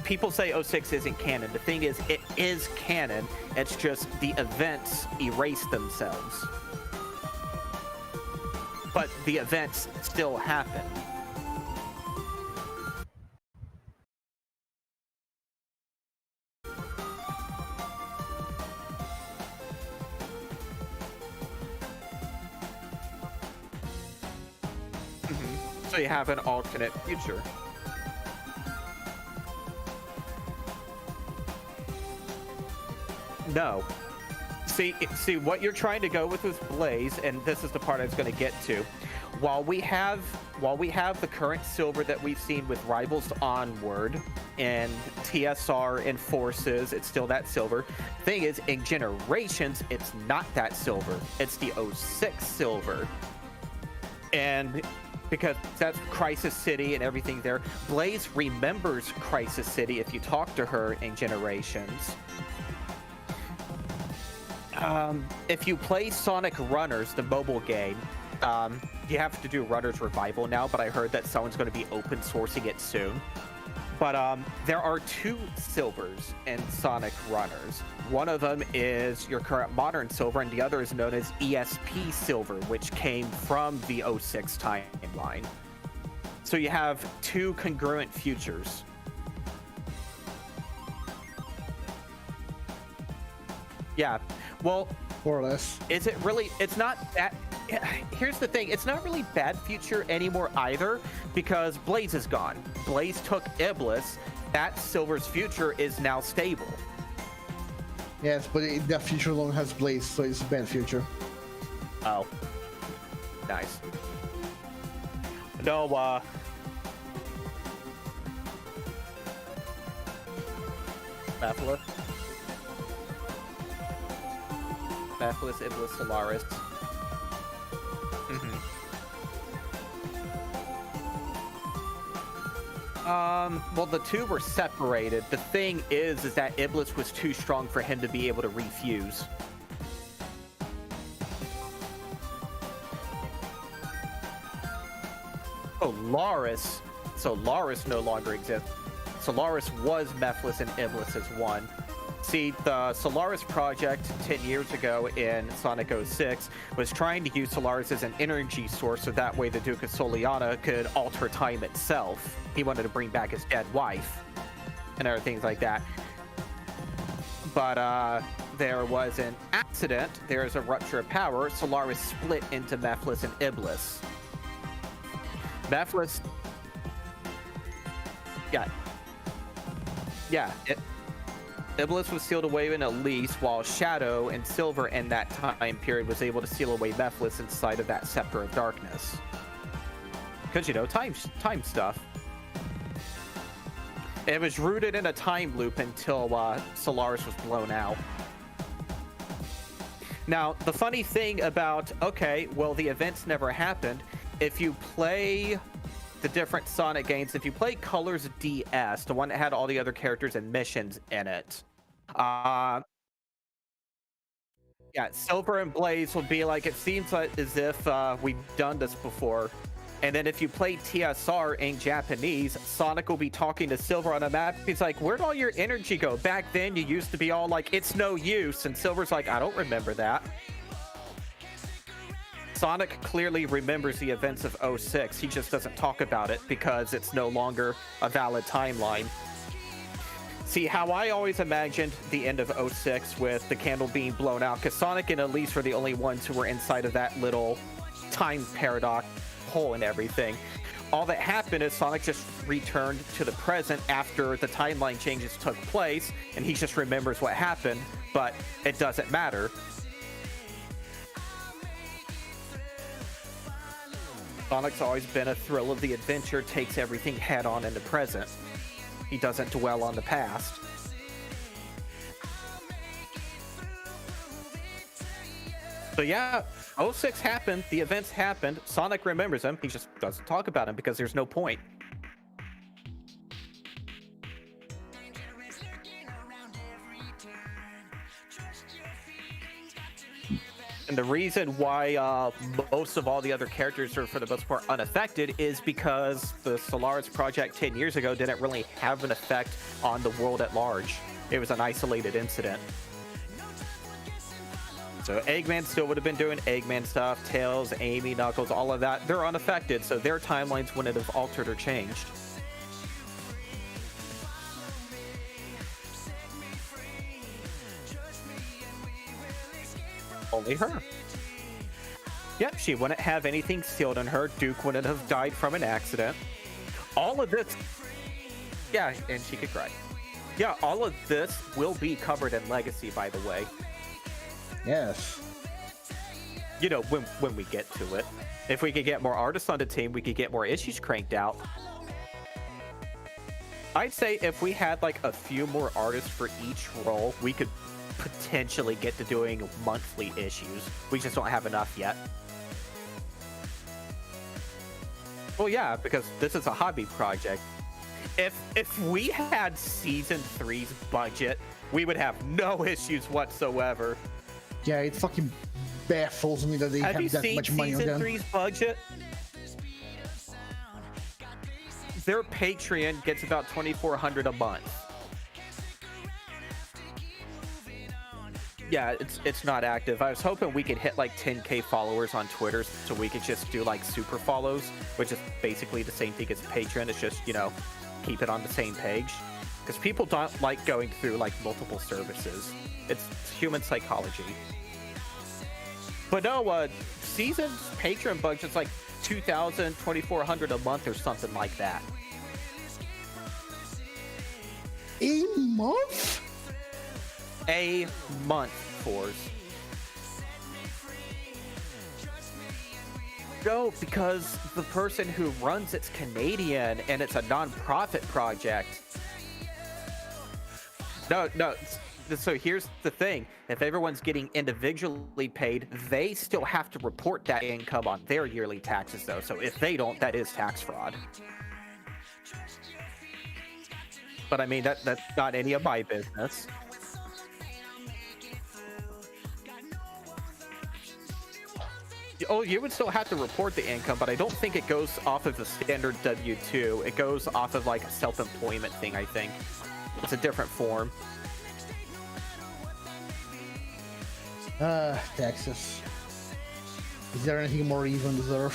people say 06 isn't canon. The thing is, it is canon. It's just the events erase themselves. but the events still happen. So you have an alternate future. No. See what you're trying to go with Blaze, and this is the part I was going to get to. While we have the current silver that we've seen with Rivals Onward and TSR and Forces, it's still that silver. Thing is, in Generations, it's not that silver. It's the 06 silver. And because that's Crisis City and everything there. Blaze remembers Crisis City if you talk to her in Generations. If you play Sonic Runners, the mobile game, you have to do Runners Revival now, but I heard that someone's going to be open sourcing it soon. But there are 2 silvers in Sonic Runners. One of them is your current modern silver, and the other is known as ESP silver, which came from the 06 timeline. So you have 2 congruent futures. Yeah, well, more or less. Is it really? It's not that. Here's the thing, it's not really bad future anymore either, because Blaze is gone. Blaze took Iblis. That Silver's future is now stable. Yes, but that future alone has Blaze, so it's a bad future. Oh. Nice. No, Bathleth. Bathleth, Iblis, Solaris. Well, the 2 were separated. The thing is that Iblis was too strong for him to be able to refuse. Solaris no longer exists. Solaris was Mephiles and Iblis as one. See, the Solaris project 10 years ago in Sonic 06 was trying to use Solaris as an energy source, so that way the Duke of Soliana could alter time itself. He wanted to bring back his dead wife and other things like that. But there was an accident. There's a rupture of power. Solaris split into Mephiles and Iblis. Mephiles... Yeah. Iblis was sealed away in Elise, while Shadow and Silver in that time period was able to seal away Mephiles inside of that Scepter of Darkness. Because, you know, time stuff. It was rooted in a time loop until Solaris was blown out. Now, the funny thing about, okay, well, the events never happened. If you play the different Sonic games, if you play Colors DS, the one that had all the other characters and missions in it, yeah, Silver and Blaze will be like, it seems like as if we've done this before. And then if you play TSR in Japanese, Sonic will be talking to Silver on a map. He's like, where'd all your energy go? Back then you used to be all like, it's no use. And Silver's like, I don't remember that. Sonic clearly remembers the events of 06. He just doesn't talk about it because it's no longer a valid timeline. See, how I always imagined the end of 06 with the candle being blown out, because Sonic and Elise were the only ones who were inside of that little time paradox hole and everything. All that happened is Sonic just returned to the present after the timeline changes took place, and he just remembers what happened, but it doesn't matter. Sonic's always been a thrill of the adventure, takes everything head on in the present. He doesn't dwell on the past. So yeah, 06 happened, the events happened, Sonic remembers them, he just doesn't talk about them because there's no point. And the reason why most of all the other characters are, for the most part, unaffected is because the Solaris project 10 years ago didn't really have an effect on the world at large. It was an isolated incident. So Eggman still would have been doing Eggman stuff. Tails, Amy, Knuckles, all of that. They're unaffected, so their timelines wouldn't have altered or changed. Only her. Yep, she wouldn't have anything sealed on her. Duke wouldn't have died from an accident. All of this... Yeah, and she could cry. Yeah, all of this will be covered in Legacy, by the way. Yes. You know, when we get to it. If we could get more artists on the team, we could get more issues cranked out. I'd say if we had like a few more artists for each role, we could potentially get to doing monthly issues. We just don't have enough yet. Well, yeah, because this is a hobby project. If we had season 3's budget, we would have no issues whatsoever. Yeah, it fucking baffles me that they have that much money on them. Have you seen season 3's budget? Their Patreon gets about $2,400 a month. Yeah, it's not active. I was hoping we could hit like 10K followers on Twitter so we could just do like super follows, which is basically the same thing as Patreon. It's just, you know, keep it on the same page. Because people don't like going through like multiple services. It's human psychology. But no, season's Patreon budget's like $2,000, $2,400 a month or something like that. A month? A month, Force. No, because the person who runs it's Canadian and it's a non-profit project. No. So here's the thing. If everyone's getting individually paid, they still have to report that income on their yearly taxes, though. So if they don't, that is tax fraud. But I mean, that's not any of my business. Oh, you would still have to report the income, but I don't think it goes off of the standard W-2. It goes off of like a self-employment thing, I think. It's a different form. Texas. Is there anything more even deserve?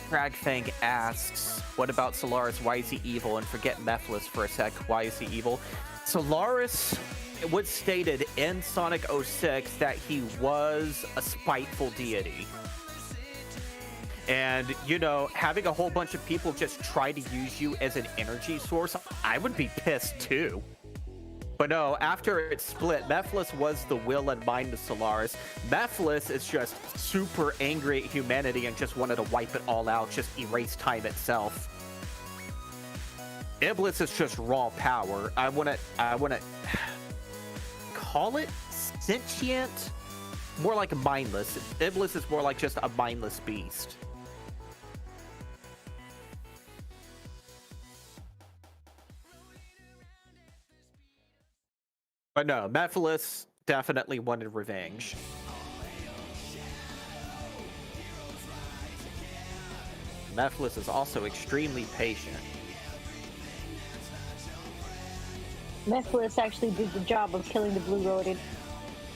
Cragfang asks, what about Solaris? Why is he evil? And forget Mephiles for a sec. Why is he evil? Solaris, it was stated in Sonic 06 that he was a spiteful deity. And, you know, having a whole bunch of people just try to use you as an energy source, I would be pissed too. But no, after it split, Mephiles was the will and mind of Solaris. Mephiles is just super angry at humanity and just wanted to wipe it all out, just erase time itself. Iblis is just raw power. I wanna call it sentient, more like mindless. Iblis is more like just a mindless beast. But no, Mephiles definitely wanted revenge. Mephiles is also extremely patient. Mephiles actually did the job of killing the blue rodent.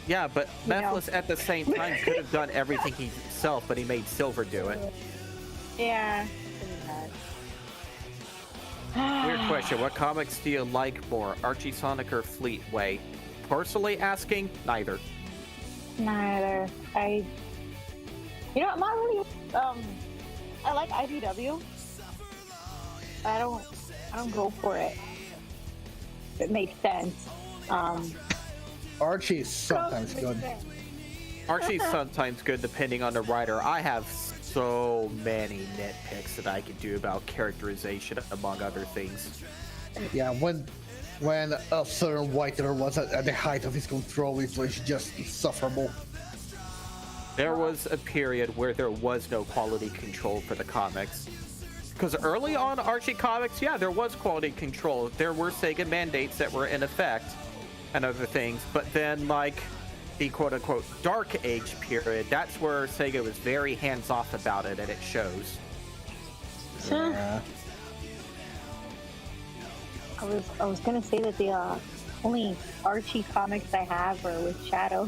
Yeah, but Mephiles at the same time could have done everything himself, but he made Silver do it. Yeah. Weird question. What comics do you like more, Archie, Sonic, or Fleetway? Personally asking, neither. Neither. You know, I'm not really. I like IDW. I don't go for it. It makes sense. Archie is sometimes good. Archie's sometimes good depending on the writer. I have so many nitpicks that I could do about characterization, among other things. Yeah, when a certain writer was at the height of his control, it was just insufferable. There was a period where there was no quality control for the comics. Because early on Archie comics, yeah, there was quality control. There were Sega mandates that were in effect and other things. But then, like, the quote-unquote Dark Age period, that's where Sega was very hands-off about it, and it shows. Yeah. I was gonna say that only Archie comics I have are with Shadow.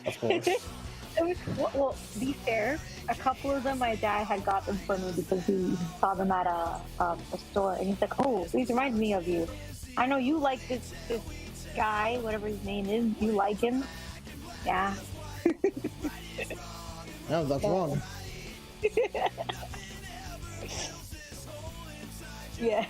Of course. Well, to be fair, a couple of them my dad had got them for me because he saw them at a store, and he's like, "Oh, these remind me of you. I know you like this guy, whatever his name is. You like him, yeah." No, that's wrong. Yes.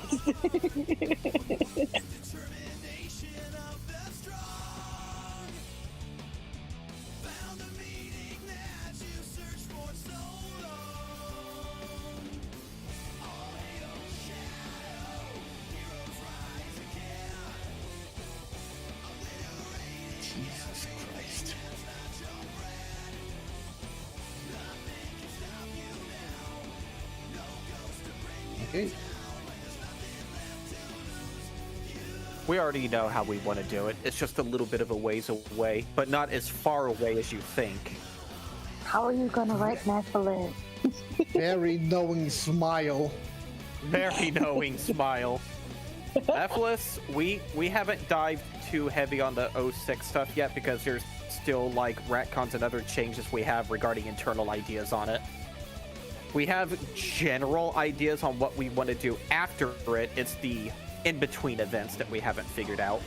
Jesus Christ. Okay. We already know how we want to do it. It's just a little bit of a ways away, but not as far away as you think. How are you gonna write Nephilim? Very knowing smile. Very knowing smile. Ephelis, we haven't dived too heavy on the 06 stuff yet because there's still like retcons and other changes we have regarding internal ideas on it. We have general ideas on what we want to do after it. It's the in-between events that we haven't figured out.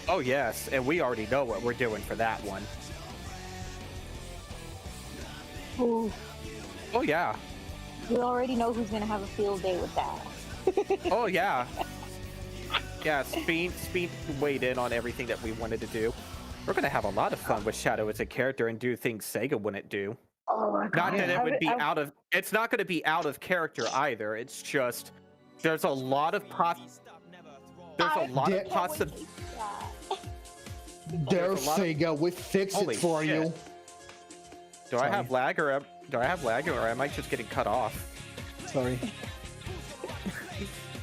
Oh yes, and we already know what we're doing for that one. Ooh, Oh yeah. we already know who's gonna have a field day with that. Oh yeah. Yeah, Speed weighed in on everything that we wanted to do. We're gonna have a lot of fun with Shadow as a character and do things Sega wouldn't do. Oh my god! Not that it would be out of. It's not going to be out of character either. It's just there's a lot of possibilities. There, Sega, we fix it Holy for shit. you. Do I have lag or am I just getting cut off? Sorry.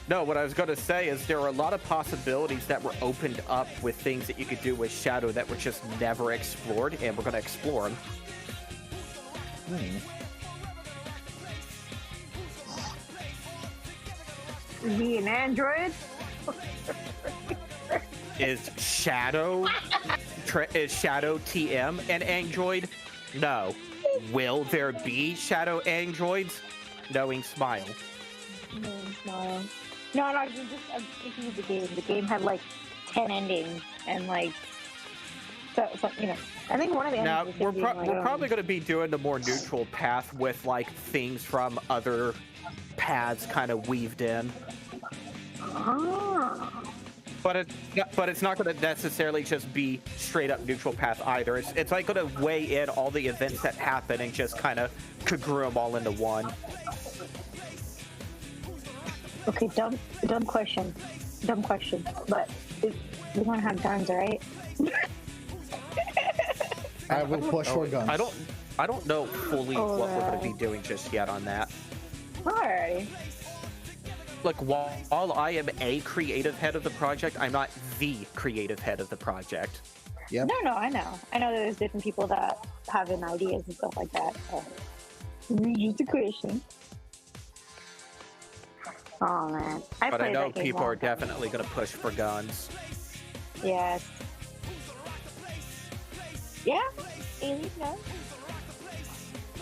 No, what I was going to say is there are a lot of possibilities that were opened up with things that you could do with Shadow that were just never explored, and we're going to explore them. Is he an android? Is Shadow TM an android? No. Will there be Shadow androids? Knowing smile. No. No, I'm thinking of the game. The game had like 10 endings and like so you know. I think one of the Now endings we're probably going to be doing the more neutral path with like things from other paths kind of weaved in. Ah. But it's not going to necessarily just be straight up neutral path either. It's like going to weigh in all the events that happen and just kind of congregate them all into one. Okay, dumb question. But we want to have guns, right? I will push for guns. I don't know fully what we're going to be doing just yet on that. Alright. Like while I am a creative head of the project, I'm not the creative head of the project. Yep. No, I know. I know there's different people that have an ideas and stuff like that. So. Just a question. Oh man, But I know that game people are long time. definitely going to push for guns. Yes. Yeah. Alien guns.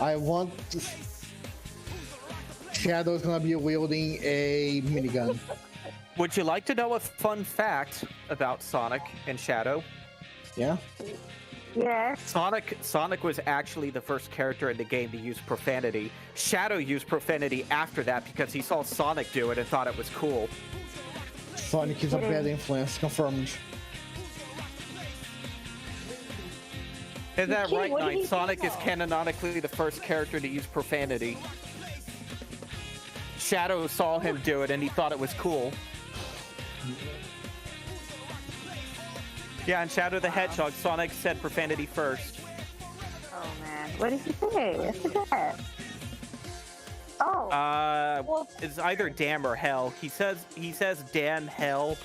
I want to... Shadow's gonna be wielding a minigun. Would you like to know a fun fact about Sonic and Shadow? Yeah? Yes. Sonic was actually the first character in the game to use profanity. Shadow used profanity after that because he saw Sonic do it and thought it was cool. Sonic is a bad influence, confirmed. Is that Kid, right, what did Knight? he Sonic say is though? canonically the first character to use profanity. Shadow saw him do it and he thought it was cool. Yeah, and Shadow the Hedgehog, Sonic said profanity first. Oh man, what did he say? I forgot. Oh. Well, It's either damn or hell. He says damn hell.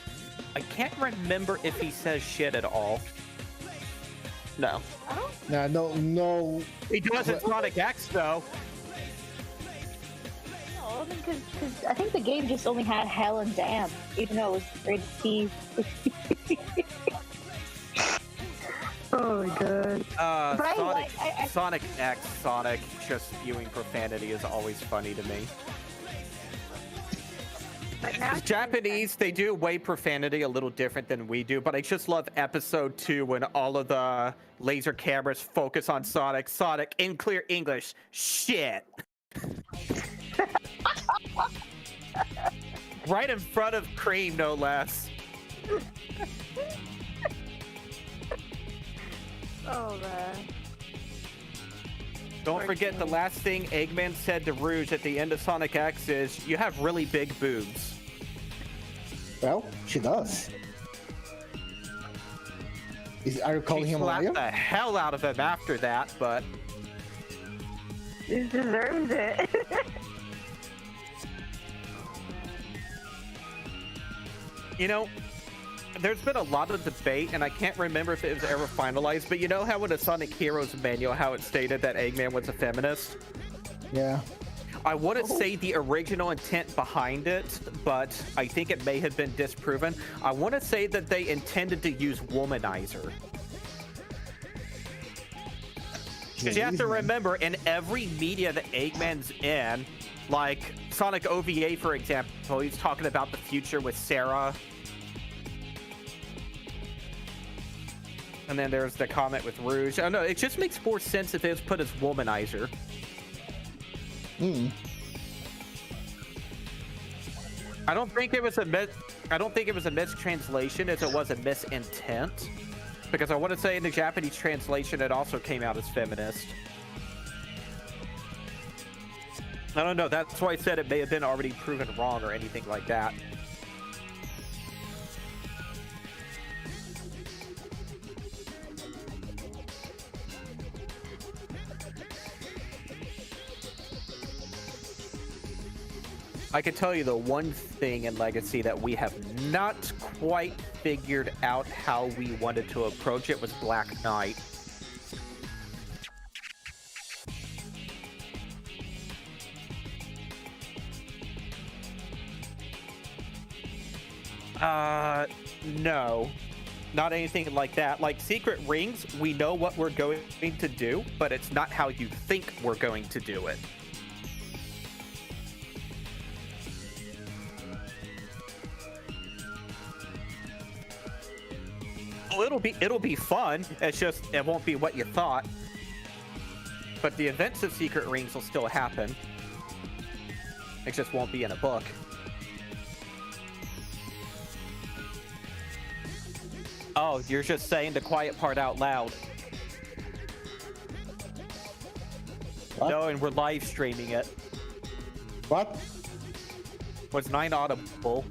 I can't remember if he says shit at all. No. I don't. No. He does in Sonic X though. only because I think the game just only had hell and damn, even though it was rated T. Oh my god. But Sonic X, Sonic just spewing profanity is always funny to me. Japanese, they do weigh profanity a little different than we do, but I just love episode 2 when all of the laser cameras focus on Sonic. Sonic, in clear English, shit. Right in front of Cream, no less. Oh man. Don't forget the last thing Eggman said to Rouge at the end of Sonic X is, "You have really big boobs." Well, she does. Are you calling him a liar? She slapped the hell out of him after that, but He deserves it. you know, there's been a lot of debate, and I can't remember if it was ever finalized, but you know how in the Sonic Heroes manual, how it stated that Eggman was a feminist? Yeah. I want to say the original intent behind it, but I think it may have been disproven. I want to say that they intended to use womanizer. Because you have to remember, in every media that Eggman's in, like Sonic OVA, for example, he's talking about the future with Sarah. And then there's the comment with Rouge. I don't know, it just makes more sense if it was put as womanizer. I don't think it was a mistranslation as it was a misintent. Because I want to say in the Japanese translation it also came out as feminist. I don't know, that's why I said it may have been already proven wrong or anything like that. I can tell you the one thing in Legacy that we have not quite figured out how we wanted to approach it was Black Knight. No. Not anything like that. Like Secret Rings, we know what we're going to do, but it's not how you think we're going to do it. It'll be fun. It's just it won't be what you thought. But the events of Secret Rings will still happen. It just won't be in a book. Oh, you're just saying the quiet part out loud. What? No, and we're live streaming it. What? Was 9 audible?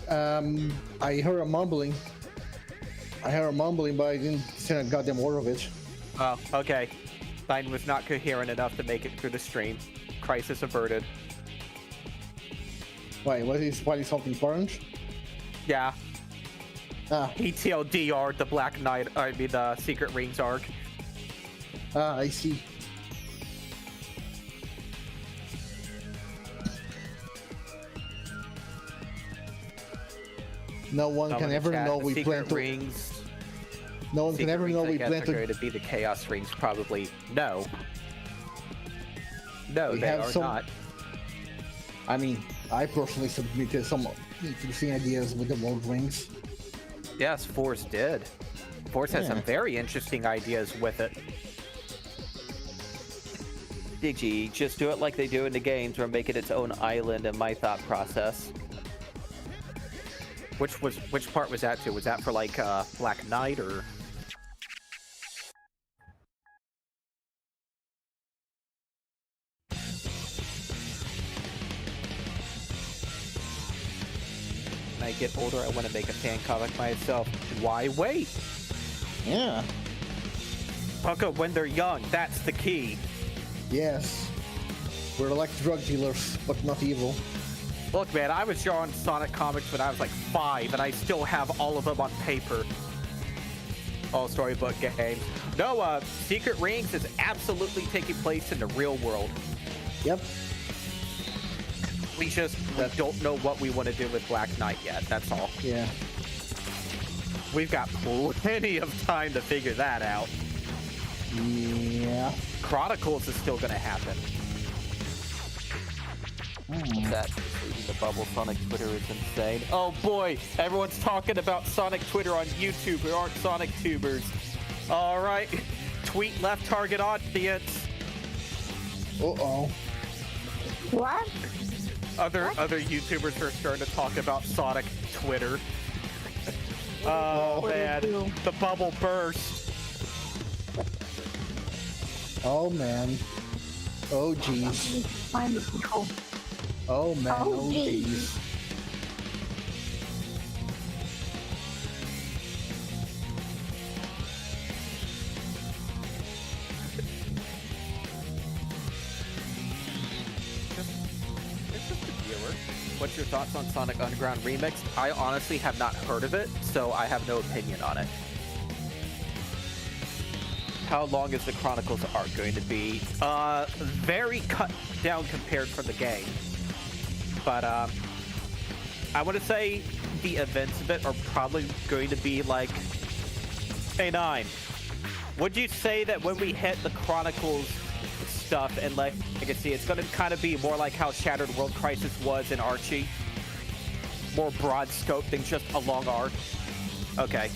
I heard a mumbling. But I didn't see a goddamn word of it. Oh, okay. 9 was not coherent enough to make it through the stream. Crisis averted. Why? What is something important? Yeah. Ah, He TLDR'd the Black Knight, I mean the Secret Rings arc. I see. No one can ever know we plan to. Rings. No one can ever know we plan Are going to be the Chaos Rings. Probably no. No, We they have are some- not. I mean, I personally submitted some interesting ideas with the World Rings. Yes, Force did. Force has some Yeah. very interesting ideas with it. Big G, just do it like they do in the games, or make it its own island. In my thought process. Which part was that to? Was that for like Black Knight or? When I get older, I want to make a fan comic myself. Why wait? Yeah. Fuck up when they're young. That's the key. Yes. We're like drug dealers, but not evil. Look, man, I was drawing Sonic comics when I was like 5, and I still have all of them on paper. All storybook games. No, Secret Rings is absolutely taking place in the real world. Yep. We don't know what we want to do with Black Knight yet. That's all. Yeah. We've got plenty of time to figure that out. Yeah. Chronicles is still going to happen. That the bubble Sonic Twitter is insane. Oh boy, everyone's talking about Sonic Twitter on YouTube. There aren't Sonic tubers. All right, tweet left target audience. Uh-oh. What? Other YouTubers are starting to talk about Sonic Twitter. Oh What did man, it do? the bubble burst. Oh man. Oh jeez. Find the control. Oh man. Oh, Oh jeez. jeez. It's just a viewer. What's your thoughts on Sonic Underground Remix? I honestly have not heard of it, so I have no opinion on it. How long is the Chronicles arc going to be? Very cut down compared from the game. But I want to say the events of it are probably going to be like, hey, 9. Would you say that when we hit the Chronicles stuff and Legacy, it's going to kind of be more like how Shattered World Crisis was in Archie? More broad scope than just a long arc? Okay.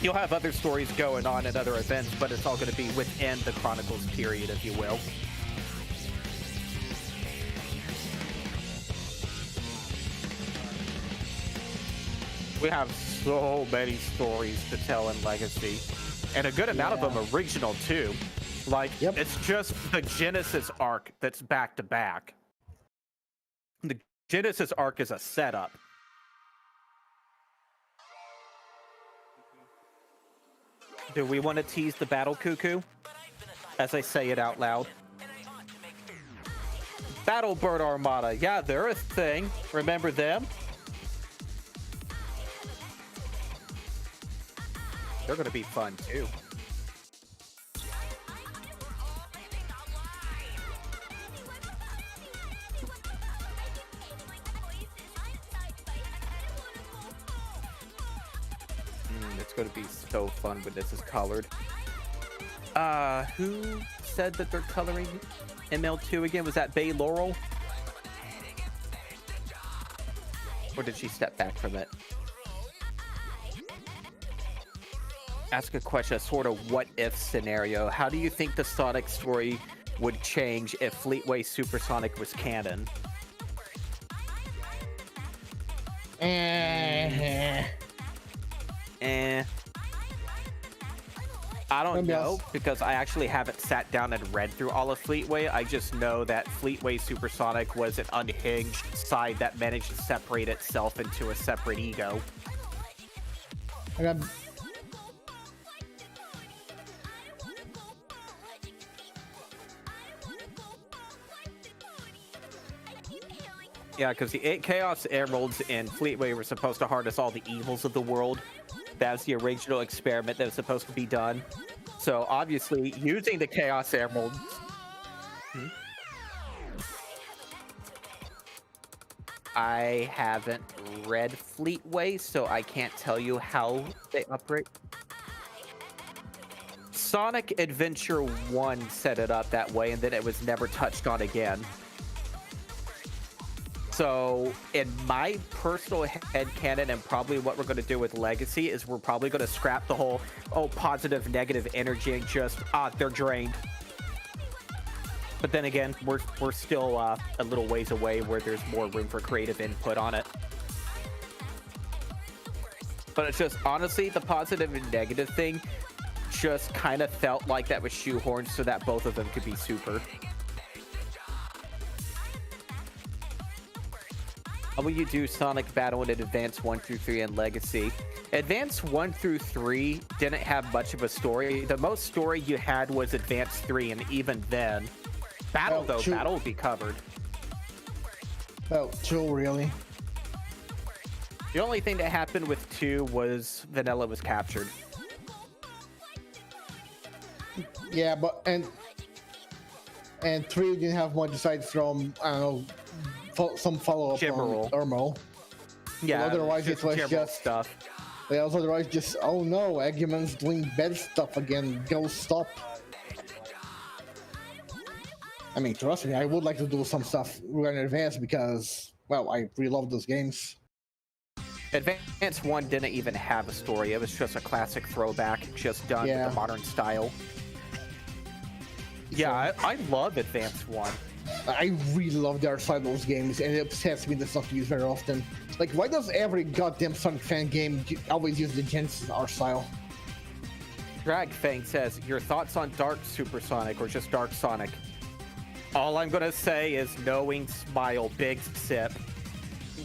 You'll have other stories going on at other events, but it's all going to be within the Chronicles period, if you will. We have so many stories to tell in Legacy, and a good amount of them original too. Like, it's just the Genesis arc that's back to back. The Genesis arc is a setup. Do we want to tease the Battle Cuckoo? As I say it out loud. Battle Bird Armada. Yeah, they're a thing. Remember them? They're going to be fun, too. It's going to be so fun when this is colored. Who said that they're coloring ML2 again? Was that Bay Laurel? Or did she step back from it? Ask a question, a sort of what-if scenario. How do you think the Sonic story would change if Fleetway Supersonic was canon? I don't know, because I actually haven't sat down and read through all of Fleetway. I just know that Fleetway Supersonic was an unhinged side that managed to separate itself into a separate ego. I got... Yeah, because the 8 Chaos Emeralds in Fleetway were supposed to harness all the evils of the world. That's the original experiment that was supposed to be done. So obviously, using the Chaos Emeralds... I haven't read Fleetway, so I can't tell you how they operate. Sonic Adventure 1 set it up that way, and then it was never touched on again. So, in my personal headcanon, and probably what we're going to do with Legacy, is we're probably going to scrap the whole, positive, negative energy and just, they're drained. But then again, we're still a little ways away where there's more room for creative input on it. But it's just, honestly, the positive and negative thing just kind of felt like that was shoehorned so that both of them could be super. How will you do Sonic Battle in Advance 1 through 3 and Legacy? Advance 1 through 3 didn't have much of a story. The most story you had was Advance 3, and even then, Battle will be covered. Oh, 2, really? The only thing that happened with 2 was Vanilla was captured. Yeah, but and 3 didn't have much aside from, I don't know, some follow up on General. Thermal. Yeah, otherwise just it was general just- stuff. Yeah, otherwise just, oh no, Eggman's doing bad stuff again. Go stop. I mean, trust me, I would like to do some stuff in advance because, well, I really love those games. Advance 1 didn't even have a story. It was just a classic throwback, just done Yeah. with a modern style. Yeah, I love Advance 1. I really love the art style of those games, and it upsets me that's not used very often. Like, why does every goddamn Sonic fan game always use the Genesis art style? Dragfang says, your thoughts on Dark Supersonic or just Dark Sonic? All I'm gonna say is knowing smile, big sip.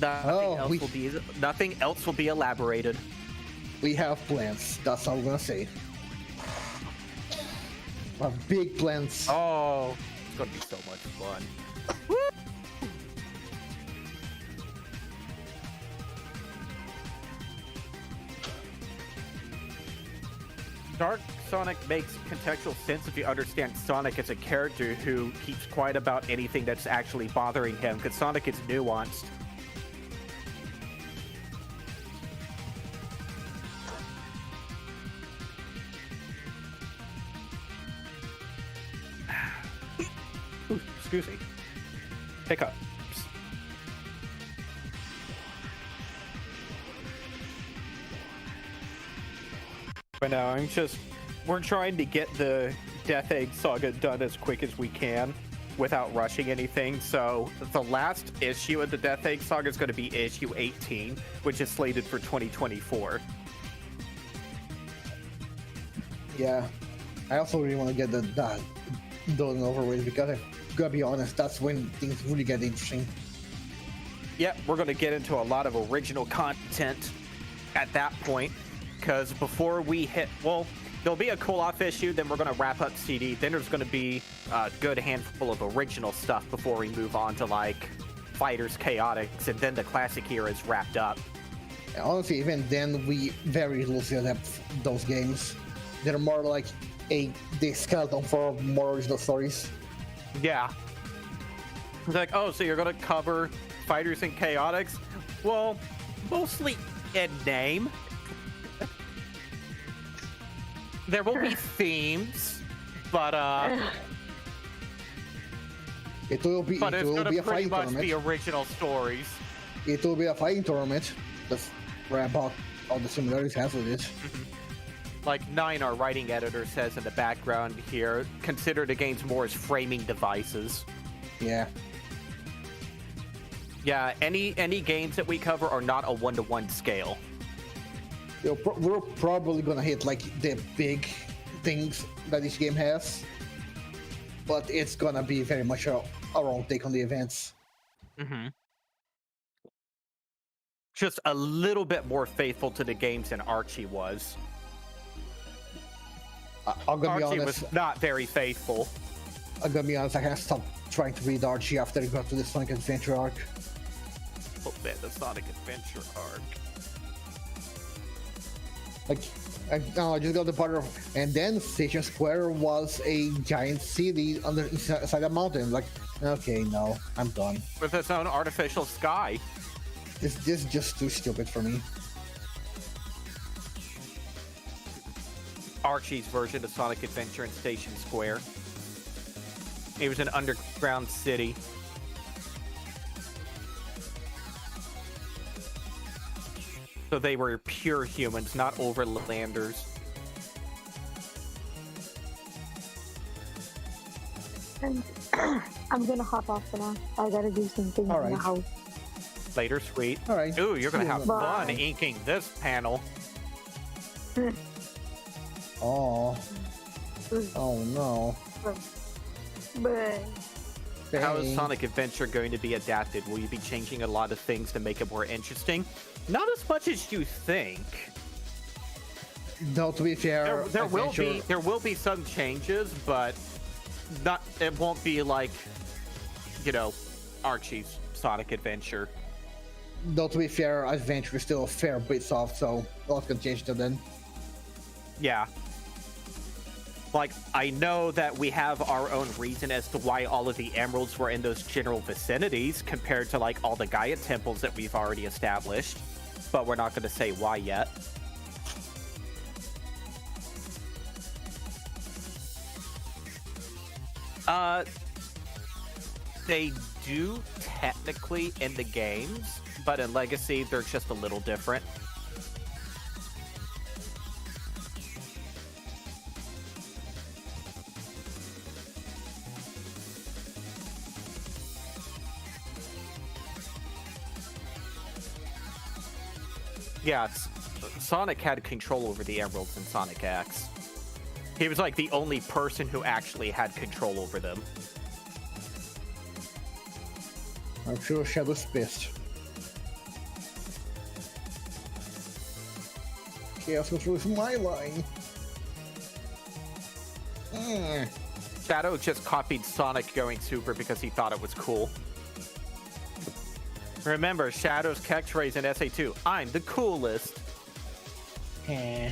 Nothing else will be elaborated. We have plans. That's all I'm gonna say. Big plans. Oh, it's gonna be so much fun. Dark Sonic makes contextual sense if you understand Sonic as a character who keeps quiet about anything that's actually bothering him, because Sonic is nuanced. Ooh, excuse me. Hiccups. But no, we're trying to get the Death Egg Saga done as quick as we can without rushing anything. So the last issue of the Death Egg Saga is going to be issue 18, which is slated for 2024. Yeah. I also really want to get that done and over with because I gotta be honest, that's when things really get interesting. Yep, we're going to get into a lot of original content at that point. Because before we hit, well, there'll be a cool-off issue, then we're going to wrap up CD, then there's going to be a good handful of original stuff before we move on to, like, Fighters, Chaotix, and then the classic era is wrapped up. And honestly, even then, we very loosely adapt those games. They're more like the skeleton for more original stories. Yeah. It's like, oh, so you're going to cover Fighters and Chaotix? Well, mostly in name. There will be themes, but it will be it's a going to fighting pretty much tournament. be original stories. It will be a fighting tournament. That's wrap up all the similarities has with it. Like Nine, our writing editor, says in the background here, consider the games more as framing devices. Yeah. Yeah, any games that we cover are not a 1-to-1 scale. We're probably gonna hit like the big things that each game has, but it's gonna be very much our own take on the events. Mm-hmm. Just a little bit more faithful to the games than Archie was. I'm gonna be Archie honest. was not very faithful. I'm gonna be honest. I have stopped trying to read Archie after I got to the Sonic Adventure arc. Oh man, the Sonic Adventure arc. Like, I just got the part of, and then Station Square was a giant city inside a mountain. Like, okay, no, I'm done. With its own artificial sky. This is just too stupid for me. Archie's version of Sonic Adventure in Station Square. It was an underground city. So they were pure humans, not overlanders. And I'm gonna hop off for now. I gotta do some things in Alright. the house. Later, sweet. All right. Ooh, you're gonna have Bye. fun inking this panel. Oh. Oh no. But How is Dang. Sonic Adventure going to be adapted? Will you be changing a lot of things to make it more interesting? Not as much as you think. No, to be fair, There will be some changes, but not. It won't be like, you know, Archie's Sonic Adventure. Though to be fair, Adventure is still a fair bit soft, so a lot can change till then. Yeah. Like, I know that we have our own reason as to why all of the emeralds were in those general vicinities compared to, like, all the Gaia temples that we've already established, but we're not going to say why yet. They do technically in the games, but in Legacy, they're just a little different. Yeah, Sonic had control over the emeralds in Sonic X. He was like the only person who actually had control over them. I'm sure Shadow's pissed. Chaos Control is my line. Shadow just copied Sonic going super because he thought it was cool. Remember, Shadow's catchphrase in SA2, I'm the coolest. Eh.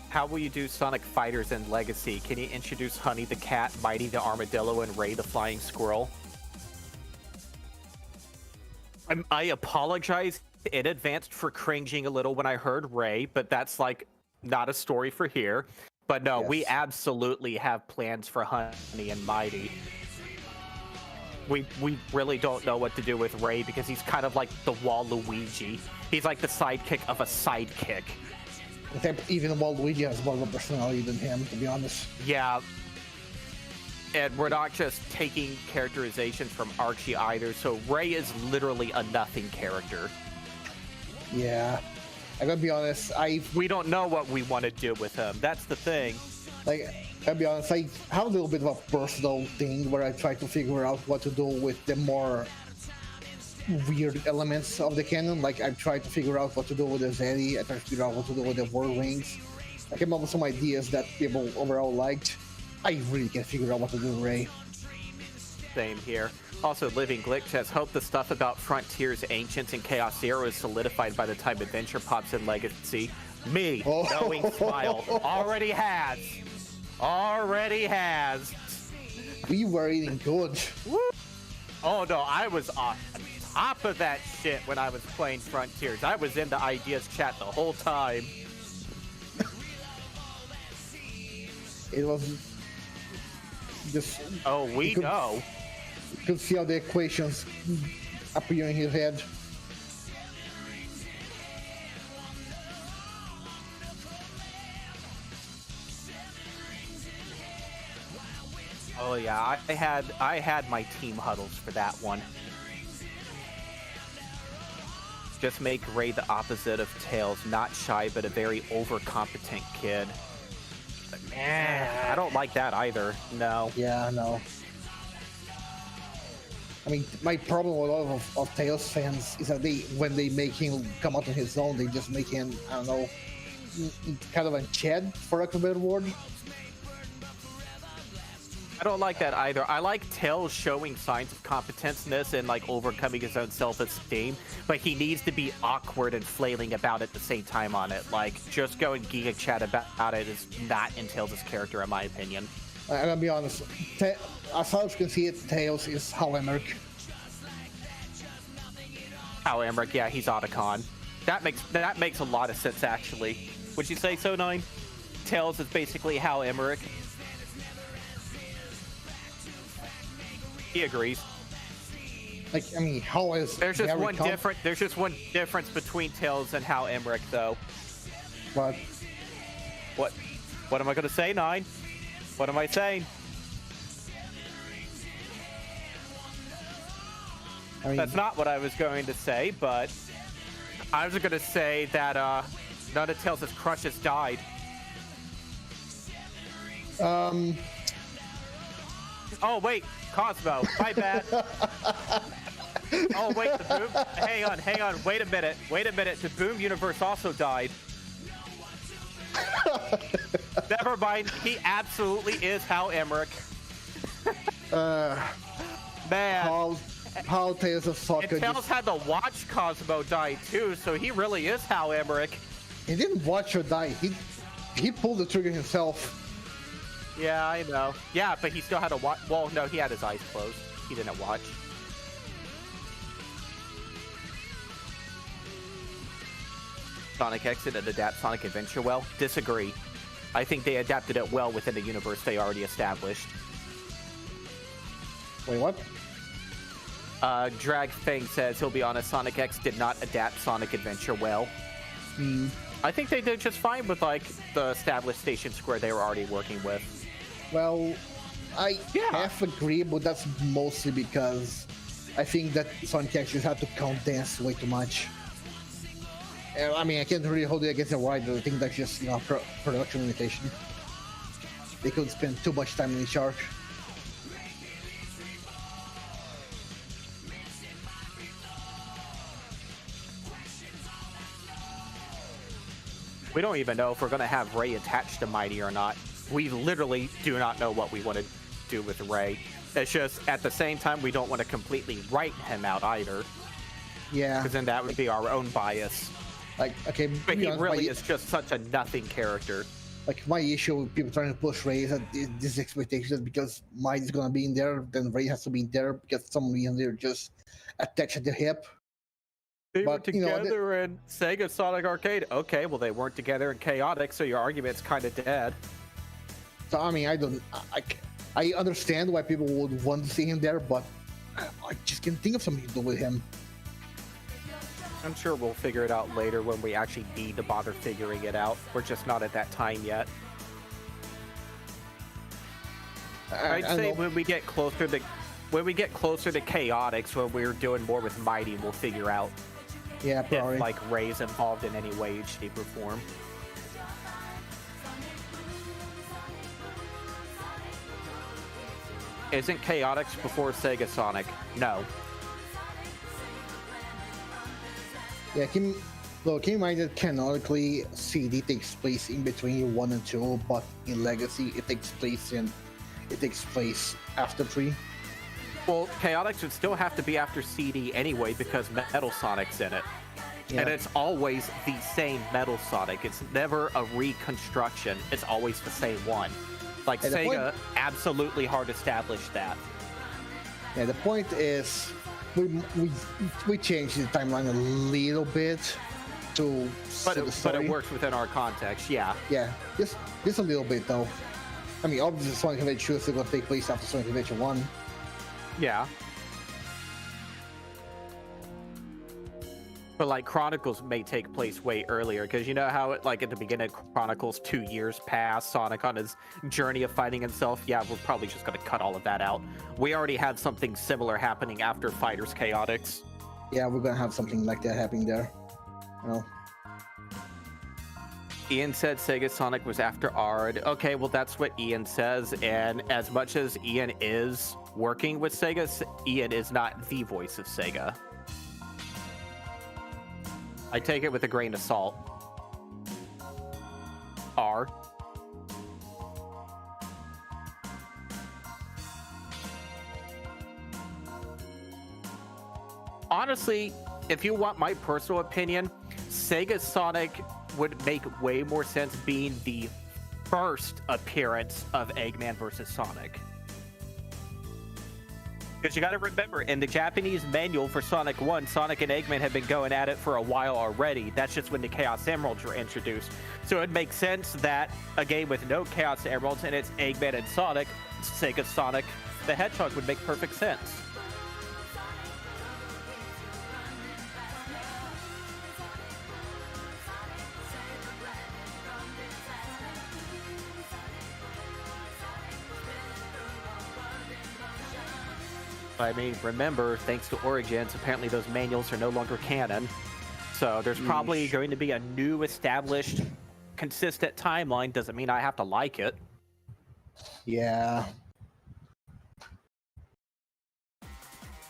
How will you do Sonic Fighters in Legacy? Can you introduce Honey the Cat, Mighty the Armadillo, and Ray the Flying Squirrel? I apologize in advance for cringing a little when I heard Ray, but that's like not a story for here. But no, Yes. we absolutely have plans for Honey and Mighty. We really don't know what to do with Ray because he's kind of like the Waluigi. He's like the sidekick of a sidekick. Except even Waluigi has more of a personality than him, to be honest. Yeah. And we're not just taking characterizations from Archie either, so Ray is literally a nothing character. Yeah. I gotta be honest, We don't know what we want to do with him. That's the thing. like, I'll be honest, I have a little bit of a personal thing where I try to figure out what to do with the more weird elements of the canon. Like, I try to figure out what to do with the Zeddy, I try to figure out what to do with the War Wings. I came up with some ideas that people overall liked. I really can't figure out what to do with Ray. Same here. Also, Living Glitch says, hope the stuff about Frontiers, Ancients, and Chaos Zero is solidified by the time Adventure pops in Legacy. Me, Oh. knowing Smile, already has. Already has. We were eating good. Oh no, I was on top of that shit when I was playing Frontiers. I was in the ideas chat the whole time. It was just... Oh, we you could- know. You could see how the equations appear in his head. Oh yeah, I had my team huddles for that one. Just make Ray the opposite of Tails, not shy, but a very overcompetent kid. But man, I don't like that either. No. Yeah, no. I mean, my problem with a lot of Tails fans is that when they make him come out on his own, they just make him, I don't know, kind of a Chad, for lack of a better word. I don't like that either. I like Tails showing signs of competence and like overcoming his own self-esteem, but he needs to be awkward and flailing about at the same time on it. Like, just going Giga Chat about it is not in Tails' character, in my opinion. And I'll be honest, as far as you can see it, Tails is Hal Emmerich. Hal Emmerich, yeah, he's Otacon. That makes a lot of sense, actually. Would you say so, Nine? Tails is basically Hal Emmerich. He agrees. Like, I mean, Hal is There's just very one difference between Tails and Hal Emmerich, though. But What am I gonna say, Nine? What am I saying? I mean, That's not what I was going to say, but I was gonna say that none of Tails' crushes died. Oh wait, Cosmo, my bad. Oh wait, the Boom. Hang on. Wait a minute. The Boom universe also died. Never mind. He absolutely is Hal Emmerich. Uh, Man. how Tales of Sokka And Tails just... had to watch Cosmo die too, so he really is Hal Emmerich. He didn't watch her die. He pulled the trigger himself. Yeah, I know. Yeah, but he still had to watch. Well, no, he had his eyes closed. He didn't watch. Sonic X didn't adapt Sonic Adventure well. Disagree. I think they adapted it well within the universe they already established. Wait, what? Drag Fang says, he'll be honest, Sonic X did not adapt Sonic Adventure well. I think they did just fine with, like, the established Station Square they were already working with. Well, I half agree, but that's mostly because I think that Sonic X just had to condense way too much. I mean, I can't really hold it against the writer. I think that's just, production limitation. They could spend too much time in each arc. We don't even know if we're going to have Ray attached to Mighty or not. We literally do not know what we want to do with Ray. It's just, at the same time, we don't want to completely write him out either. Yeah. Because then that would be our own bias. Like, okay, But he really is just such a nothing character. Like, my issue with people trying to push Ray is that this expectation that because Mighty's gonna be in there, then Ray has to be in there because some reason they're just attached at the hip. They were But, you know, together in Sega Sonic Arcade. Okay, well, they weren't together in Chaotic, so your argument's kind of dead. So, I mean, I understand why people would want to see him there, but I just can't think of something to do with him. I'm sure we'll figure it out later when we actually need to bother figuring it out. We're just not at that time yet. I'd say when we get closer to Chaotix, when we're doing more with Mighty, we'll figure out Yeah, probably. if like Ray's involved in any way, shape, or form. Isn't Chaotix before Sega Sonic? No. Yeah, keep in mind that canonically CD takes place in between 1 and 2, but in Legacy it takes place after 3. Well, Chaotix would still have to be after CD anyway because Metal Sonic's in it. Yeah. And it's always the same Metal Sonic. It's never a reconstruction. It's always the same one. Like, And the Sega absolutely hard established that. Yeah, the point is we changed the timeline a little bit to But the story. it works within our context, yeah. Yeah, just a little bit though. I mean, obviously Sonic Adventure 2 is still going to take place after Sonic Adventure 1. Yeah. But like Chronicles may take place way earlier because you know how it, like at the beginning of Chronicles 2 years past Sonic on his journey of fighting himself. Yeah, we're probably just going to cut all of that out. We already had something similar happening after Fighters Chaotix. Yeah, we're going to have something like that happening there. Well, Ian said Sega Sonic was after Ard. Okay, well that's what Ian says, and as much as Ian is working with Sega, Ian is not the voice of Sega. I take it with a grain of salt. R. Honestly, if you want my personal opinion, Sega Sonic would make way more sense being the first appearance of Eggman versus Sonic. Because you got to remember, in the Japanese manual for Sonic 1, Sonic and Eggman had been going at it for a while already. That's just when the Chaos Emeralds were introduced. So it makes sense that a game with no Chaos Emeralds and it's Eggman and Sonic, Sega Sonic the Hedgehog would make perfect sense. I mean, remember, thanks to Origins, apparently those manuals are no longer canon. So there's probably going to be a new established, consistent timeline. Doesn't mean I have to like it. yeah.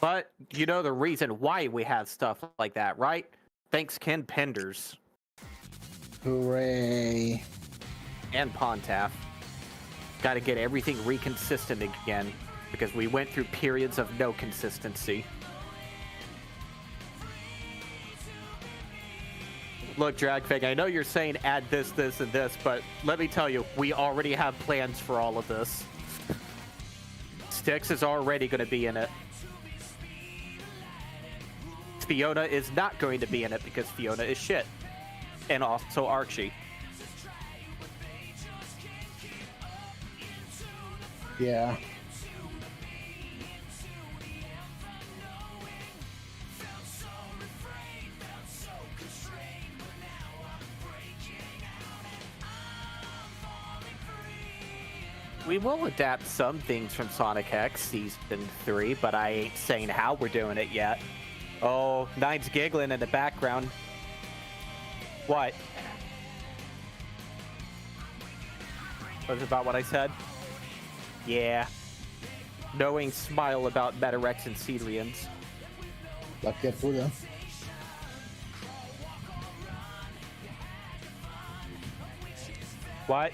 But you know the reason why we have stuff like that, right? Thanks Ken Penders. Hooray. and Pontaff. Got to get everything reconsistent again because we went through periods of no consistency. Look, Dragfig, I know you're saying add this, this, and this, but let me tell you, we already have plans for all of this. Styx is already going to be in it. Fiona is not going to be in it because Fiona is shit. And also Archie. Yeah. We will adapt some things from Sonic X Season 3, but I ain't saying how we're doing it yet. Oh, Nine's giggling in the background. What? Was it about what I said? Yeah. Knowing smile about Metarex and Cedrians. Like that for them. What?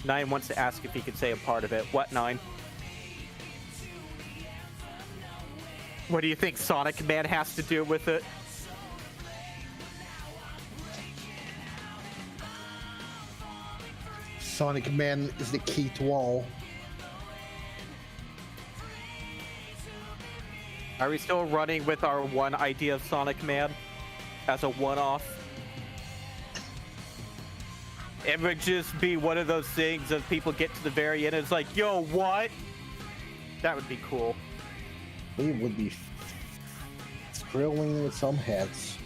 Nine wants to ask if he could say a part of it. What, Nine? What do you think Sonic Man has to do with it? Sonic Man is the key to all. Are we still running with our one idea of Sonic Man as a one-off? It would just be one of those things of people get to the very end and it's like, yo, what? That would be cool. It would be thrilling with some heads.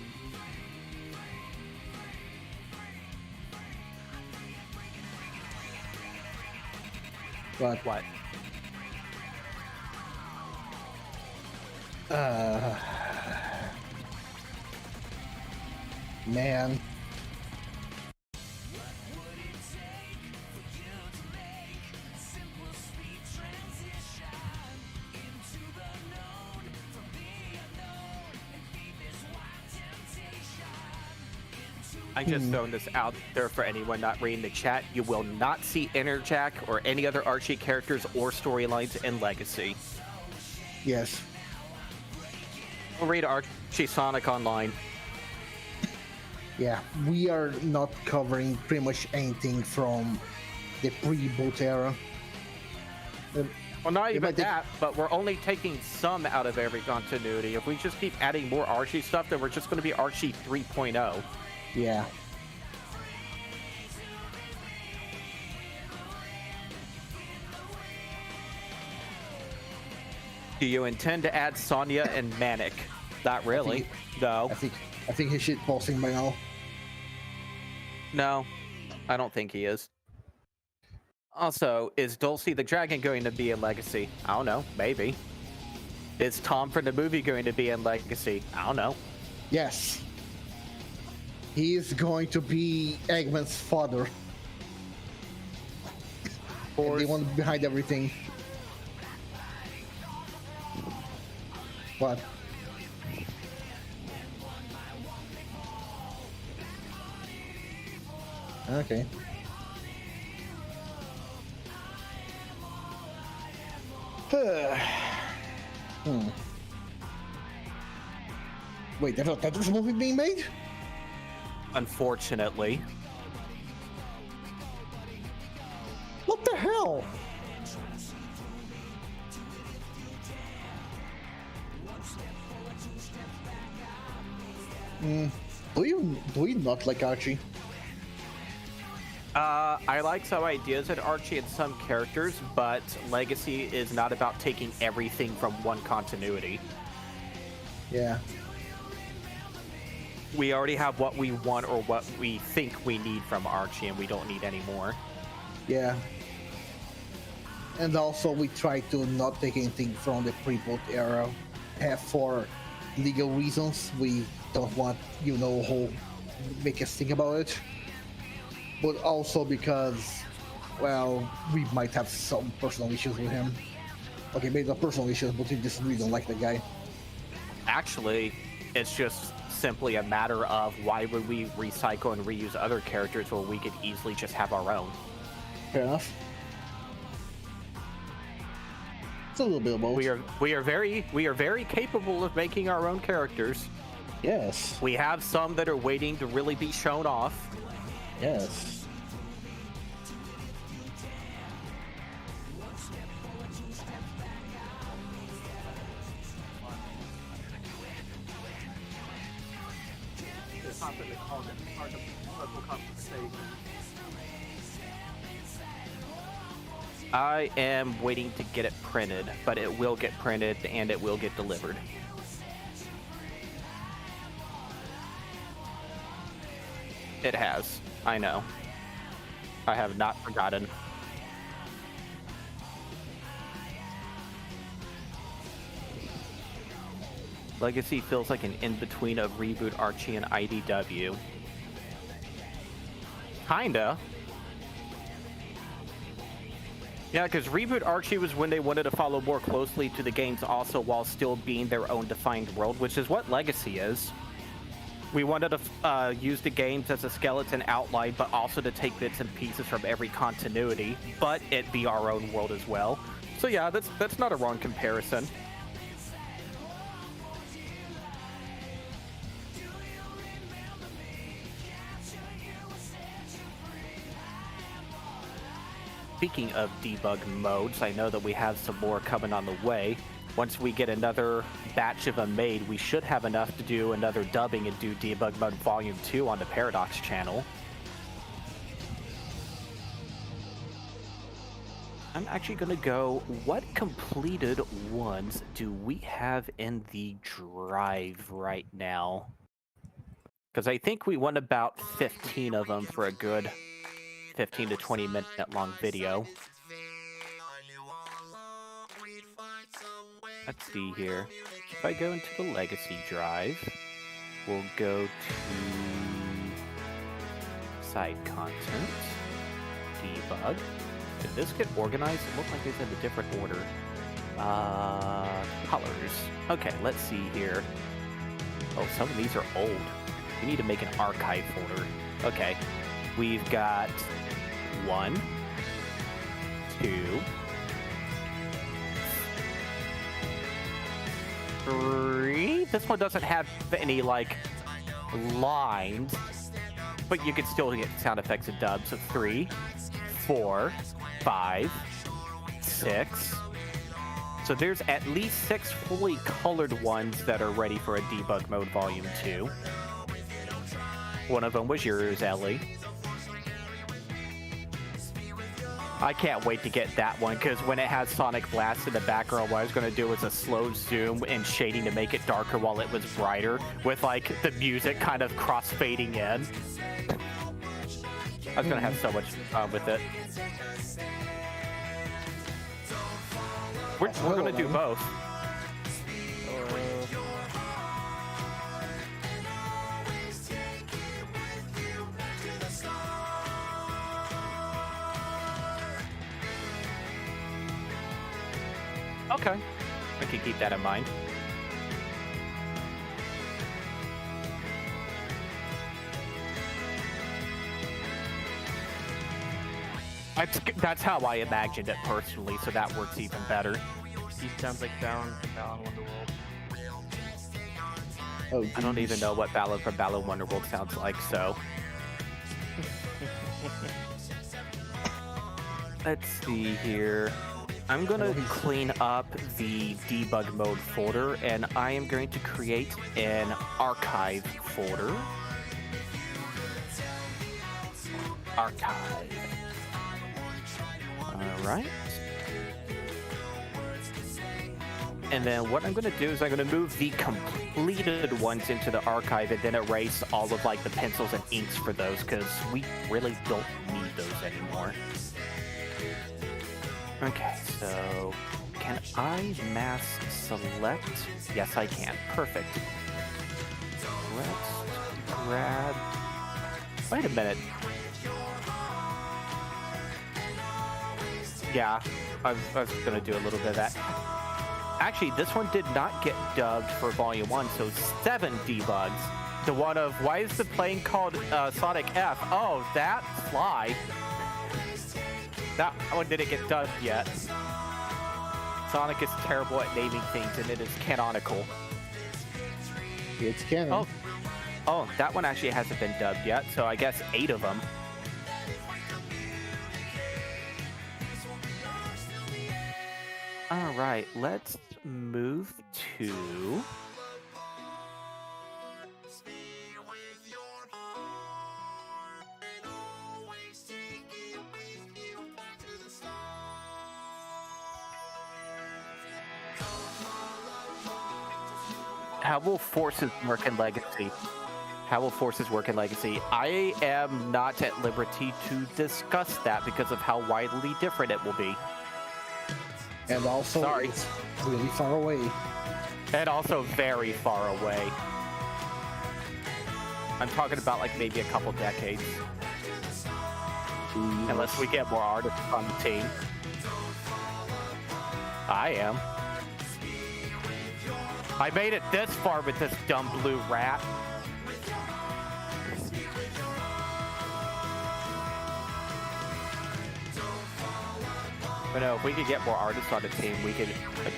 But What? man, I'm just throwing this out there for anyone not reading the chat. You will not see Interjack or any other Archie characters or storylines in Legacy. yes. We'll read Archie Sonic online. Yeah, we are not covering pretty much anything from the pre-boot era. Well, not even might take- that, but we're only taking some out of every continuity. If we just keep adding more Archie stuff, then we're just going to be Archie 3.0. Yeah. Do you intend to add Sonya and Manic? Not really. No. I think he's shit posting by now. No. I don't think he is. Also, is Dulcie the Dragon going to be in Legacy? I don't know. Maybe. Is Tom from the movie going to be in Legacy? I don't know. Yes. He is going to be Eggman's father. And the one behind everything. What? Okay. Wait, there's a Tetris movie being made? Unfortunately. What the hell? Do you not like Archie? I like some ideas in Archie and some characters, but Legacy is not about taking everything from one continuity. Yeah. We already have what we want or what we think we need from Archie, and we don't need any more. Yeah. And also, we try to not take anything from the pre-boot era. For legal reasons, we don't want, who make us think about it. But also because, well, we might have some personal issues with him. Okay, maybe not personal issues, but we just really don't like the guy. Actually, it's just simply a matter of why would we recycle and reuse other characters where we could easily just have our own. Fair enough. It's a little bit of both. We are very capable of making our own characters. Yes. We have some that are waiting to really be shown off. Yes. I am waiting to get it printed, but it will get printed and it will get delivered. It has. I know. I have not forgotten. Legacy feels like an in-between of Reboot Archie and IDW. Kinda. Yeah, because Reboot Archie was when they wanted to follow more closely to the games also while still being their own defined world, which is what Legacy is. We wanted to use the games as a skeleton outline, but also to take bits and pieces from every continuity, but it be our own world as well. So yeah, that's not a wrong comparison. Speaking of debug modes, I know that we have some more coming on the way. Once we get another batch of them made, we should have enough to do another dubbing and do Debug Mode Volume 2 on the Paradox channel. I'm actually going to go, what completed ones do we have in the drive right now? Because I think we want about 15 of them for a good 15 to 20 minute long video. Let's see here. If I go into the Legacy drive, we'll go to side content, debug. Did this get organized? It looked like it's in a different order. Colors. Okay, let's see here. Oh, some of these are old. We need to make an archive folder. Okay, we've got 1, 2, 3. This one doesn't have any like lines, but you can still get sound effects and dubs. So 3, 4, 5, 6. So there's at least 6 fully colored ones that are ready for a Debug Mode Volume 2. One of them was yours, Ellie. I can't wait to get that one, because when it has Sonic Blast in the background, what I was going to do was a slow zoom and shading to make it darker while it was brighter, with like the music kind of cross-fading in. I was going to have so much fun with it. We're going to do both. Okay, I can keep that in mind. That's how I imagined it personally, so that works even better. He sounds like Balan from Balan Wonderworld. Oh, I don't even know what Balan from Balan Wonderworld sounds like, so... Let's see here. I'm going to clean up the debug mode folder, and I am going to create an archive folder. Archive. Alright. And then what I'm going to do is I'm going to move the completed ones into the archive and then erase all of like the pencils and inks for those, because we really don't need those anymore. Okay, so can I mass select? Yes, I can. Perfect. Let's grab... Wait a minute. Yeah, I was going to do a little bit of that. Actually, this one did not get dubbed for Volume 1, so 7 debugs. The one of, why is the plane called Sonic F? Oh, that slide. That one didn't get dubbed yet. Sonic is terrible at naming things, and it is canonical. It's canon. Oh, that one actually hasn't been dubbed yet, so I guess 8 of them. All right, let's move to... How will forces work in Legacy? How will forces work in Legacy? I am not at liberty to discuss that because of how widely different it will be. And also, Sorry. it's really far away. And also very far away. I'm talking about like maybe a couple decades. Jeez. Unless we get more artists on the team. I am. I made it this far with this dumb blue rat. But no, if we could get more artists on the team, we could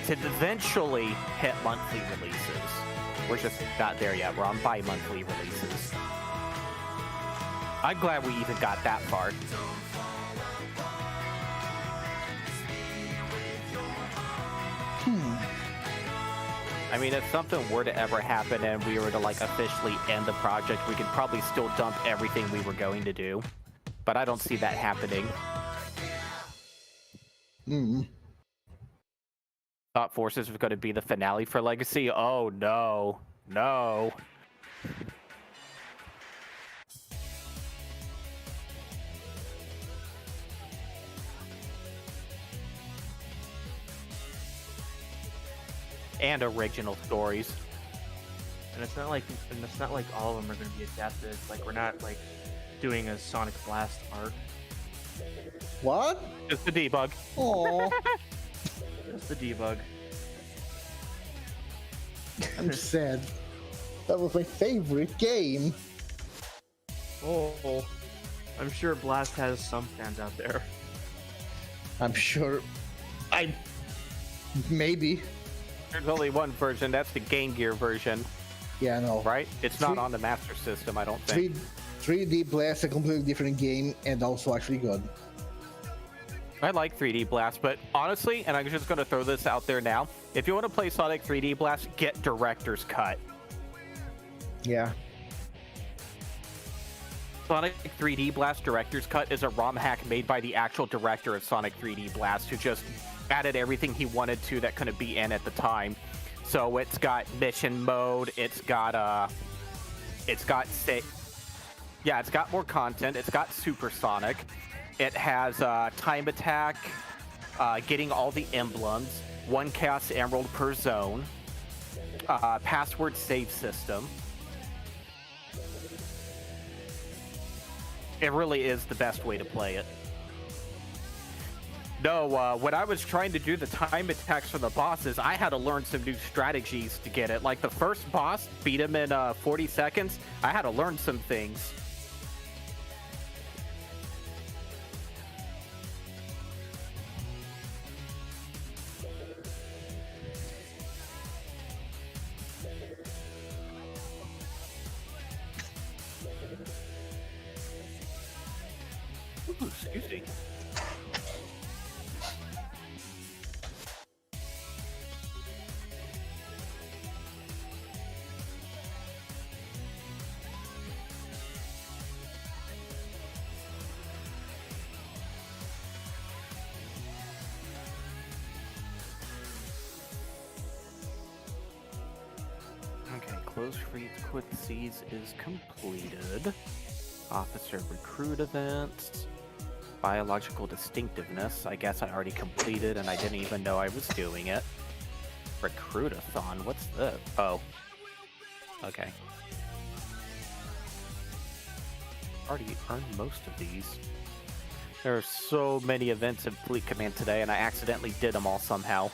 eventually hit monthly releases. We're just not there yet. We're on bi-monthly releases. I'm glad we even got that far. I mean, if something were to ever happen and we were to like officially end the project, we could probably still dump everything we were going to do. But I don't see that happening. Thought Forces was going to be the finale for Legacy. Oh no, no. And original stories. And it's not like all of them are going to be adapted. Like we're not like doing a Sonic Blast arc. What? Just the debug. Oh, Just the debug. I'm sad. That was my favorite game. Oh, I'm sure Blast has some fans out there. I'm sure. Maybe. There's only one version. That's the Game Gear version, Yeah, I know. right? It's not on the Master System, I don't think. 3D Blast, a completely different game, and also actually good. I like 3D Blast, but honestly, and I'm just going to throw this out there now, if you want to play Sonic 3D Blast, get Director's Cut. Yeah. Sonic 3D Blast Director's Cut is a ROM hack made by the actual director of Sonic 3D Blast, who just added everything he wanted to that couldn't be in at the time. So it's got mission mode, it's got more content, it's got Supersonic, it has time attack, getting all the emblems, 1 Chaos Emerald per zone, password save system. It really is the best way to play it. No, when I was trying to do the time attacks for the bosses, I had to learn some new strategies to get it. Like the first boss, beat him in 40 seconds, I had to learn some things. Ooh, excuse me. Okay, close freeze quick seize is completed. Officer recruit events. Biological distinctiveness. I guess I already completed and I didn't even know I was doing it. Recruitathon. What's this? Oh. Okay. Already earned most of these. There are so many events in Fleet Command today and I accidentally did them all somehow.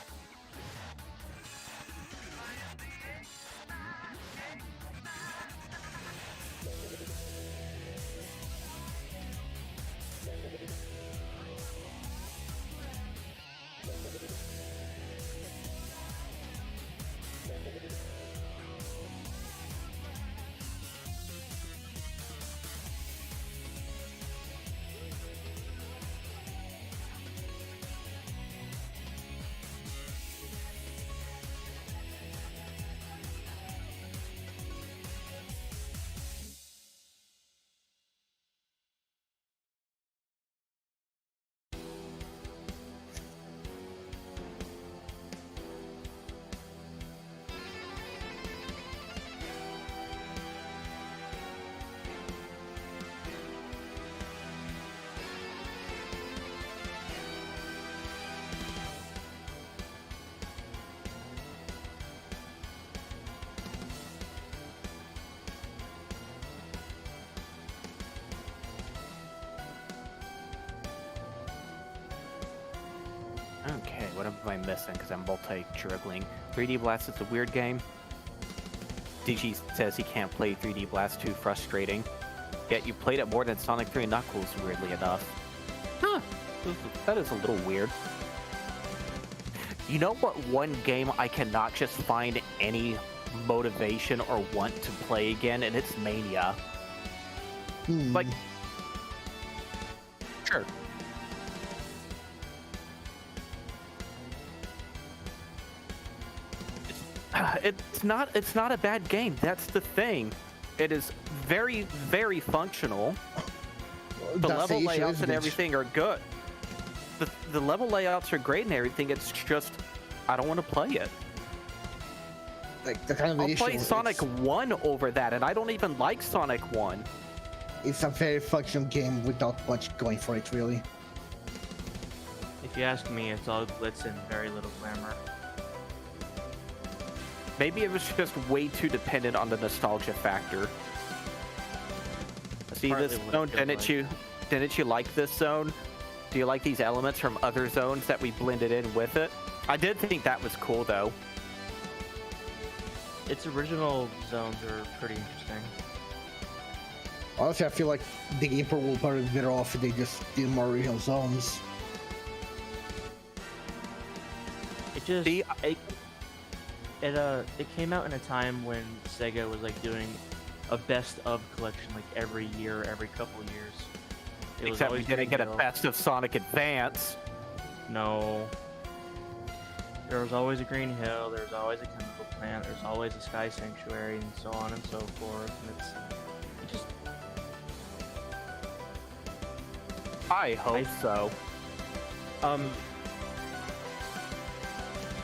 Okay, what am I missing? Because I'm multi-dribbling. 3D Blast is a weird game. DG says he can't play 3D Blast, too frustrating. Yet you played it more than Sonic 3 and Knuckles, weirdly enough. Huh, that is a little weird. You know what one game I cannot just find any motivation or want to play again, and it's Mania. Like, sure. It's not a bad game. That's the thing. It is very, very functional. The That's level issue, layouts isn't and it? everything are good. The level layouts are great and everything. It's just I don't want to play it. Like the kind of I'll issue. play Sonic 1 over that, and I don't even like Sonic 1. It's a very functional game without much going for it, really. If you ask me, it's all glitz and very little glamour. Maybe it was just way too dependent on the nostalgia factor. See Partly this what it zone? feels Didn't you like this zone? Do you like these elements from other zones that we blended in with it? I did think that was cool though. Its original zones are pretty interesting. Honestly, I feel like the game will probably be better off if they just did more original zones. It just See, it came out in a time when Sega was like doing a best of collection like every year, every couple years. It was except we always didn't get a Green Hill. best of Sonic Advance. No. There was always a Green Hill, there was always a chemical plant, there's always a Sky Sanctuary, and so on and so forth. And it just I hope so.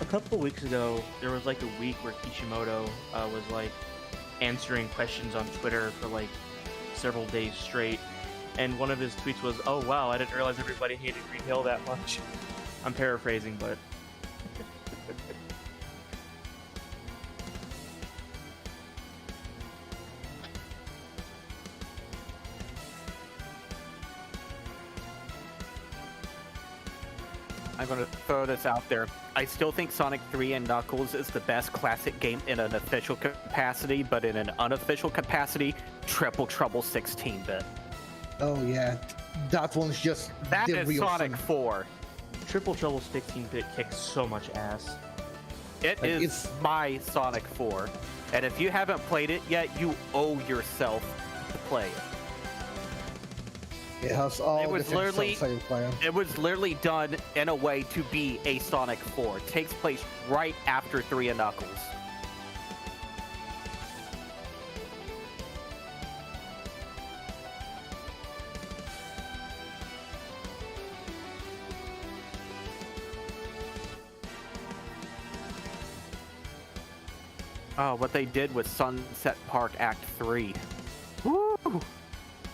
A couple weeks ago, there was like a week where Kishimoto was like answering questions on Twitter for like several days straight, and one of his tweets was, "Oh wow, I didn't realize everybody hated Green Hill that much." I'm paraphrasing, but I'm gonna throw this out there. I still think Sonic 3 and Knuckles is the best classic game in an official capacity, but in an unofficial capacity, Triple Trouble 16-bit. Oh yeah, that one's just That the is real Sonic fun. 4. Triple Trouble 16-bit kicks so much ass. It Like, is it's- my Sonic 4. And if you haven't played it yet, you owe yourself to play it. It has all It was different literally- songs that you play. It was literally done in a way to be a Sonic 4. It takes place right after 3 and Knuckles. Oh, what they did with Sunset Park Act 3. Woo!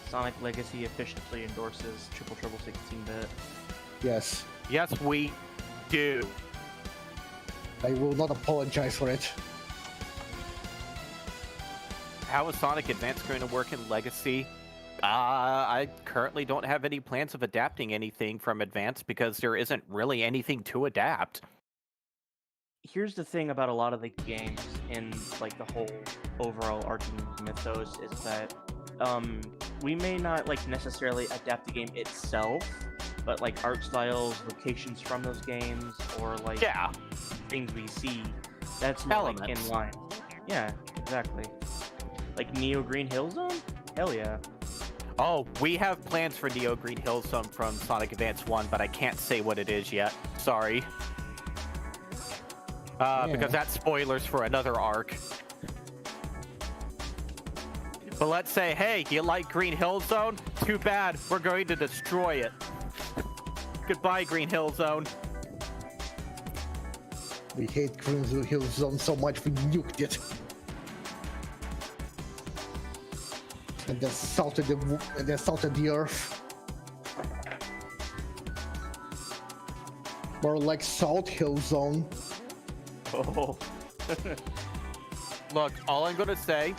Sonic Legacy officially endorses Triple Trouble 16-bit. Yes, Yes, we do. I will not apologize for it. How is Sonic Advance going to work in Legacy? I currently don't have any plans of adapting anything from Advance because there isn't really anything to adapt. Here's the thing about a lot of the games in like the whole overall arcing mythos is that we may not like necessarily adapt the game itself, but like art styles, locations from those games, or like Yeah, things we see, that's more like in Elements. line. Yeah, exactly. Like Neo Green Hill Zone? Hell yeah. Oh, we have plans for Neo Green Hill Zone from Sonic Advance 1, but I can't say what it is yet. Sorry. Because that's spoilers for another arc. But let's say, hey, you like Green Hill Zone? Too bad, we're going to destroy it. Goodbye, Green Hill Zone. We hate Green Hill Zone so much we nuked it. And then salted the earth. More like Salt Hill Zone. Oh. Look, all I'm gonna say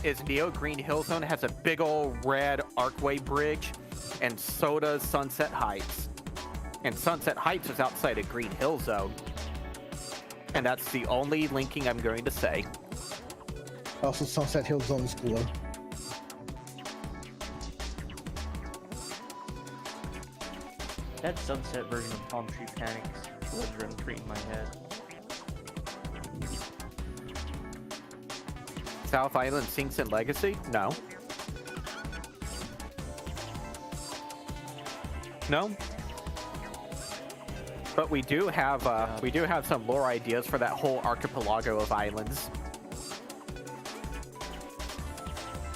is Neo Green Hill Zone has a big old red arcway bridge, and so does Sunset Heights. And Sunset Heights is outside of Green Hill Zone. And that's the only linking I'm going to say. Also, Sunset Hill Zone is cooler. That sunset version of Palm Tree Panics was run free in my head. South Island Sinks and Legacy? No. No. But we do have some lore ideas for that whole archipelago of islands.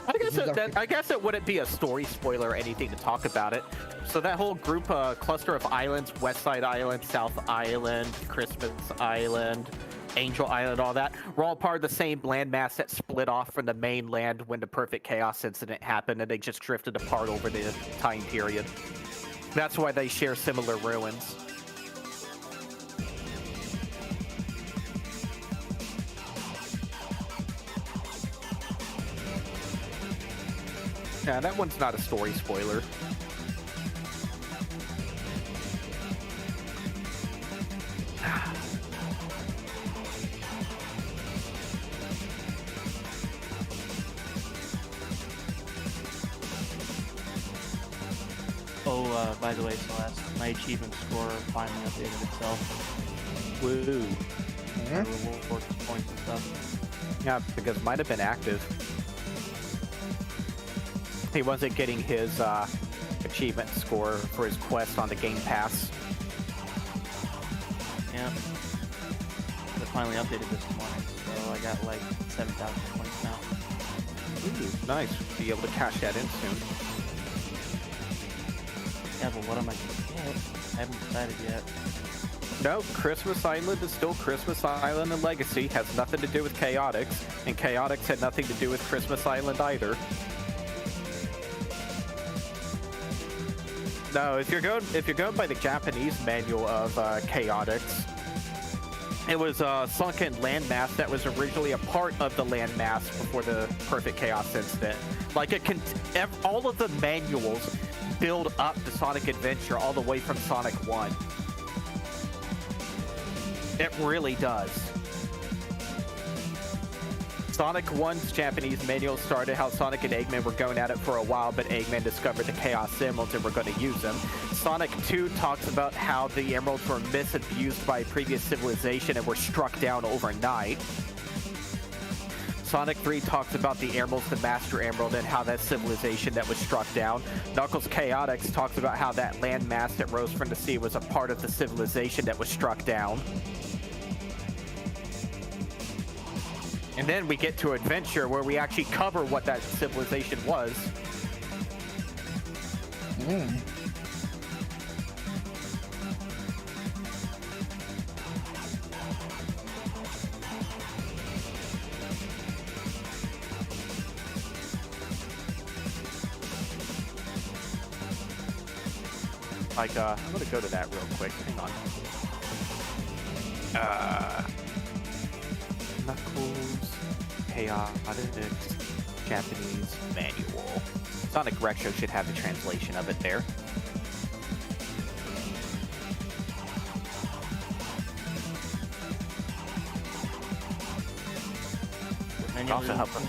I guess it wouldn't be a story spoiler or anything to talk about it. So that whole group, cluster of islands, Westside Island, South Island, Christmas Island, Angel Island, all that, we're all part of the same landmass that split off from the mainland when the Perfect Chaos incident happened, and they just drifted apart over the time period. That's why they share similar ruins. Yeah, that one's not a story spoiler. Oh, by the way, Celeste, my achievement score finally updated itself. Woo. I reward points and stuff. Yeah, because might have been active. He wasn't getting his achievement score for his quest on the Game Pass. Yeah. It finally updated this morning, so I got like 7,000 points now. Ooh, nice. Be able to cash that in soon. Yeah, but what am I gonna get? I haven't decided yet. No, Christmas Island is still Christmas Island, and Legacy has nothing to do with Chaotix, and Chaotix had nothing to do with Christmas Island either. No, if you're going by the Japanese manual of Chaotix, it was a sunken landmass that was originally a part of the landmass before the Perfect Chaos incident. Like all of the manuals build up the Sonic Adventure all the way from Sonic 1. It really does. Sonic 1's Japanese manual started how Sonic and Eggman were going at it for a while, but Eggman discovered the Chaos Emeralds and were going to use them. Sonic 2 talks about how the Emeralds were misused by a previous civilization and were struck down overnight. Sonic 3 talks about the Emeralds, the Master Emerald, and how that civilization that was struck down. Knuckles Chaotix talks about how that landmass that rose from the sea was a part of the civilization that was struck down. And then we get to Adventure, where we actually cover what that civilization was. Like, I'm gonna go to that real quick. Hang on. Knuckles, Chaotix, Japanese manual. Sonic Retro should have the translation of it there. Also help with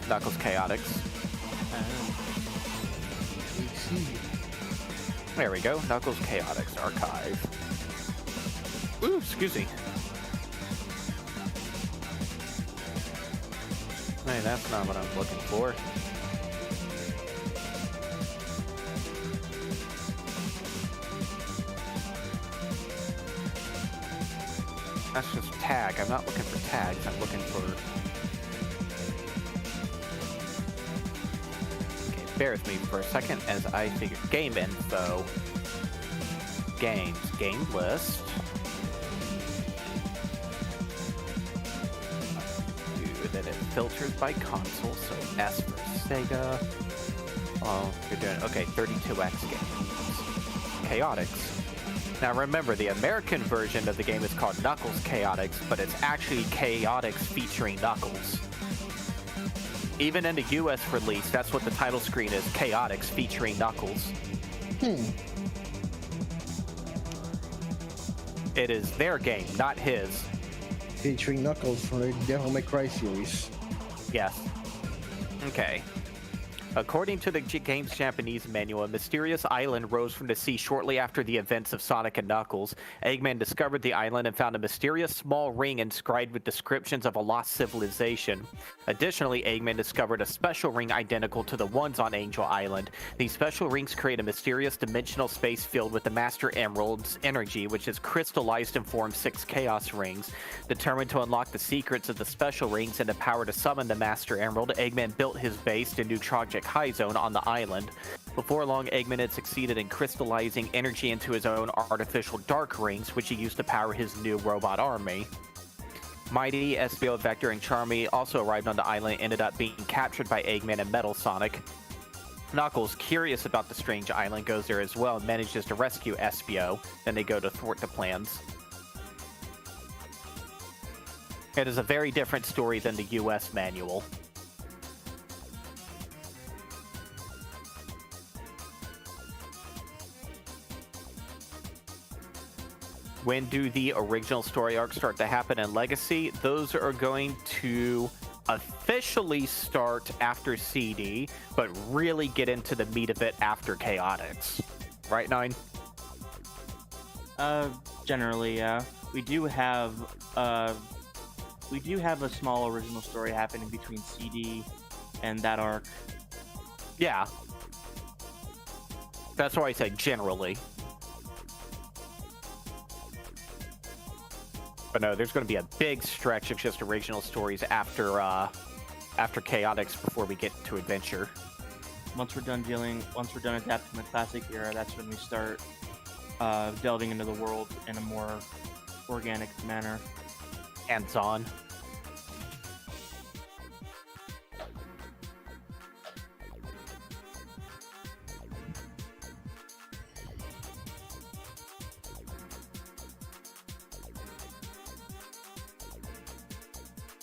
Knuckles Chaotix. There we go. Knuckles Chaotix Archive. Ooh, excuse me. Hey, that's not what I'm looking for. That's just tag. I'm not looking for tags. I'm looking for... Okay, bear with me for a second as I figure... Game info. Games. Game list. Then it filters by console, so S for Sega. Oh, you're doing... Okay, 32X games. Chaotix. Now remember, the American version of the game is called Knuckles Chaotix, but it's actually Chaotix featuring Knuckles. Even in the US release, that's what the title screen is, Chaotix featuring Knuckles. It is their game, not his. Featuring Knuckles from the Devil May Cry series. Yes. Okay. According to the game's Japanese manual, a mysterious island rose from the sea shortly after the events of Sonic and Knuckles. Eggman discovered the island and found a mysterious small ring inscribed with descriptions of a lost civilization. Additionally, Eggman discovered a special ring identical to the ones on Angel Island. These special rings create a mysterious dimensional space filled with the Master Emerald's energy, which is crystallized and forms 6 Chaos Rings. Determined to unlock the secrets of the special rings and the power to summon the Master Emerald, Eggman built his base, the New Project High Zone, on the island. Before long, Eggman had succeeded in crystallizing energy into his own artificial dark rings, which he used to power his new robot army. Mighty, Espio, Vector, and Charmy also arrived on the island and ended up being captured by Eggman and Metal Sonic. Knuckles, curious about the strange island, goes there as well and manages to rescue Espio. Then they go to thwart the plans. It is a very different story than the US manual. When do the original story arcs start to happen in Legacy? Those are going to officially start after CD, but really get into the meat of it after Chaotix. Right, Nine? Generally, yeah. We do have a small original story happening between CD and that arc. Yeah. That's why I said generally. But no, there's going to be a big stretch of just original stories after Chaotix before we get to Adventure. Once we're done adapting the classic era, that's when we start delving into the world in a more organic manner. Hands-on.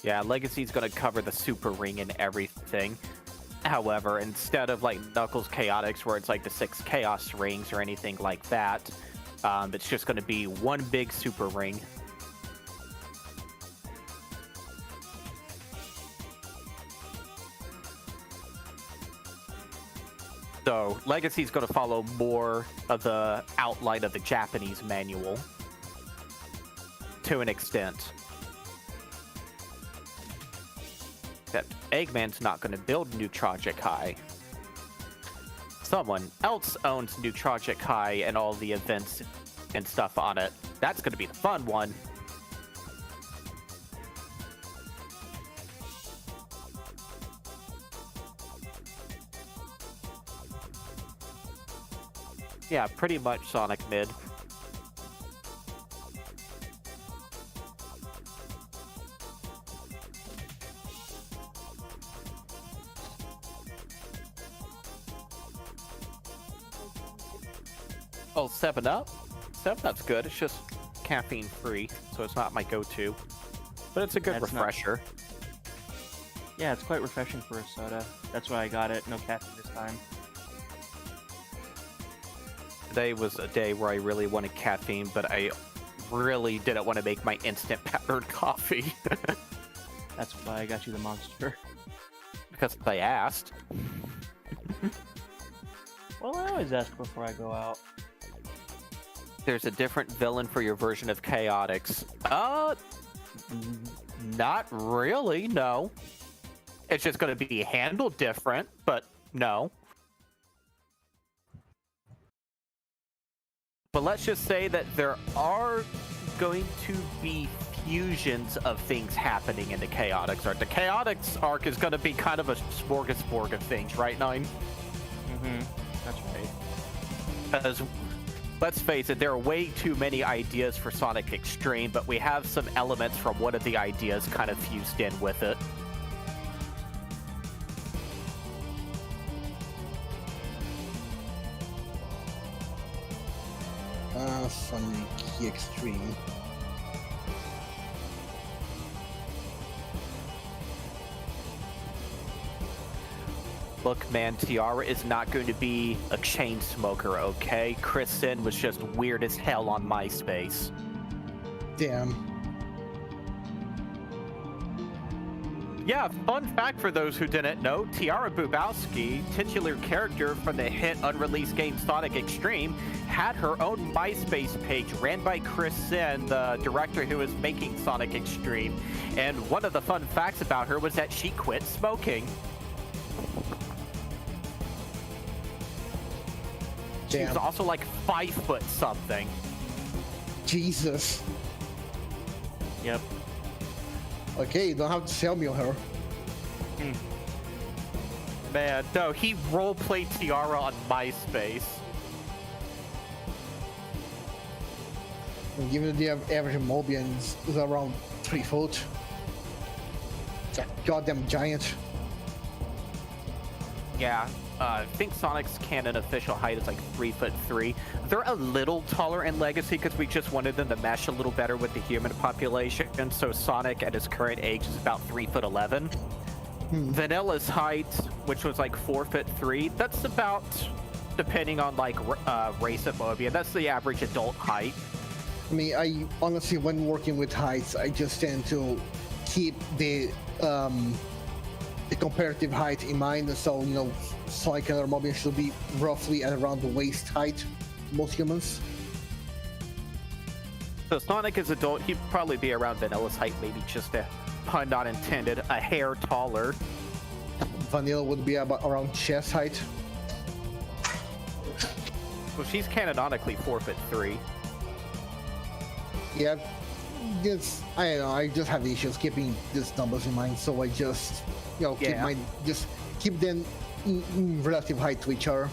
Yeah, Legacy's going to cover the Super Ring and everything. However, instead of like Knuckles Chaotix, where it's like the 6 Chaos Rings or anything like that, it's just going to be one big Super Ring. So, Legacy's going to follow more of the outline of the Japanese manual. To an extent. Except Eggman's not going to build New Project High. Someone else owns New Project High and all the events and stuff on it. That's going to be the fun one. Yeah, pretty much Sonic Mid. Oh, 7-Up? 7-Up's good. It's just caffeine free, so it's not my go-to. But it's a good refresher. Yeah, it's quite refreshing for a soda. That's why I got it. No caffeine this time. Today was a day where I really wanted caffeine, but I really didn't want to make my instant powdered coffee. That's why I got you the Monster. Because I asked. Well, I always ask before I go out. There's a different villain for your version of Chaotix. Not really, no. It's just going to be handled different, but no. But let's just say that there are going to be fusions of things happening in the Chaotix arc. The Chaotix arc is going to be kind of a smorgasbord of things, right, Nine? Mm-hmm. That's right. Because, let's face it, there are way too many ideas for Sonic Extreme, but we have some elements from one of the ideas kind of fused in with it. Sonic Extreme. Look, man, Tiara is not going to be a chain smoker, okay? Chris Sin was just weird as hell on MySpace. Damn. Yeah, fun fact for those who didn't know, Tiara Bubowski, titular character from the hit unreleased game Sonic Extreme, had her own MySpace page ran by Chris Sin, the director who was making Sonic Extreme. And one of the fun facts about her was that she quit smoking. She was Damn. also like 5 foot something. Jesus. Yep. Okay, you don't have to sell me on her. Man, no, he roleplayed Tiara on MySpace. And given the average Mobian is around 3 foot. It's a goddamn giant. Yeah, I think Sonic's canon official height is like 3'3". They're a little taller in Legacy because we just wanted them to mesh a little better with the human population. And so Sonic at his current age is about 3'11". Vanilla's height, which was like 4'3", that's about, depending on like race of Mobian, that's the average adult height. I mean, I honestly, when working with heights, I just tend to keep the comparative height in mind. So, you know, Sonic and other Mobian should be roughly at around the waist height, most humans. So Sonic as adult, he'd probably be around Vanilla's height, maybe just a pun not intended, a hair taller. Vanilla would be about around chest height. Well, she's canonically 4'3". Yeah, this, I don't know, I just have issues keeping these numbers in mind, so I just, you know, keep them in relative height to each other.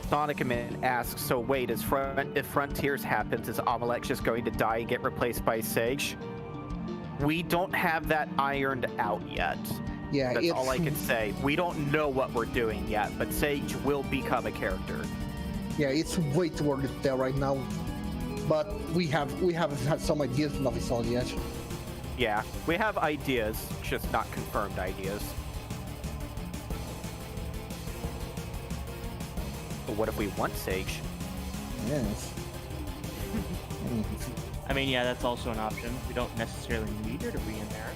Sonic Man asks, so wait, if Frontiers happens, is Amalek just going to die and get replaced by Sage? We don't have that ironed out yet. Yeah, That's all I can say. We don't know what we're doing yet, but Sage will become a character. Yeah, it's way too early to tell right now. But we haven't had some ideas, but nothing solid yet. Yeah, we have ideas, just not confirmed ideas. But what if we want Sage? Yes. I mean, yeah, that's also an option. We don't necessarily need her to be in there.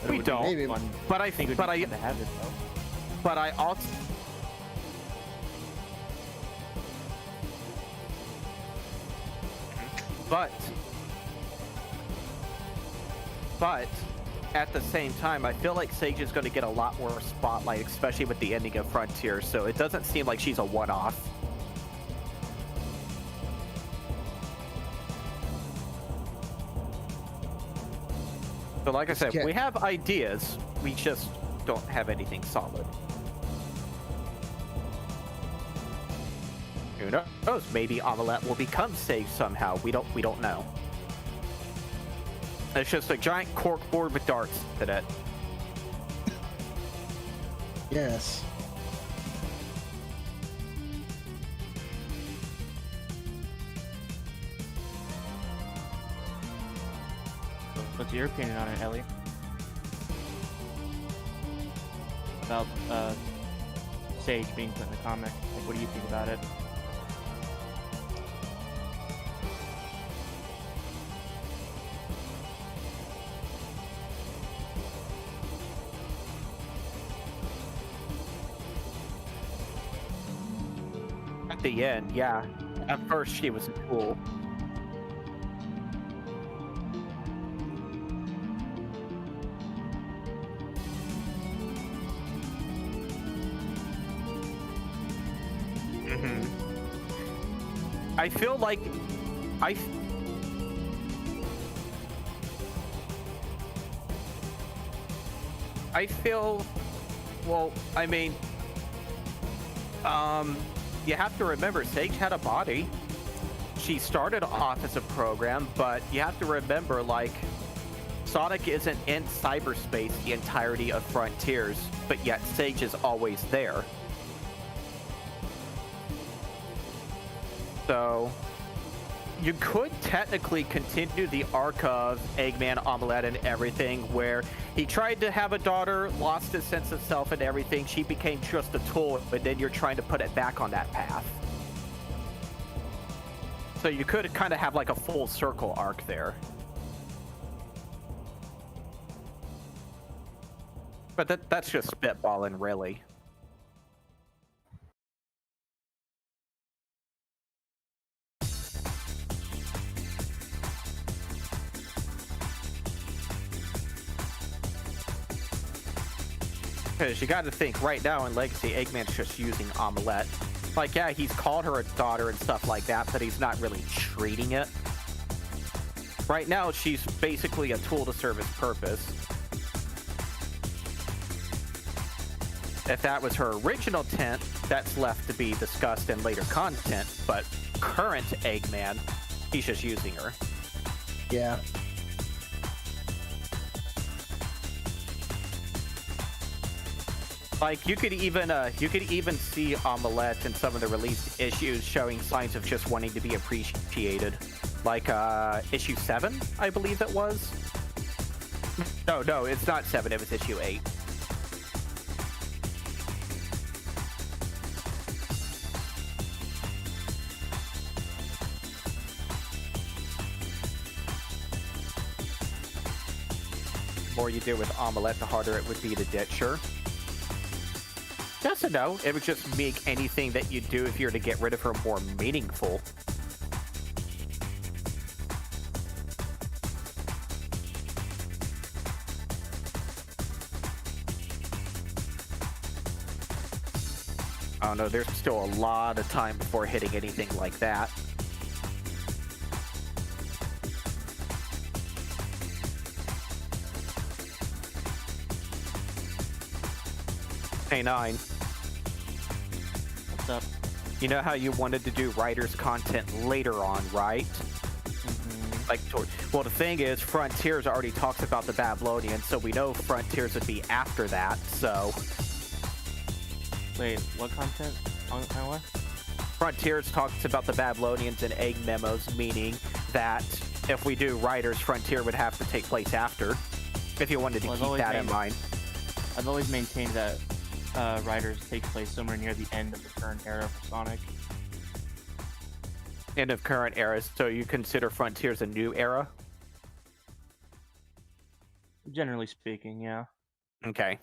But it We would be don't, maybe. fun. But I think think, it would be fun to have it though. but I also. But at the same time, I feel like Sage is going to get a lot more spotlight, especially with the ending of Frontier. So it doesn't seem like she's a one-off. So like I said, Yeah. we have ideas. We just don't have anything solid. Who knows? Maybe Amulet will become Sage somehow. We don't know. It's just a giant cork board with darts in it. Yes. What's your opinion on it, Ellie? About Sage being put in the comic. Like, what do you think about it? At the end, yeah. At first, she was cool. I feel like I feel, well, I mean, you have to remember, Sage had a body. She started off as a program, but you have to remember, like, Sonic isn't in cyberspace the entirety of Frontiers, but yet Sage is always there. So, you could technically continue the arc of Eggman, Omelette, and everything, where he tried to have a daughter, lost his sense of self and everything, she became just a tool, but then you're trying to put it back on that path. So you could kind of have like a full circle arc there. But that's just spitballing, really. Because you got to think, right now in Legacy, Eggman's just using Omelette. Like, yeah, he's called her a daughter and stuff like that, but he's not really treating it. Right now, she's basically a tool to serve his purpose. If that was her original intent, that's left to be discussed in later content, but current Eggman, he's just using her. Yeah. Like, you could even see Omelette in some of the released issues showing signs of just wanting to be appreciated. Like, issue 7, I believe it was. No, it's not 7, it was issue 8. The more you do with Omelette, the harder it would be to ditch her. Yes and no. It would just make anything that you do if you were to get rid of her more meaningful. I don't know, there's still a lot of time before hitting anything like that. Hey, 9. What's up? You know how you wanted to do writers content later on, right? Like, well, the thing is, Frontiers already talks about the Babylonians, so we know Frontiers would be after that, so... Wait, what content? On what? Frontiers talks about the Babylonians in egg memos, meaning that if we do Writers, Frontier would have to take place after, if you wanted to keep that in mind. I've always maintained that Riders takes place somewhere near the end of the current era for Sonic. End of current era, so you consider Frontiers a new era? Generally speaking, yeah. Okay.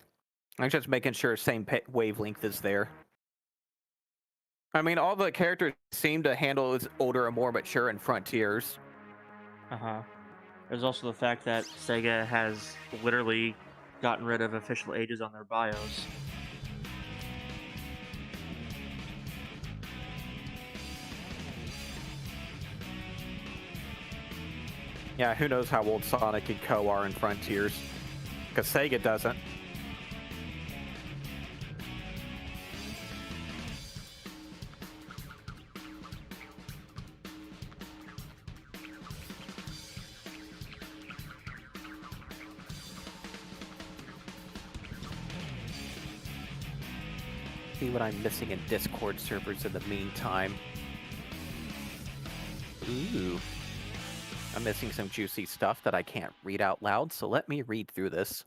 I'm just making sure same wavelength is there. I mean, all the characters seem to handle as older and more mature in Frontiers. Uh-huh. There's also the fact that Sega has literally gotten rid of official ages on their bios. Yeah, who knows how old Sonic and Co are in Frontiers? Because Sega doesn't. See what I'm missing in Discord servers in the meantime. Ooh. I'm missing some juicy stuff that I can't read out loud, so let me read through this.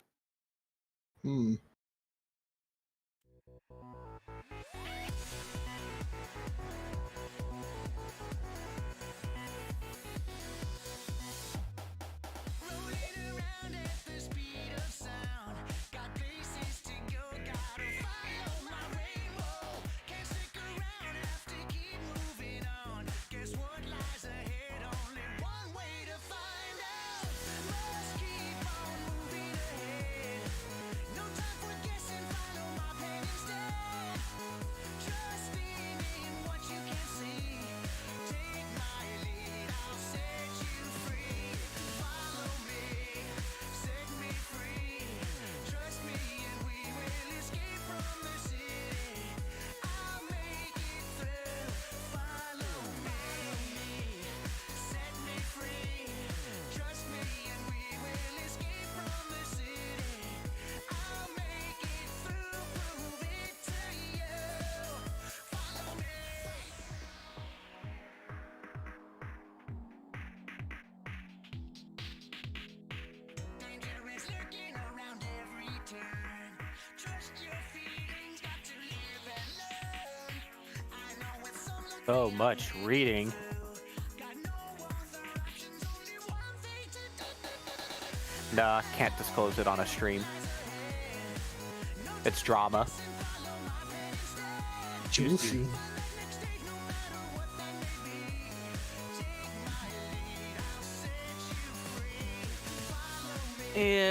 So much reading. Nah, can't disclose it on a stream. It's drama. Juicy.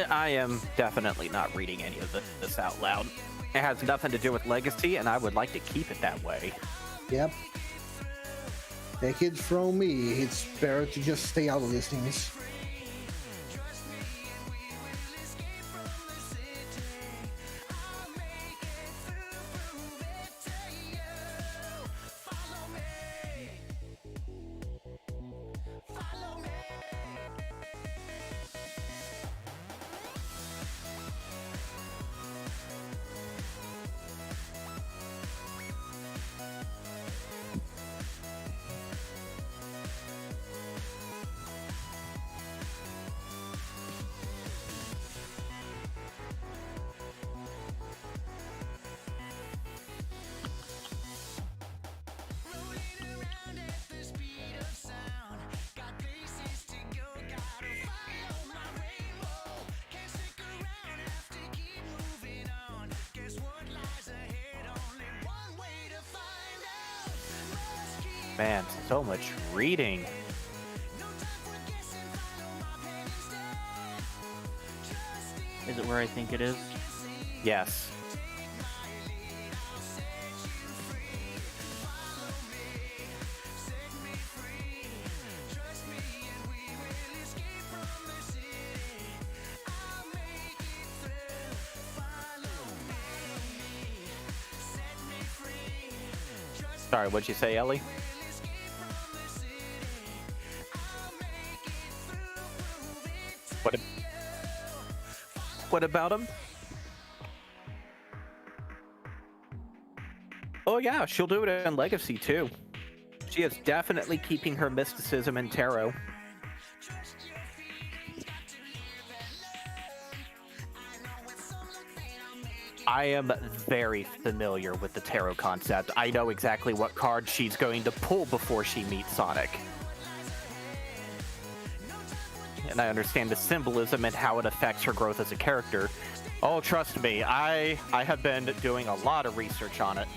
I am definitely not reading any of this out loud. It has nothing to do with Legacy, and I would like to keep it that way. Yep. Take it from me. It's better to just stay out of these things. Man, so much reading. Is it where I think it is? Yes. Sorry, what'd you say, Ellie? What about him? Oh yeah, she'll do it in Legacy too. She is definitely keeping her mysticism in tarot. I am very familiar with the tarot concept. I know exactly what card she's going to pull before she meets Sonic. And I understand the symbolism and how it affects her growth as a character. Oh, trust me, I have been doing a lot of research on it.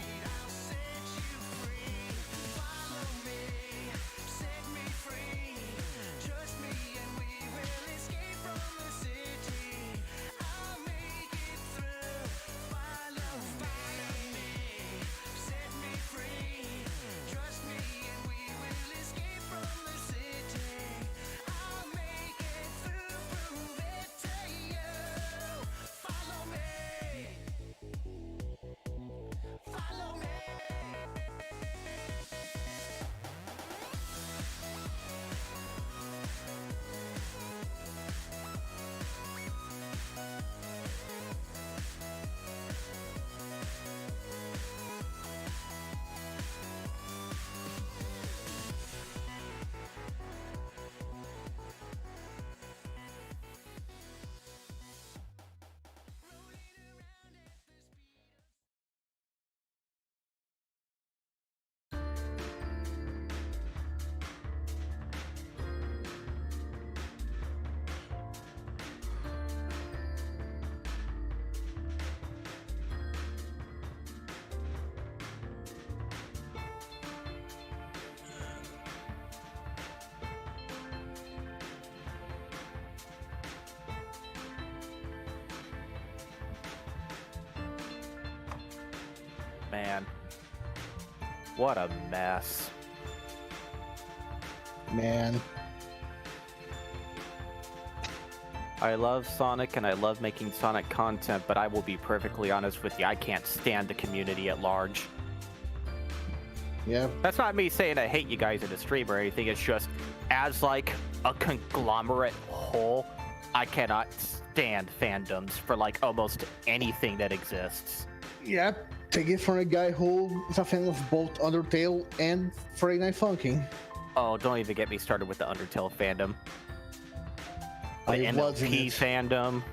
Man, what a mess. Man. I love Sonic and I love making Sonic content, but I will be perfectly honest with you, I can't stand the community at large. Yeah. That's not me saying I hate you guys in the stream or anything, it's just, as like a conglomerate whole, I cannot stand fandoms for like almost anything that exists. Yep. Take it from a guy who is a fan of both Undertale and Friday Night Funkin'. Oh, don't even get me started with the Undertale fandom. The I was in MLP it. fandom.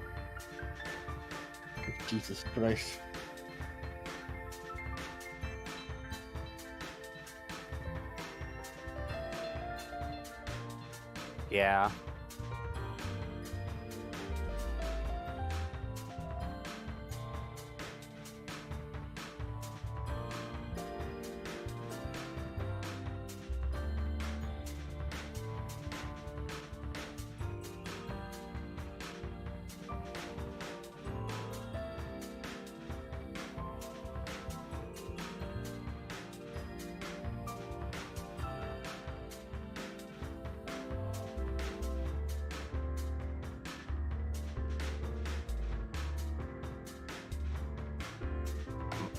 Jesus Christ. Yeah.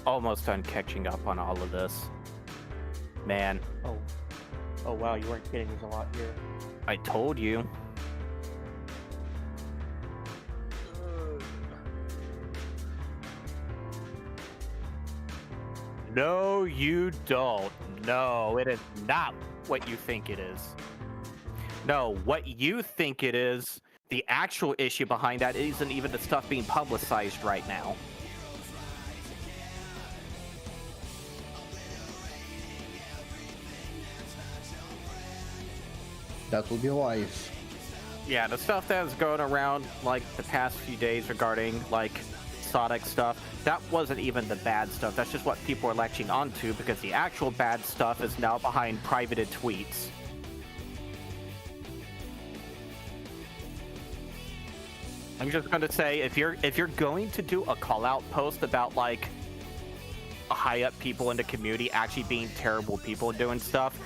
almost done catching up on all of this. Man, Oh wow, you weren't kidding. There's a lot here. I told you. No, you don't. No, it is not what you think it is. No, what you think it is, the actual issue behind that isn't even the stuff being publicized right now. That would be wise. Yeah, the stuff that was going around like the past few days regarding like Sonic stuff, that wasn't even the bad stuff. That's just what people are latching onto because the actual bad stuff is now behind privated tweets. I'm just going to say if you're going to do a call out post about like high up people in the community actually being terrible people and doing stuff,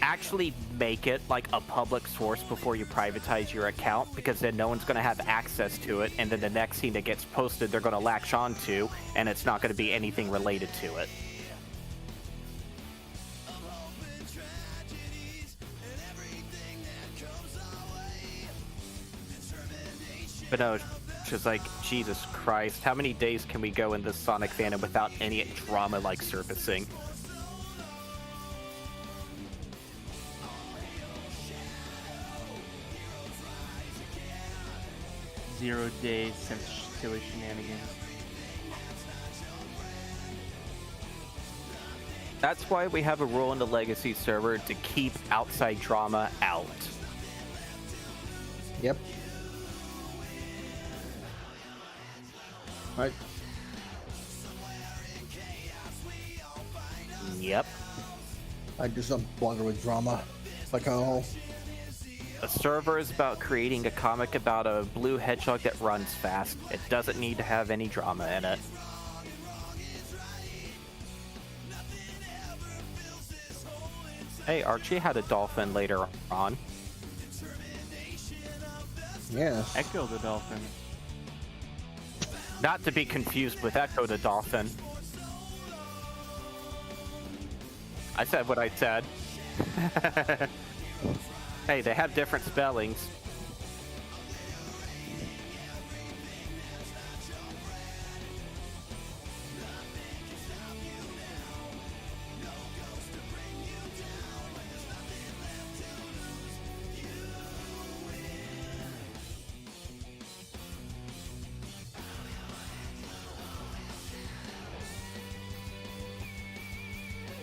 actually make it like a public source before you privatize your account, because then no one's going to have access to it, and then the next thing that gets posted they're going to latch onto, and it's not going to be anything related to it. But no, it's just like, Jesus Christ, how many days can we go in this Sonic fandom without any drama like surfacing? 0 days since silly shenanigans. That's why we have a rule in the Legacy server to keep outside drama out. Yep. Right. Yep. I just don't bother with drama. Like, oh, A server is about creating a comic about a blue hedgehog that runs fast. It doesn't need to have any drama in it. Hey, Archie had a dolphin later on. yes. Echo the dolphin. Not to be confused with Echo the dolphin. I said what I said. Hey, they have different spellings.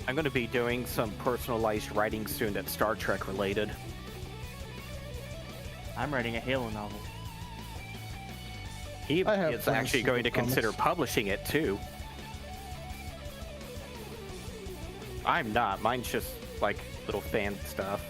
I'm going to be doing some personalized writing soon that's Star Trek related. I'm writing a Halo novel. He I have is plans actually to going to do comics. consider publishing it too. I'm not. Mine's just like little fan stuff.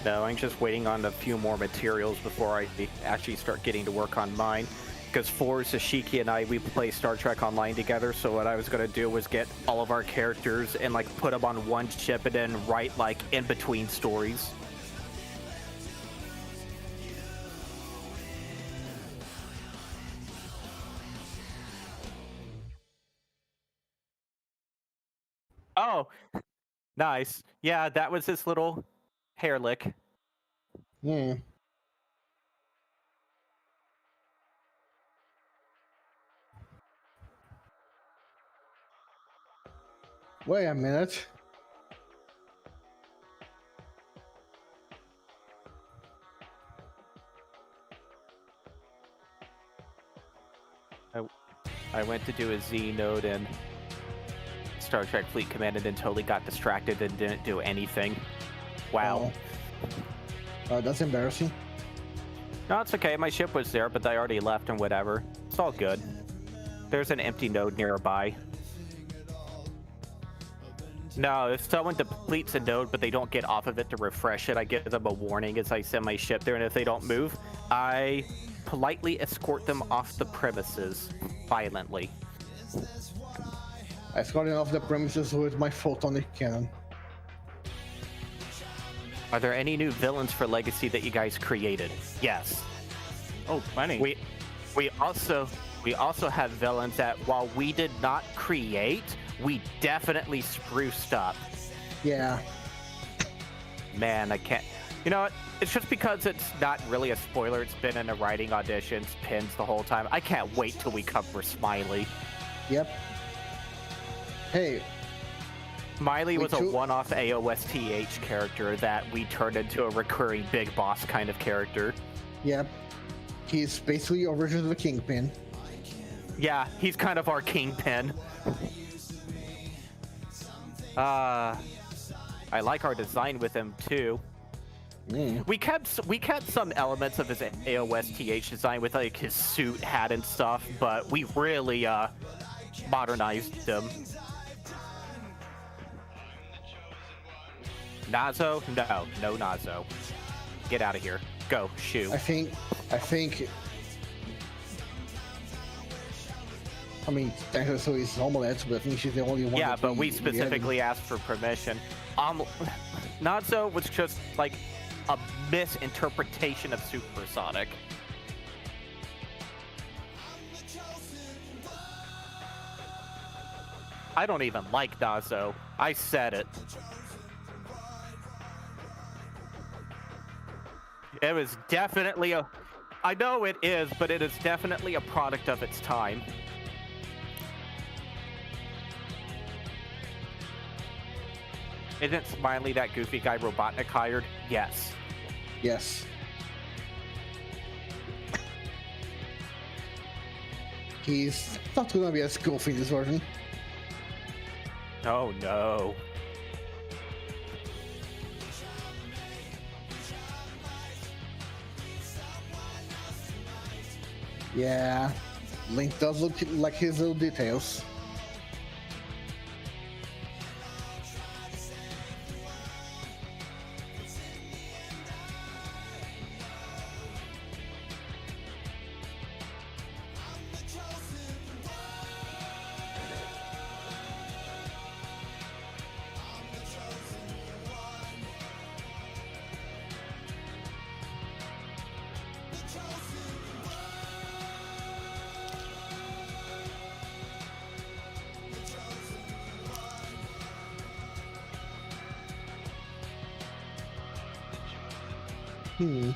No, I'm just waiting on a few more materials before I actually start getting to work on mine. Because Forza, Shiki, and I, we play Star Trek Online together, so what I was going to do was get all of our characters and like put them on one ship and then write like in-between stories. Oh, nice. Yeah, that was his little hair lick. Yeah. Wait a minute. I went to do a Z node in Star Trek Fleet Command and then totally got distracted and didn't do anything. Wow. That's embarrassing. No, it's okay. My ship was there, but I already left and whatever. It's all good. There's an empty node nearby. No, if someone depletes a node but they don't get off of it to refresh it, I give them a warning as I send my ship there, and if they don't move, I politely escort them off the premises violently. I escorted off the premises with my photonic cannon. Are there any new villains for Legacy that you guys created? Yes. Oh, plenty. We also We also have villains that, while we did not create, we definitely spruced up. Yeah. Man, I can't. You know what? It's just because it's not really a spoiler. It's been in the writing auditions, pins the whole time. I can't wait till we cover Smiley. Yep. Hey, Smiley was a too- one-off AOSTH character that we turned into a recurring big boss kind of character. yep. He's basically a version of the Kingpin. Yeah, he's kind of our kingpin. I like our design with him too. Mm. We kept some elements of his AOSTH design with like his suit, hat, and stuff, but we really modernized him. Nazo? No Nazo. Get out of here. Go, shoo. I think. I mean, technically it's Omelette, but I think she's the only one. Yeah, that but we haven't- specifically asked for permission. Nazo was just like a misinterpretation of Supersonic. I don't even like Nazo. I said it. It was definitely a... I know it is, but it is definitely a product of its time. Isn't Smiley that goofy guy Robotnik hired? Yes. Yes. He's not gonna be as goofy in this version. Oh no. Yeah. Link does look like his little details. Hmm.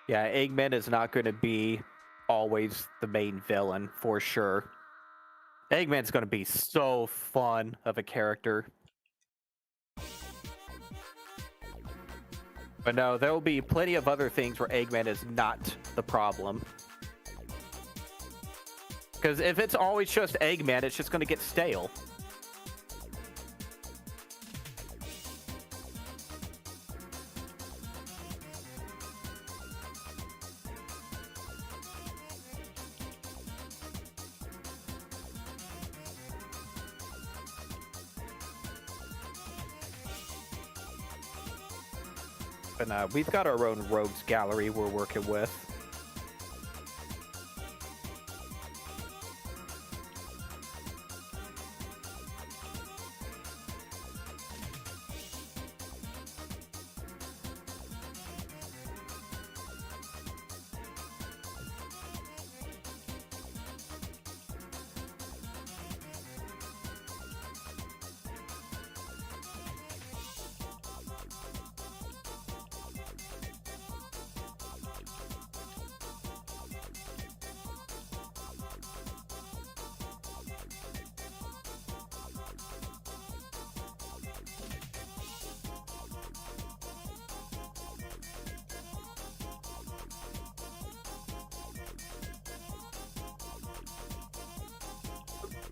Yeah, Eggman is not going to be always the main villain, for sure. Eggman's going to be so fun of a character. But no, there will be plenty of other things where Eggman is not the problem. Because if it's always just Eggman, it's just going to get stale. But we've got our own rogues gallery we're working with.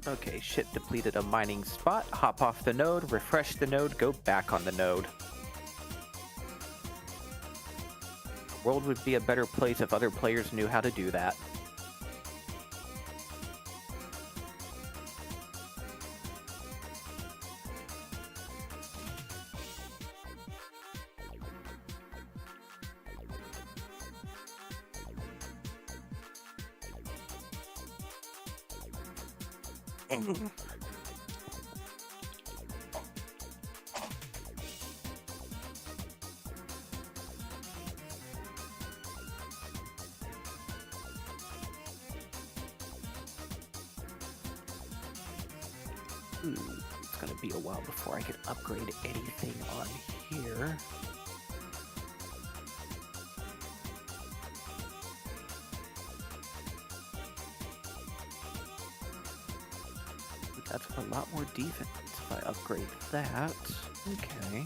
Okay, shit depleted a mining spot. Hop off the node, refresh the node, go back on the node. The world would be a better place if other players knew how to do that. It's gonna be a while before I can upgrade anything on here. That's a lot more defense if I upgrade that. Okay.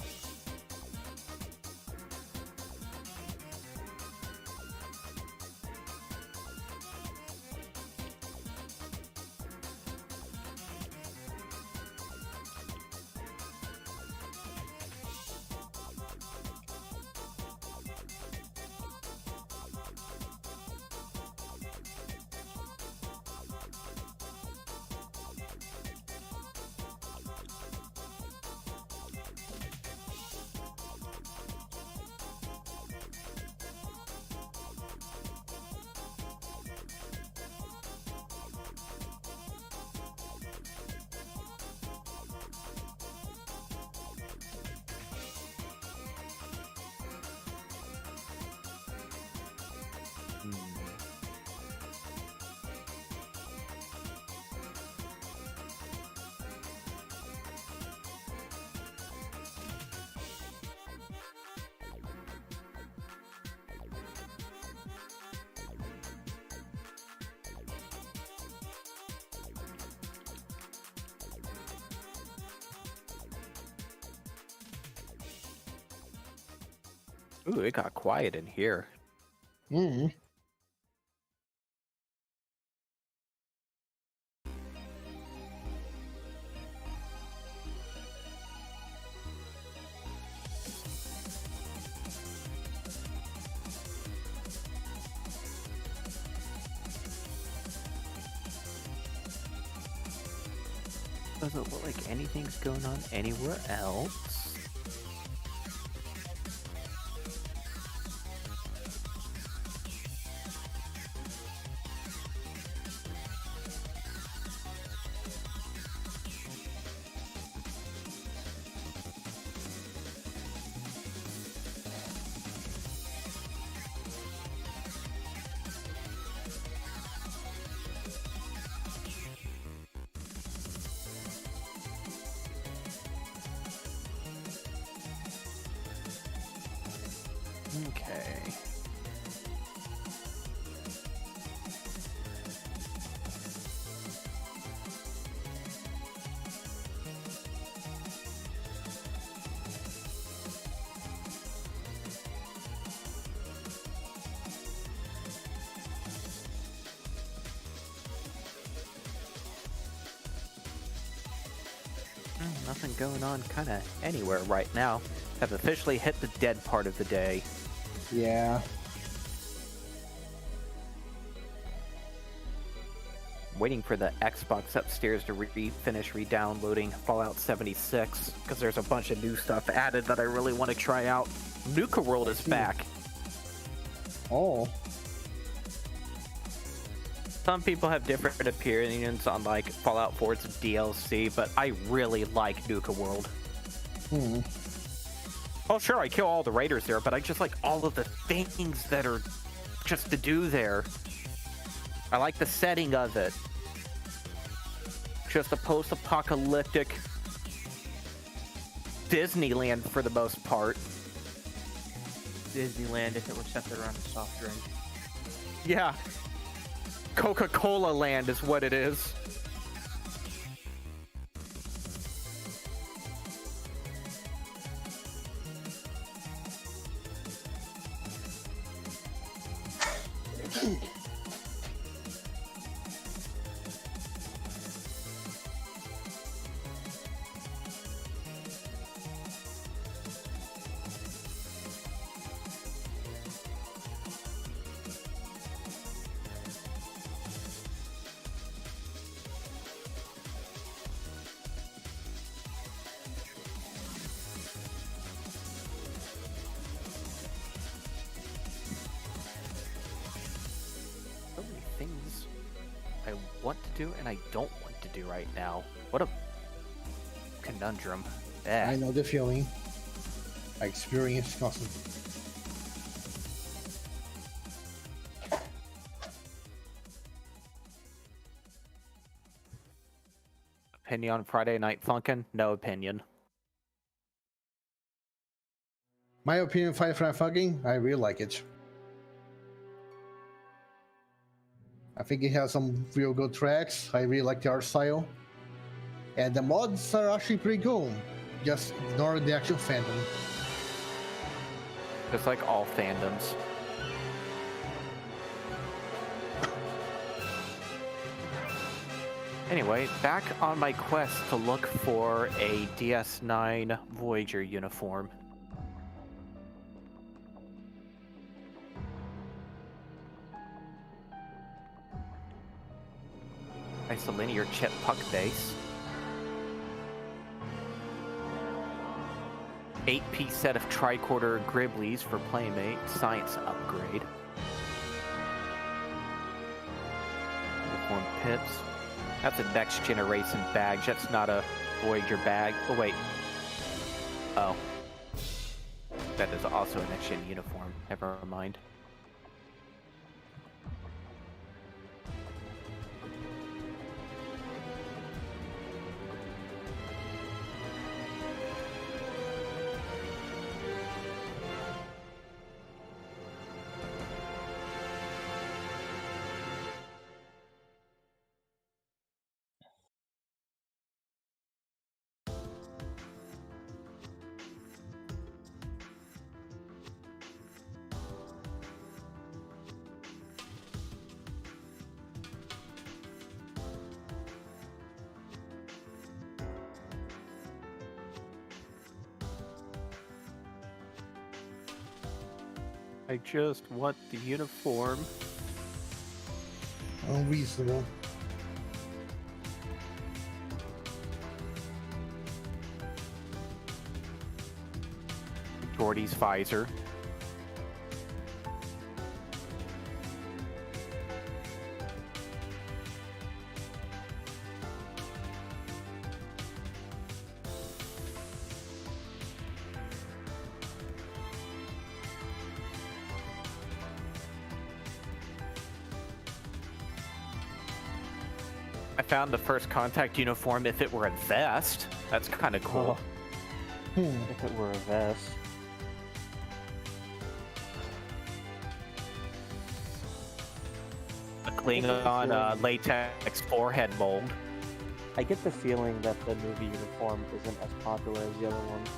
Ooh, it got quiet in here. Mm. Doesn't look like anything's going on anywhere else. Okay. Nothing going on kind of anywhere right now. Have officially hit the dead part of the day. Yeah. Waiting for the Xbox upstairs to finish re-downloading Fallout 76 because there's a bunch of new stuff added that I really want to try out. Nuka World is back. Oh. Some people have different opinions on like Fallout 4's DLC, but I really like Nuka World. Hmm. Oh sure, I kill all the raiders there, but I just like all of the things that are just to do there. I like the setting of it. Just a post-apocalyptic Disneyland for the most part. Disneyland if it were centered around a soft drink. Yeah. Coca-Cola Land is what it is. want to do and I don't want to do right now. What a conundrum. Eh. I know the feeling. I experience constantly. Opinion on Friday Night Funkin'? No opinion. My opinion, Fight for Fucking, I really like it. I think it has some real good tracks. I really like the art style. And the mods are actually pretty cool. Just ignore the actual fandom. Just like all fandoms. Anyway, back on my quest to look for a DS9 Voyager uniform. Nice linear chip puck base. 8-piece set of tricorder Griblies for Playmate. Science upgrade. Uniform pips. That's a next generation badge. That's not a Voyager bag. Oh, wait. Oh. That is also a next gen uniform. Never mind. I just want the uniform. Unreasonable. Gordy's visor. I found the first contact uniform if it were a vest. That's kind of cool. If it were a vest. A Klingon latex forehead mold. I get the feeling that the movie uniform isn't as popular as the other ones.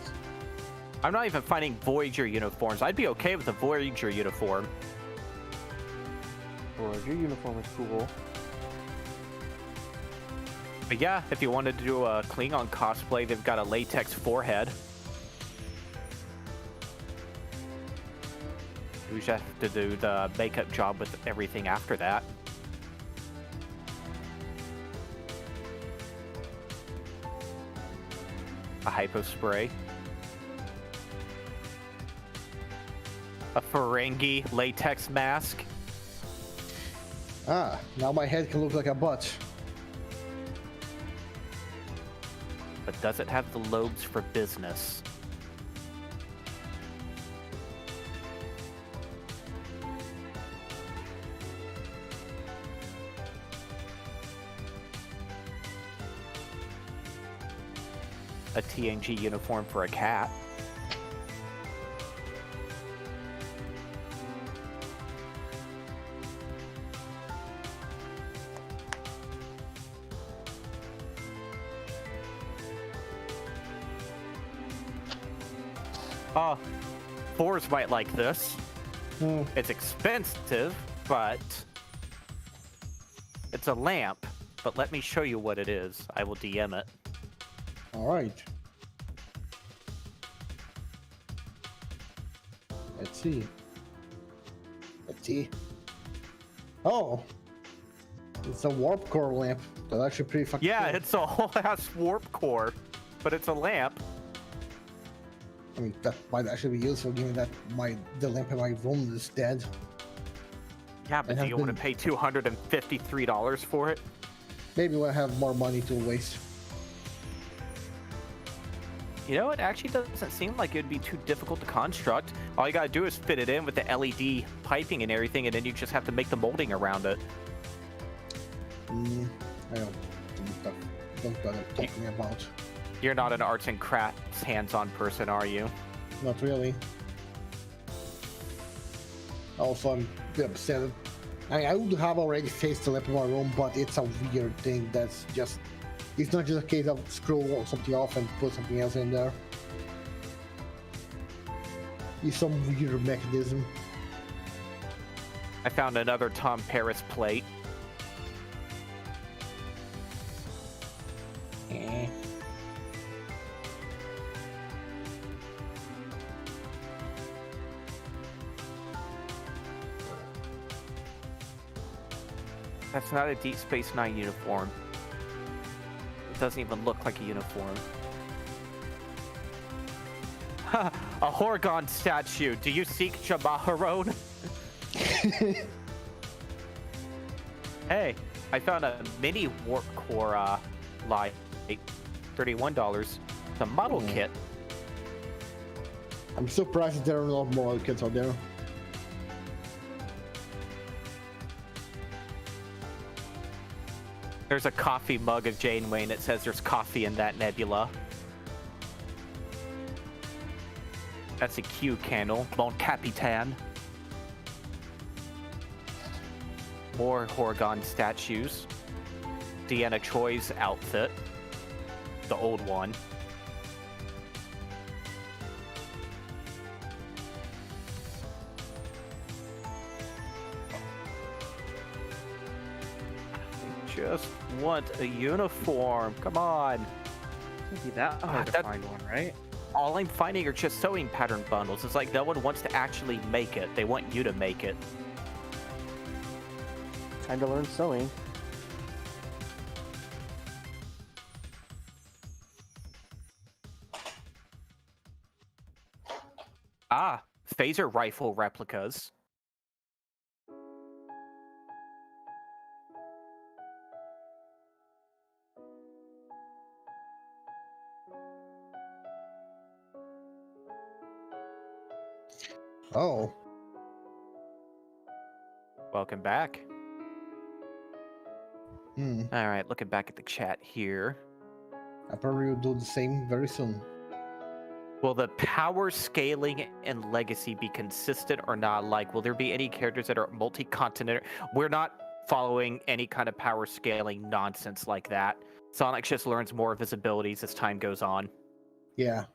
I'm not even finding Voyager uniforms. I'd be okay with a Voyager uniform. Or your uniform is cool. But yeah, if you wanted to do a Klingon cosplay, they've got a latex forehead. You just have to do the makeup job with everything after that. A hypo spray. A Ferengi latex mask. Ah, now my head can look like a butt. But does it have the lobes for business? A TNG uniform for a cat. Fours might like this. It's expensive, but it's a lamp. But let me show you what it is. I will DM it. All right. Let's see. Let's see. Oh, it's a warp core lamp. That's actually pretty fucking Yeah, cool. it's a whole ass warp core, but it's a lamp. I mean, that might actually be useful given that the lamp in my room is dead. Yeah, but It do has you want to been- pay $253 for it? Maybe when I have more money to waste. You know, it actually doesn't seem like it'd be too difficult to construct. All you gotta do is fit it in with the LED piping and everything, and then you just have to make the molding around it. I don't know what I'm talking about. You're not an arts and crafts hands-on person, are you? Not really. Also, I'm a bit upset. I would have already faced the lamp in my room, but it's a weird thing that's just... It's not just a case of scroll something off and put something else in there. It's some weird mechanism. I found another Tom Paris plate. Eh. That's not a Deep Space Nine uniform. It doesn't even look like a uniform. A Horgon statue. Do you seek Jabaharon? Hey, I found a mini warp core light, $31. The model kit. I'm surprised there are no more kids out there. There's a coffee mug of Janeway, and it says there's coffee in that nebula. That's a Q candle. Bon Capitan. More Horgon statues. Deanna Troy's outfit. The old one. Just want a uniform. Come on. Can't be that hard to that- find one, right? All I'm finding are just sewing pattern bundles. It's like no one wants to actually make it. They want you to make it. Time to learn sewing. Ah, phaser rifle replicas. Oh. Welcome back. Hmm. All right, looking back at the chat here. I probably will do the same very soon. Will the power scaling and legacy be consistent or not? Like, will there be any characters that are multi-continental? We're not following any kind of power scaling nonsense like that. Sonic just learns more of his abilities as time goes on. Yeah.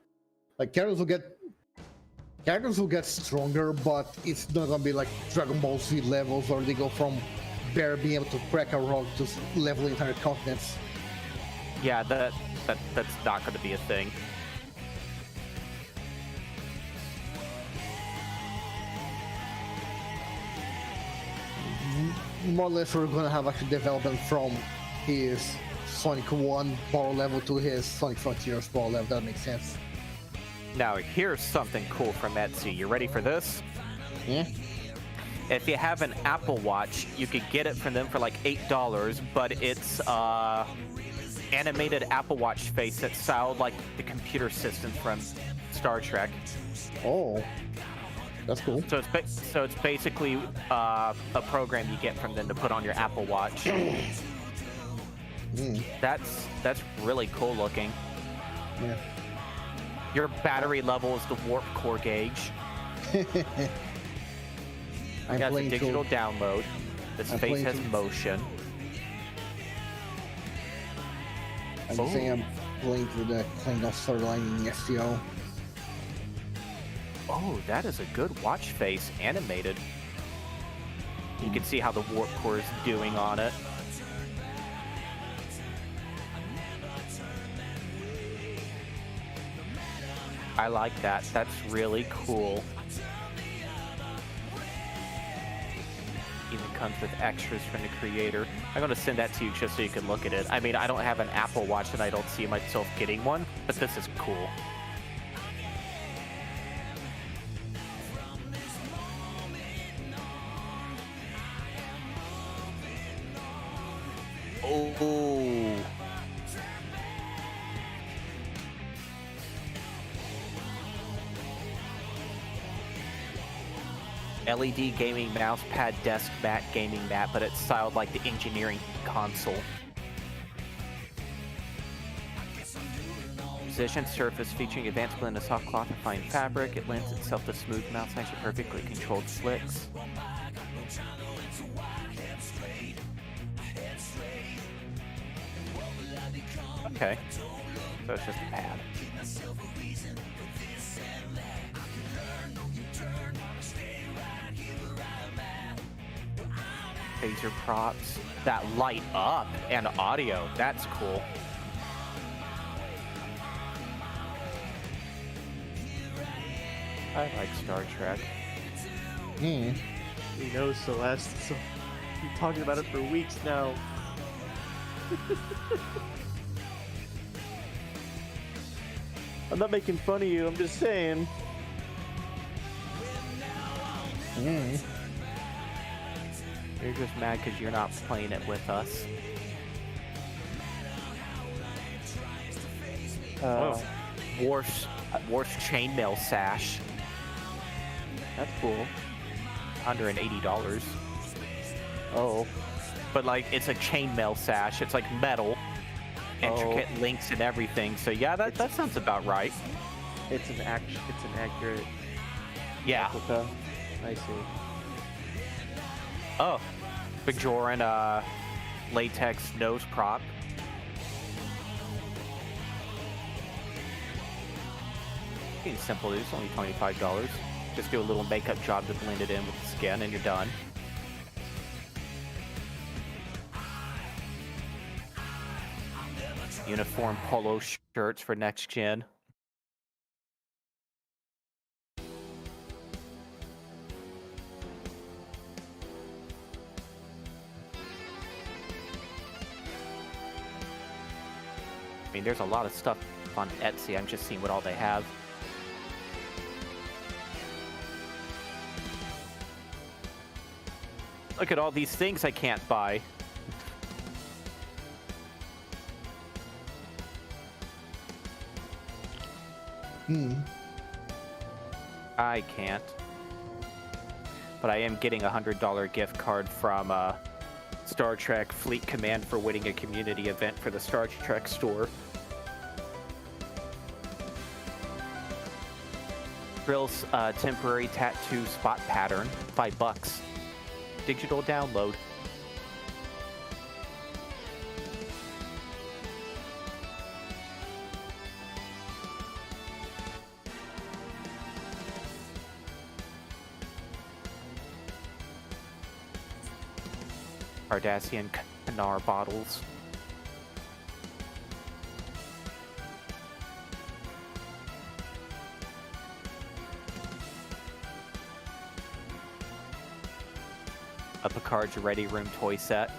Like characters will get stronger, but it's not gonna be like Dragon Ball Z levels where they go from bare being able to crack a rock to level entire continents. Yeah, that's not going to be a thing. More or less, we're gonna have actually development from his Sonic 1 power level to his Sonic Frontiers power level. That makes sense. Now, here's something cool from Etsy. You ready for this? Yeah. If you have an Apple Watch, you could get it from them for like $8, but it's animated Apple Watch face that sound like the computer system from Star Trek. Oh, that's cool. So it's basically a program you get from them to put on your Apple Watch. That's really cool looking. Yeah. Your battery level is the warp core gauge. I'm That's a playing digital through- download. This I'm face playing has through- motion. I'm just saying I'm playing through the Klingon storyline in the STO. Oh, that is a good watch face, animated. You can see how the warp core is doing on it. I like that. That's really cool. Even comes with extras from the creator. I'm going to send that to you just so you can look at it. I mean, I don't have an Apple Watch and I don't see myself getting one, but this is cool. Oh, Ooh. LED gaming mouse pad desk mat gaming mat, but it's styled like the engineering console. Position surface featuring advanced blend of soft cloth and fine fabric. It lends itself to smooth mouse action, perfectly controlled flicks. Okay, so it's just a pad. Phaser props that light up and audio. That's cool. I like Star Trek. Hmm. We know Celeste, so we've been talking about it for weeks now. I'm not making fun of you, I'm just saying. Hmm. You're just mad because you're not playing it with us. Worf's chainmail sash. That's cool. $180. Oh. But like, it's a chainmail sash. It's like metal, intricate links and everything. So yeah, that sounds about right. It's an accurate Yeah. replica. I see. Oh, Bajoran latex nose prop. It's simple. It's only $25. Just do a little makeup job to blend it in with the skin, and you're done. Uniform polo shirts for next gen. I mean, there's a lot of stuff on Etsy. I'm just seeing what all they have. Look at all these things I can't buy. I can't. But I am getting a $100 gift card from Star Trek Fleet Command for winning a community event for the Star Trek store. Drill's temporary tattoo spot pattern, $5. Digital download. Cardassian Canar bottles. A Picard's Ready Room toy set.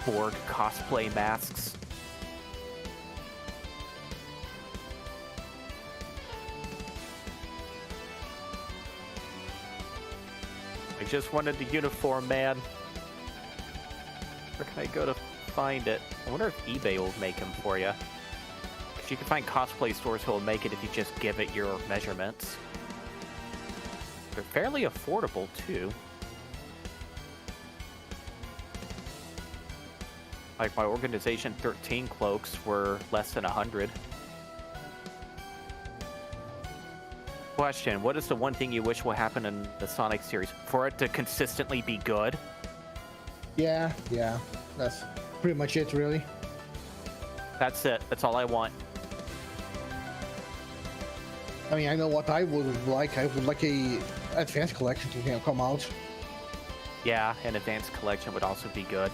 Borg cosplay masks. I just wanted the uniform, man. Where can I go to find it? I wonder if eBay will make them for you. Because you can find cosplay stores who will make it if you just give it your measurements. They're fairly affordable, too. Like my Organization 13 cloaks were less than 100. Question, what is the one thing you wish will happen in the Sonic series? For it to consistently be good? Yeah. That's pretty much it, really. That's it. That's all I want. I mean, I know what I would like. I would like a advanced collection to come out. Yeah, an advanced collection would also be good.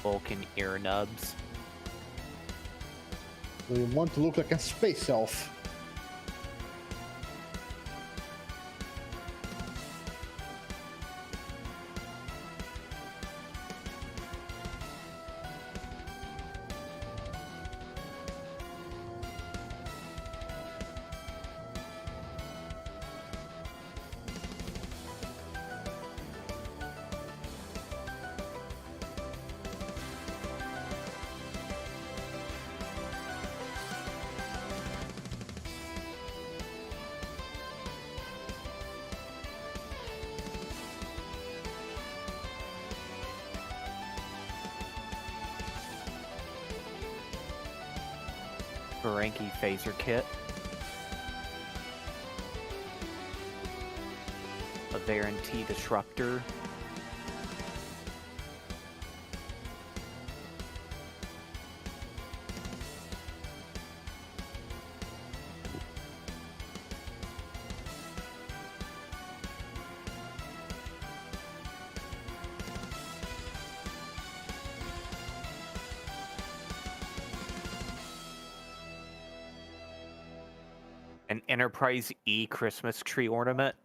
Vulcan ear nubs. Do you want to look like a space elf? Ferengi phaser kit. A Varen T disruptor. An Enterprise E Christmas tree ornament.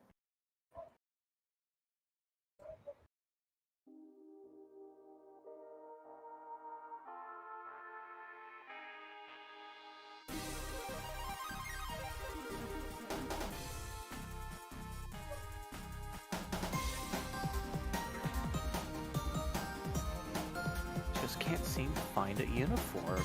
Just can't seem to find a uniform.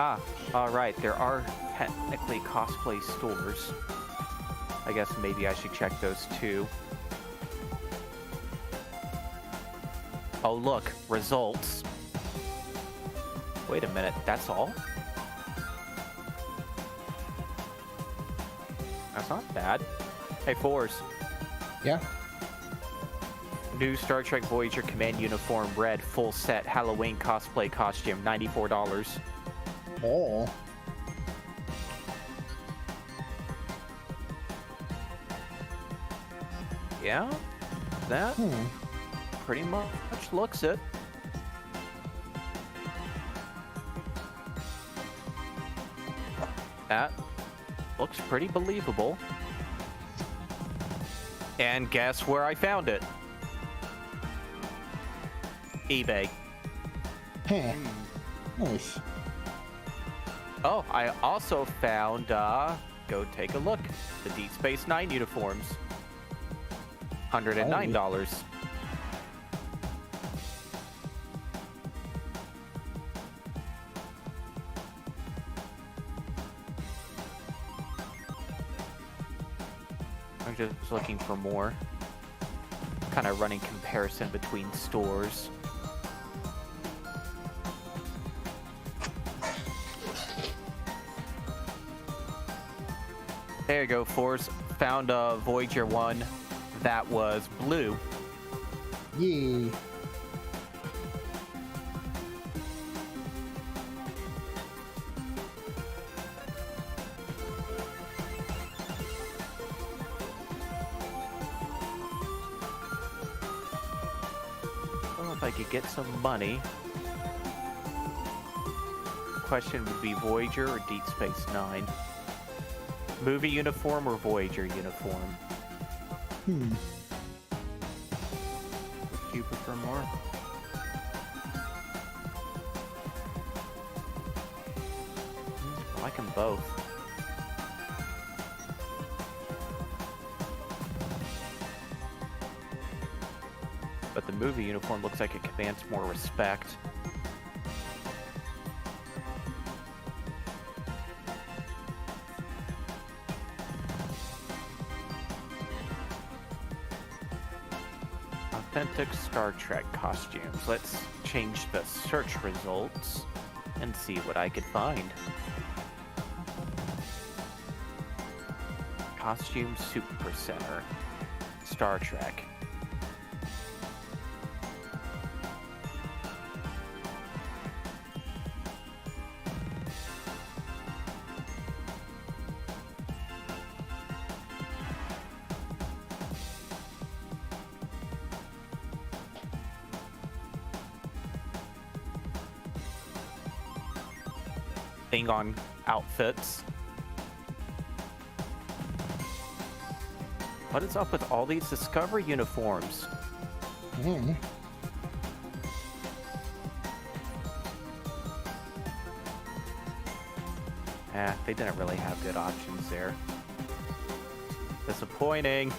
Ah, alright, there are technically cosplay stores. I guess maybe I should check those too. Oh look, results. Wait a minute, that's all? That's not bad. Hey, Fours. Yeah? New Star Trek Voyager Command Uniform Red Full Set Halloween Cosplay Costume, $94. Oh. Yeah, that pretty much looks it. That looks pretty believable. And guess where I found it? eBay. Huh. Nice. Oh, I also found, go take a look, the Deep Space Nine uniforms. $109. I'm just looking for more. Kind of running comparison between stores. There you go, Force. Found a Voyager one that was blue. Yay. Well, if I could get some money. Question would be Voyager or Deep Space Nine? Movie uniform or Voyager uniform? Would you prefer more? I like them both. But the movie uniform looks like it commands more respect. Authentic Star Trek costumes. Let's change the search results and see what I could find. Costume Super Center. Star Trek. Thing on outfits. What is up with all these Discovery uniforms? Hmm. They didn't really have good options there. Disappointing.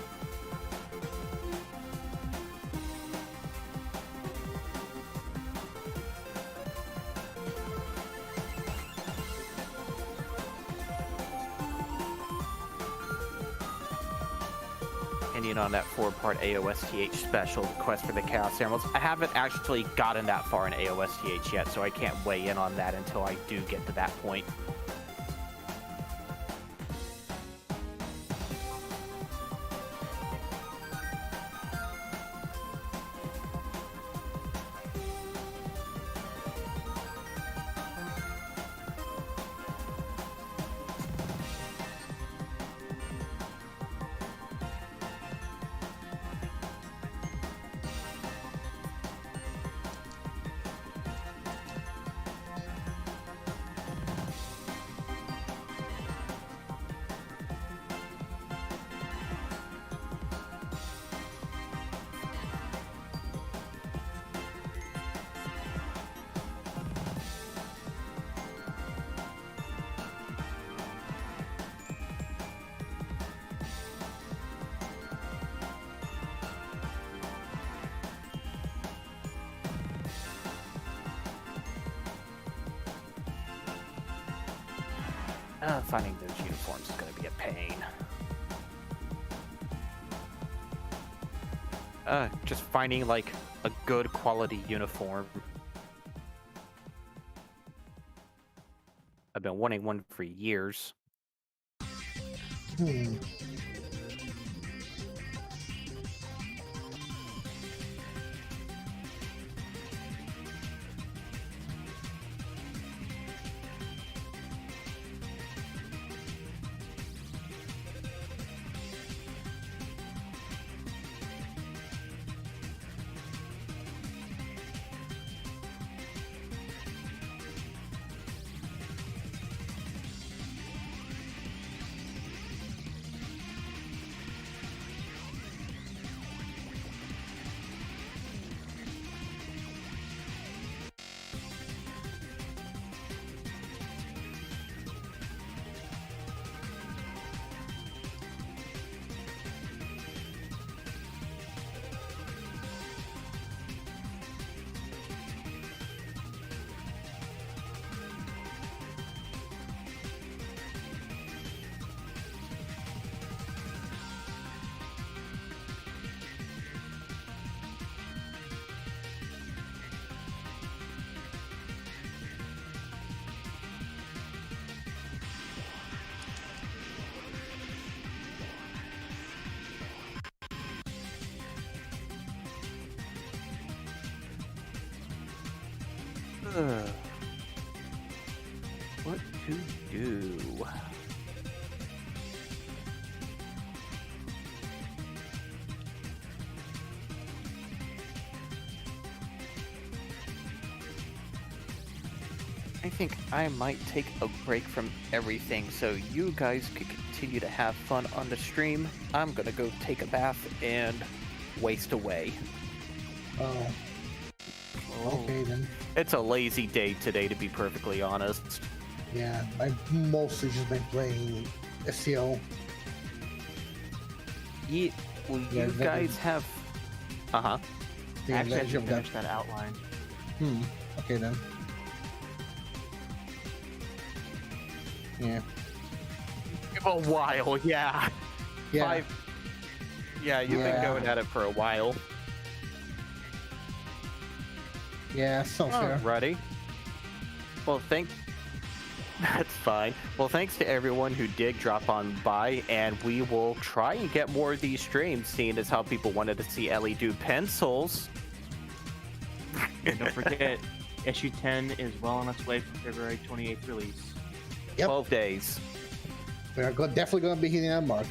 Opinion on that 4-part AOSTH special, Quest for the Chaos Emeralds. I haven't actually gotten that far in AOSTH yet, so I can't weigh in on that until I do get to that point. Finding those uniforms is going to be a pain. Just finding like a good quality uniform. I've been wanting one for years. Hmm. What to do? I think I might take a break from everything so you guys could continue to have fun on the stream. I'm gonna go take a bath and waste away. Oh. Okay then. It's a lazy day today, to be perfectly honest. Yeah, I've mostly just been playing SEO. Well, Yeah, you that guys is- have... Uh-huh. The Actually, I advantage should of that. finish that outline. Okay then. Yeah. A while, yeah. Yeah. Yeah, you've been Yeah. going at it for a while. Yeah, so fair. Alrighty. Well, That's fine. Well, thanks to everyone who did drop on by, and we will try and get more of these streams, seeing as how people wanted to see Ellie do pencils. And don't forget, issue 10 is well on its way for February 28th release. Yep. 12 days. We're definitely going to be hitting that mark.